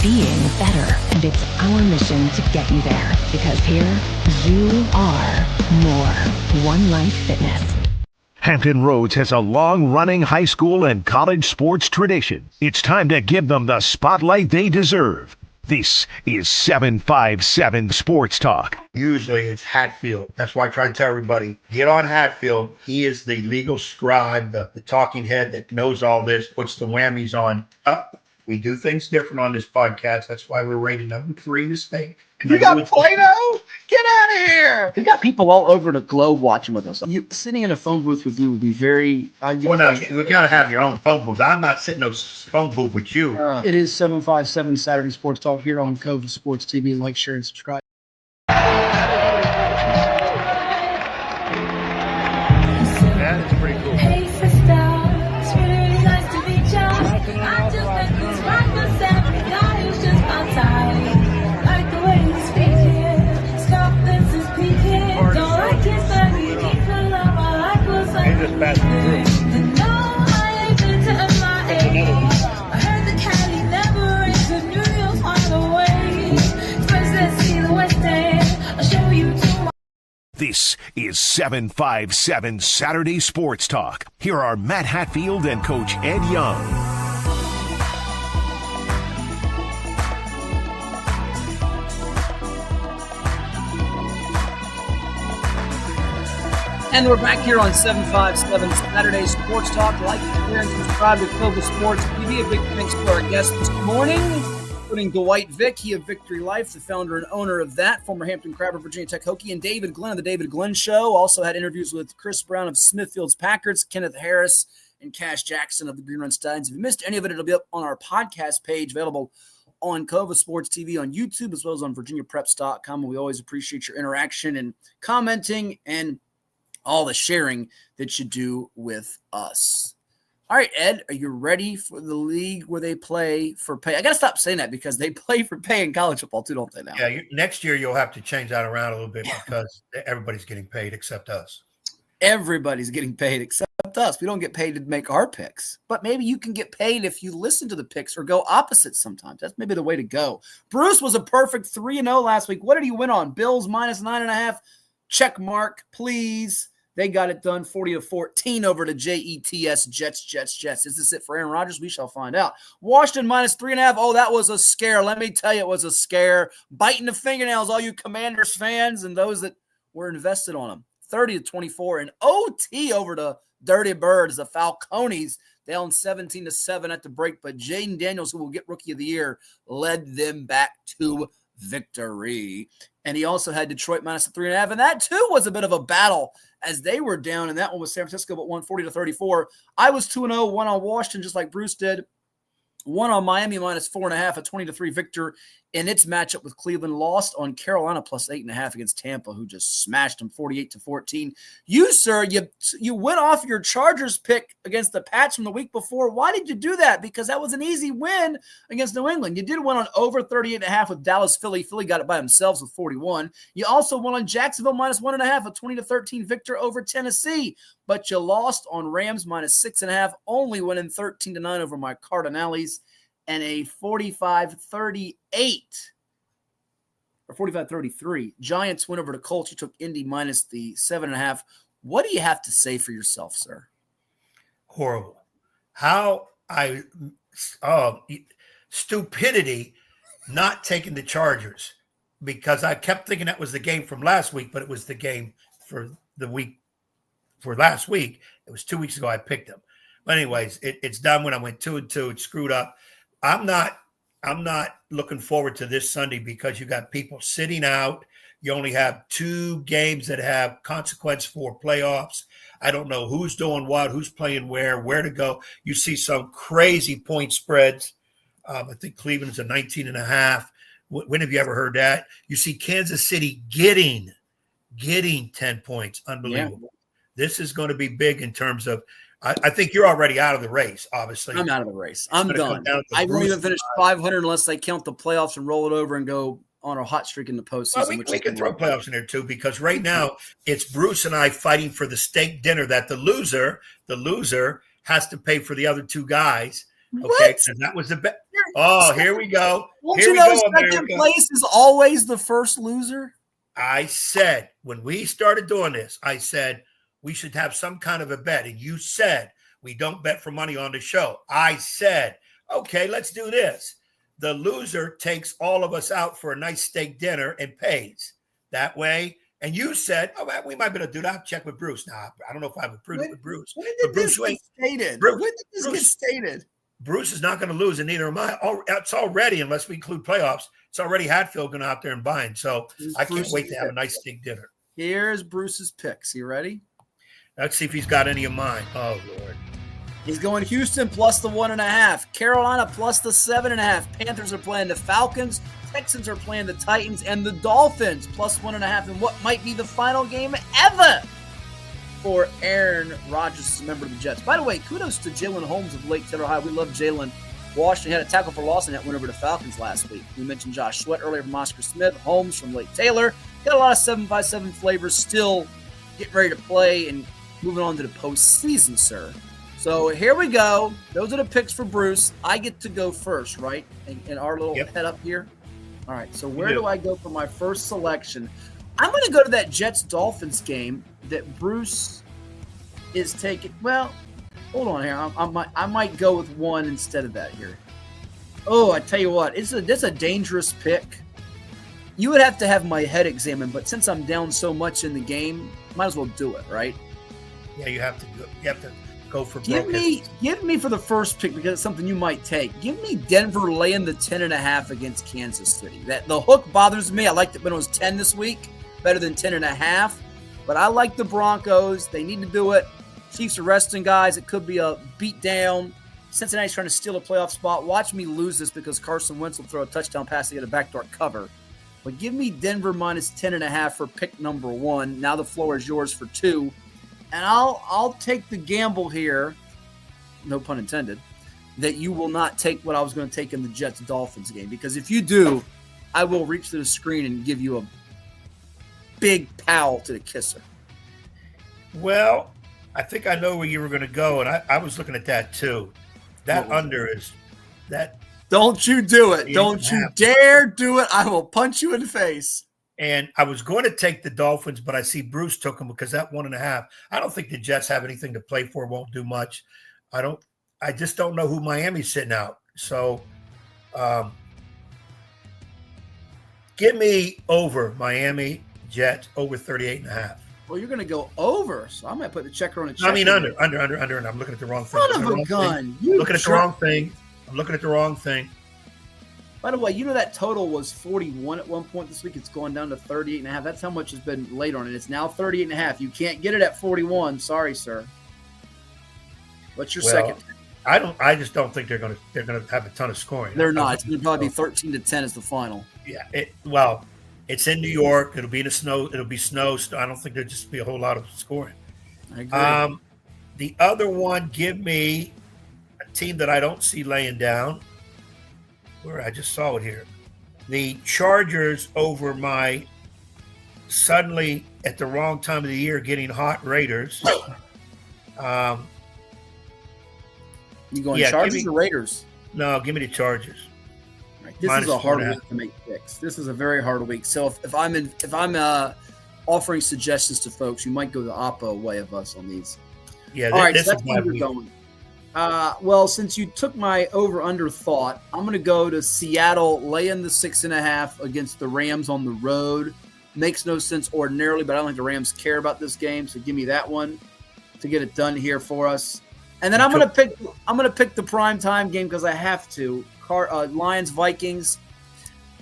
being better. And it's our mission to get you there, because here you are more. One Life Fitness. Hampton Roads has a long-running high school and college sports tradition. It's time to give them the spotlight they deserve. This is 757 Sports Talk. Usually it's Hatfield. That's why I try to tell everybody, get on Hatfield. He is the legal scribe, the talking head that knows all this, puts the whammies on. We do things different on this podcast. That's why we're rated number 3 in the state. You got Play-Doh? Get out of here! We got people all over the globe watching with us. Sitting in a phone booth with you would be very... Well, no, you got to have your own phone booth. I'm not sitting in a phone booth with you. It is 757 Saturday Sports Talk here on CoVA Sports TV. Like, share, and subscribe. That is pretty cool. Hey, sister, it's really nice to meet you. I just met this rapper, Sammy guy who's just my type. Like the way he's speaking, something's is peaking. Don't like his funny, deep in love. I like what's like. They just passed through. No, I ain't been to MIA. I heard the Cali never rains, and New York's on the way. First, let's see the West End. I'll show you tomorrow. This is 757 Saturday Sports Talk. Here are Matt Hatfield and Coach Ed Young. And we're back here on 757 Saturday Sports Talk. Like, share, and subscribe to CoVA Sports TV. A big thanks to our guests this morning, including Dwight Vick, he of Vicktory Life, the founder and owner of that, former Hampton Crabber, Virginia Tech Hokie, and David Glenn of the David Glenn Show. Also had interviews with Chris Brown of Smithfield's Packers, Kenneth Harris, and Cash Jackson of the Green Run Stallions. If you missed any of it, it'll be up on our podcast page, available on CoVA Sports TV on YouTube, as well as on VirginiaPreps.com. We always appreciate your interaction and commenting and all the sharing that you do with us. All right, Ed, are you ready for the league where they play for pay? I got to stop saying that because they play for pay in college football too, don't they now? Yeah, next year you'll have to change that around a little bit because everybody's getting paid except us. Everybody's getting paid except us. We don't get paid to make our picks, but maybe you can get paid if you listen to the picks or go opposite sometimes. That's maybe the way to go. Bruce was a perfect 3-0 last week. What did he win on? Bills minus 9.5. Check mark, please. They got it done 40-14 over to Jets. Is this it for Aaron Rodgers? We shall find out. Washington minus 3.5. Oh, that was a scare. Let me tell you, it was a scare. Biting the fingernails, all you Commanders fans and those that were invested on them. 30-24 and OT over to Dirty Birds, the Falcones, down 17-7 at the break. But Jaden Daniels, who will get Rookie of the Year, led them back to victory. And he also had Detroit minus 3.5. And that, too, was a bit of a battle as they were down. And that one was San Francisco, but won 40-34. I was 2-0, one on Washington, just like Bruce did. One on Miami minus 4.5, a 20-3 victor in its matchup with Cleveland. Lost on Carolina plus 8.5 against Tampa, who just smashed them 48-14. You, sir, you went off your Chargers pick against the Pats from the week before. Why did you do that? Because that was an easy win against New England. You did win on over 38.5 with Dallas Philly. Philly got it by themselves with 41. You also won on Jacksonville minus 1.5, a 20-13 victor over Tennessee. But you lost on Rams minus 6.5, only winning 13-9 over my Cardinals, and a 45-38 or 45-33 Giants win over the Colts. You took Indy minus the 7.5. What do you have to say for yourself, sir? Horrible. Stupidity not taking the Chargers, because I kept thinking that was the game from last week, but it was the game for the week for last week. It was 2 weeks ago I picked them. But anyways, it's done when I went 2-2. It's screwed up. I'm not looking forward to this Sunday because you got people sitting out. You only have 2 games that have consequence for playoffs. I don't know who's doing what, who's playing where to go. You see some crazy point spreads. I think Cleveland's a 19.5. When have you ever heard that? You see Kansas City getting 10 points. Unbelievable. Yeah. This is going to be big in terms of I think you're already out of the race, obviously. I'm out of the race. I'm done. I won't even finish 500 unless they count the playoffs and roll it over and go on a hot streak in the postseason. Well, we can throw playoffs in there, too, because right now it's Bruce and I fighting for the steak dinner that the loser has to pay for the other 2 guys. Okay, and that was the bet. Oh, here we go. Don't you know second place is always the first loser? I said, when we started doing this, I said, we should have some kind of a bet. And you said, we don't bet for money on the show. I said, okay, let's do this. The loser takes all of us out for a nice steak dinner and pays that way. And you said, oh, man, we might be able to do that. Check with Bruce. Now, I don't know if I have approved with Bruce. When did this get stated? When did this get stated? Bruce is not going to lose, and neither am I. It's already, unless we include playoffs, it's already Hatfield going out there and buying. So I can't wait to have a nice steak dinner. Here's Bruce's picks. You ready? Let's see if he's got any of mine. Oh, Lord. He's going Houston plus the 1.5. Carolina plus the 7.5. Panthers are playing the Falcons. Texans are playing the Titans. And the Dolphins plus 1.5 in what might be the final game ever for Aaron Rodgers, a member of the Jets. By the way, kudos to Jalen Holmes of Lake Taylor High. We love Jalen. Washington had a tackle for loss in that win over the Falcons last week. We mentioned Josh Sweat earlier from Oscar Smith. Holmes from Lake Taylor. Got a lot of 7x7 flavors still getting ready to play and moving on to the postseason, sir. So here we go. Those are the picks for Bruce. I get to go first, right? In our little head up here. All right, so where do I go for my first selection? I'm going to go to that Jets-Dolphins game that Bruce is taking. Well, hold on here. I might go with one instead of that here. Oh, I tell you what. This is a dangerous pick. You would have to have my head examined, but since I'm down so much in the game, might as well do it, right? Yeah, you have to go for Give me for the first pick, because it's something you might take. Give me Denver laying the 10.5 against Kansas City. That the hook bothers me. I liked it when it was 10 this week, better than 10.5. But I like the Broncos. They need to do it. Chiefs are resting guys. It could be a beat down. Cincinnati's trying to steal a playoff spot. Watch me lose this because Carson Wentz will throw a touchdown pass to get a backdoor cover. But give me Denver minus 10.5 for pick number 1. Now the floor is yours for 2. And I'll take the gamble here, no pun intended, that you will not take what I was going to take in the Jets-Dolphins game. Because if you do, I will reach to the screen and give you a big pow to the kisser. Well, I think I know where you were going to go, and I was looking at that too. That under is that. Don't you do it. Don't you dare do it. I will punch you in the face. And I was going to take the Dolphins, but I see Bruce took them because that 1.5. I don't think the Jets have anything to play for. Won't do much. I just don't know who Miami's sitting out. So, give me over Miami Jets over 38.5. Well, you're going to go over, so I might put the checker on a checker. I mean under, and I'm looking at the wrong thing. Son of a gun. I'm looking at the wrong thing. I'm looking at the wrong thing. By the way, you know that total was 41 at one point this week. It's going down to 38.5. That's how much has been laid on it. It's now 38.5. You can't get it at 41. Sorry, sir. What's your second? I just don't think they're going to have a ton of scoring. They're not. It's going to probably be 13-10 as the final. Yeah. It's in New York. It'll be in the snow. It'll be snow. I don't think there'll just be a whole lot of scoring. I agree. The other one, give me a team that I don't see laying down. Where I just saw it here. The Chargers over my suddenly at the wrong time of the year getting hot Raiders. You going Chargers or Raiders? No, give me the Chargers. Right. This is a hard week to make picks. This is a very hard week. So if I'm offering suggestions to folks, you might go the Oppo way of us on these. Yeah. All right, so that's where we're going. Well, since you took my over-under thought, I'm going to go to Seattle laying the 6.5 against the Rams on the road. Makes no sense ordinarily, but I don't think the Rams care about this game, so give me that one to get it done here for us. And then I'm going to pick the primetime game because I have to. Lions Vikings.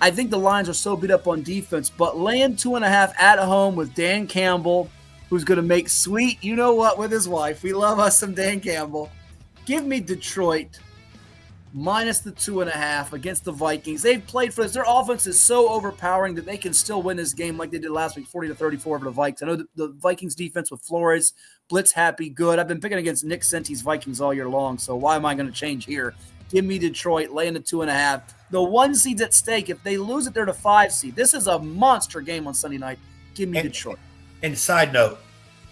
I think the Lions are so beat up on defense, but laying 2.5 at home with Dan Campbell, who's going to make sweet, you know what, with his wife. We love us some Dan Campbell. Give me Detroit minus the 2.5 against the Vikings. They've played for this. Their offense is so overpowering that they can still win this game like they did last week, 40-34 over the Vikes. I know the Vikings defense with Flores, blitz happy, good. I've been picking against Nick Senti's Vikings all year long, so why am I going to change here? Give me Detroit laying the 2.5. The 1 seed's at stake. If they lose it, they're the 5 seed. This is a monster game on Sunday night. Give me Detroit. And side note,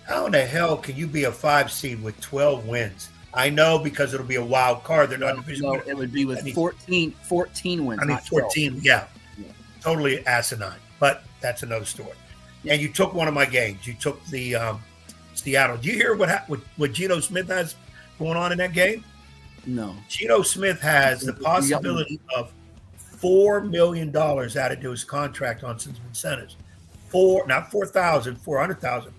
how in the hell can you be a 5 seed with 12 wins? I know because it'll be a wild card. They're not division. No, it would be with 14 wins. I mean, 14, yeah. Totally asinine. But that's another story. And you took one of my games. You took the Seattle. Do you hear what Geno Smith has going on in that game? No. Geno Smith has the possibility of $4 million added to his contract on some incentives. Not 4,000, 400,000.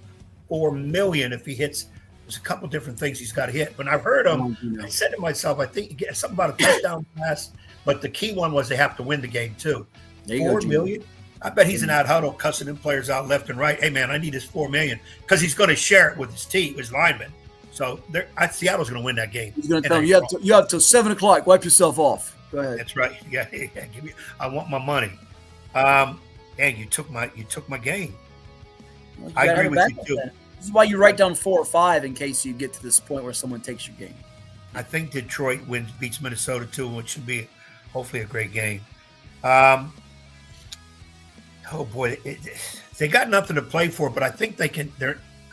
$4 million if he hits. There's a couple different things he's got to hit. When I've heard him, I said to myself, I think he gets something about a touchdown pass, but the key one was they have to win the game too. $4 million? I bet he's in that huddle cussing them players out left and right. Hey, man, I need this $4 million because he's going to share it with his team, his linemen. So Seattle's going to win that game. He's going to tell him, you have till 7 o'clock. Wipe yourself off. Go ahead. That's right. Yeah, give me. I want my money. And you took my game. Well, I agree with you too. This is why you write down 4 or 5 in case you get to this point where someone takes your game. I think Detroit beats Minnesota too, which should be hopefully a great game. Oh boy, they got nothing to play for, but I think they can.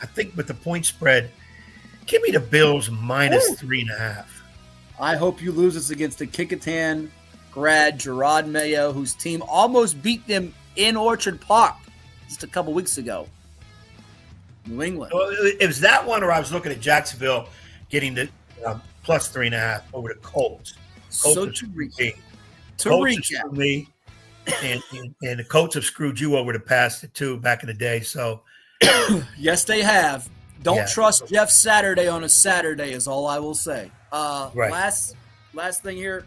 I think with the point spread, give me the Bills minus 3.5. I hope you lose this against the Kickotan grad Gerard Mayo, whose team almost beat them in Orchard Park just a couple weeks ago. New England. Well, it was that one, or I was looking at Jacksonville getting the plus 3.5 over the Colts. So to recap, for me, and the Colts have screwed you over the past too back in the day. So yes, they have. Don't Yeah. trust Jeff Saturday on a Saturday is all I will say. Right. Last thing here.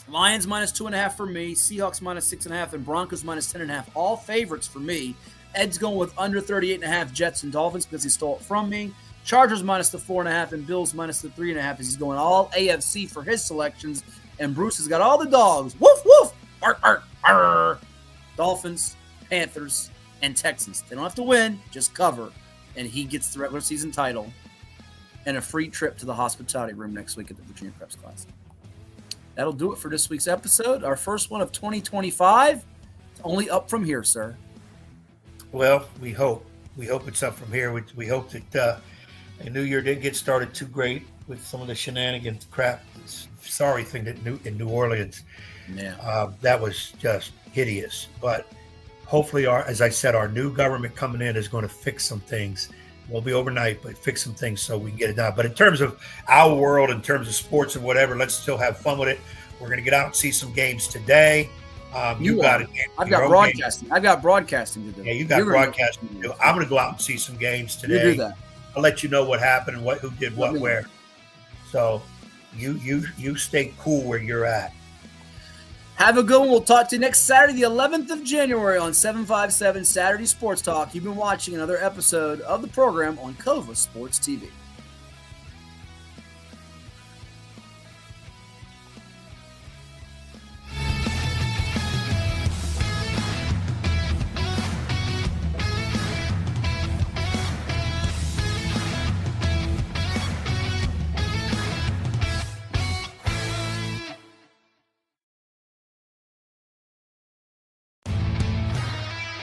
Lions minus 2.5 for me. Seahawks minus 6.5 and Broncos minus 10.5. All favorites for me. Ed's going with under 38.5 Jets and Dolphins because he stole it from me. Chargers minus the 4.5 and Bills minus the 3.5 as he's going all AFC for his selections. And Bruce has got all the dogs. Woof, woof. Arr, arr, arr. Dolphins, Panthers, and Texans. They don't have to win, just cover. And he gets the regular season title and a free trip to the hospitality room next week at the Virginia Preps Classic. That'll do it for this week's episode. Our first one of 2025. It's only up from here, sir. Well, we hope it's up from here. We hope that the New Year didn't get started too great with some of the shenanigans, crap, sorry thing that in New Orleans. Yeah, that was just hideous. But hopefully, as I said, our new government coming in is going to fix some things. It won't be overnight, but fix some things so we can get it done. But in terms of our world, in terms of sports and whatever, let's still have fun with it. We're going to get out and see some games today. You got it. I've got broadcasting. I've got broadcasting to do. Yeah, you got broadcasting to do. I'm going to go out and see some games today. You do that. I'll let you know what happened and who did what where. So you stay cool where you're at. Have a good one. We'll talk to you next Saturday, the 11th of January on 757 Saturday Sports Talk. You've been watching another episode of the program on CoVA Sports TV.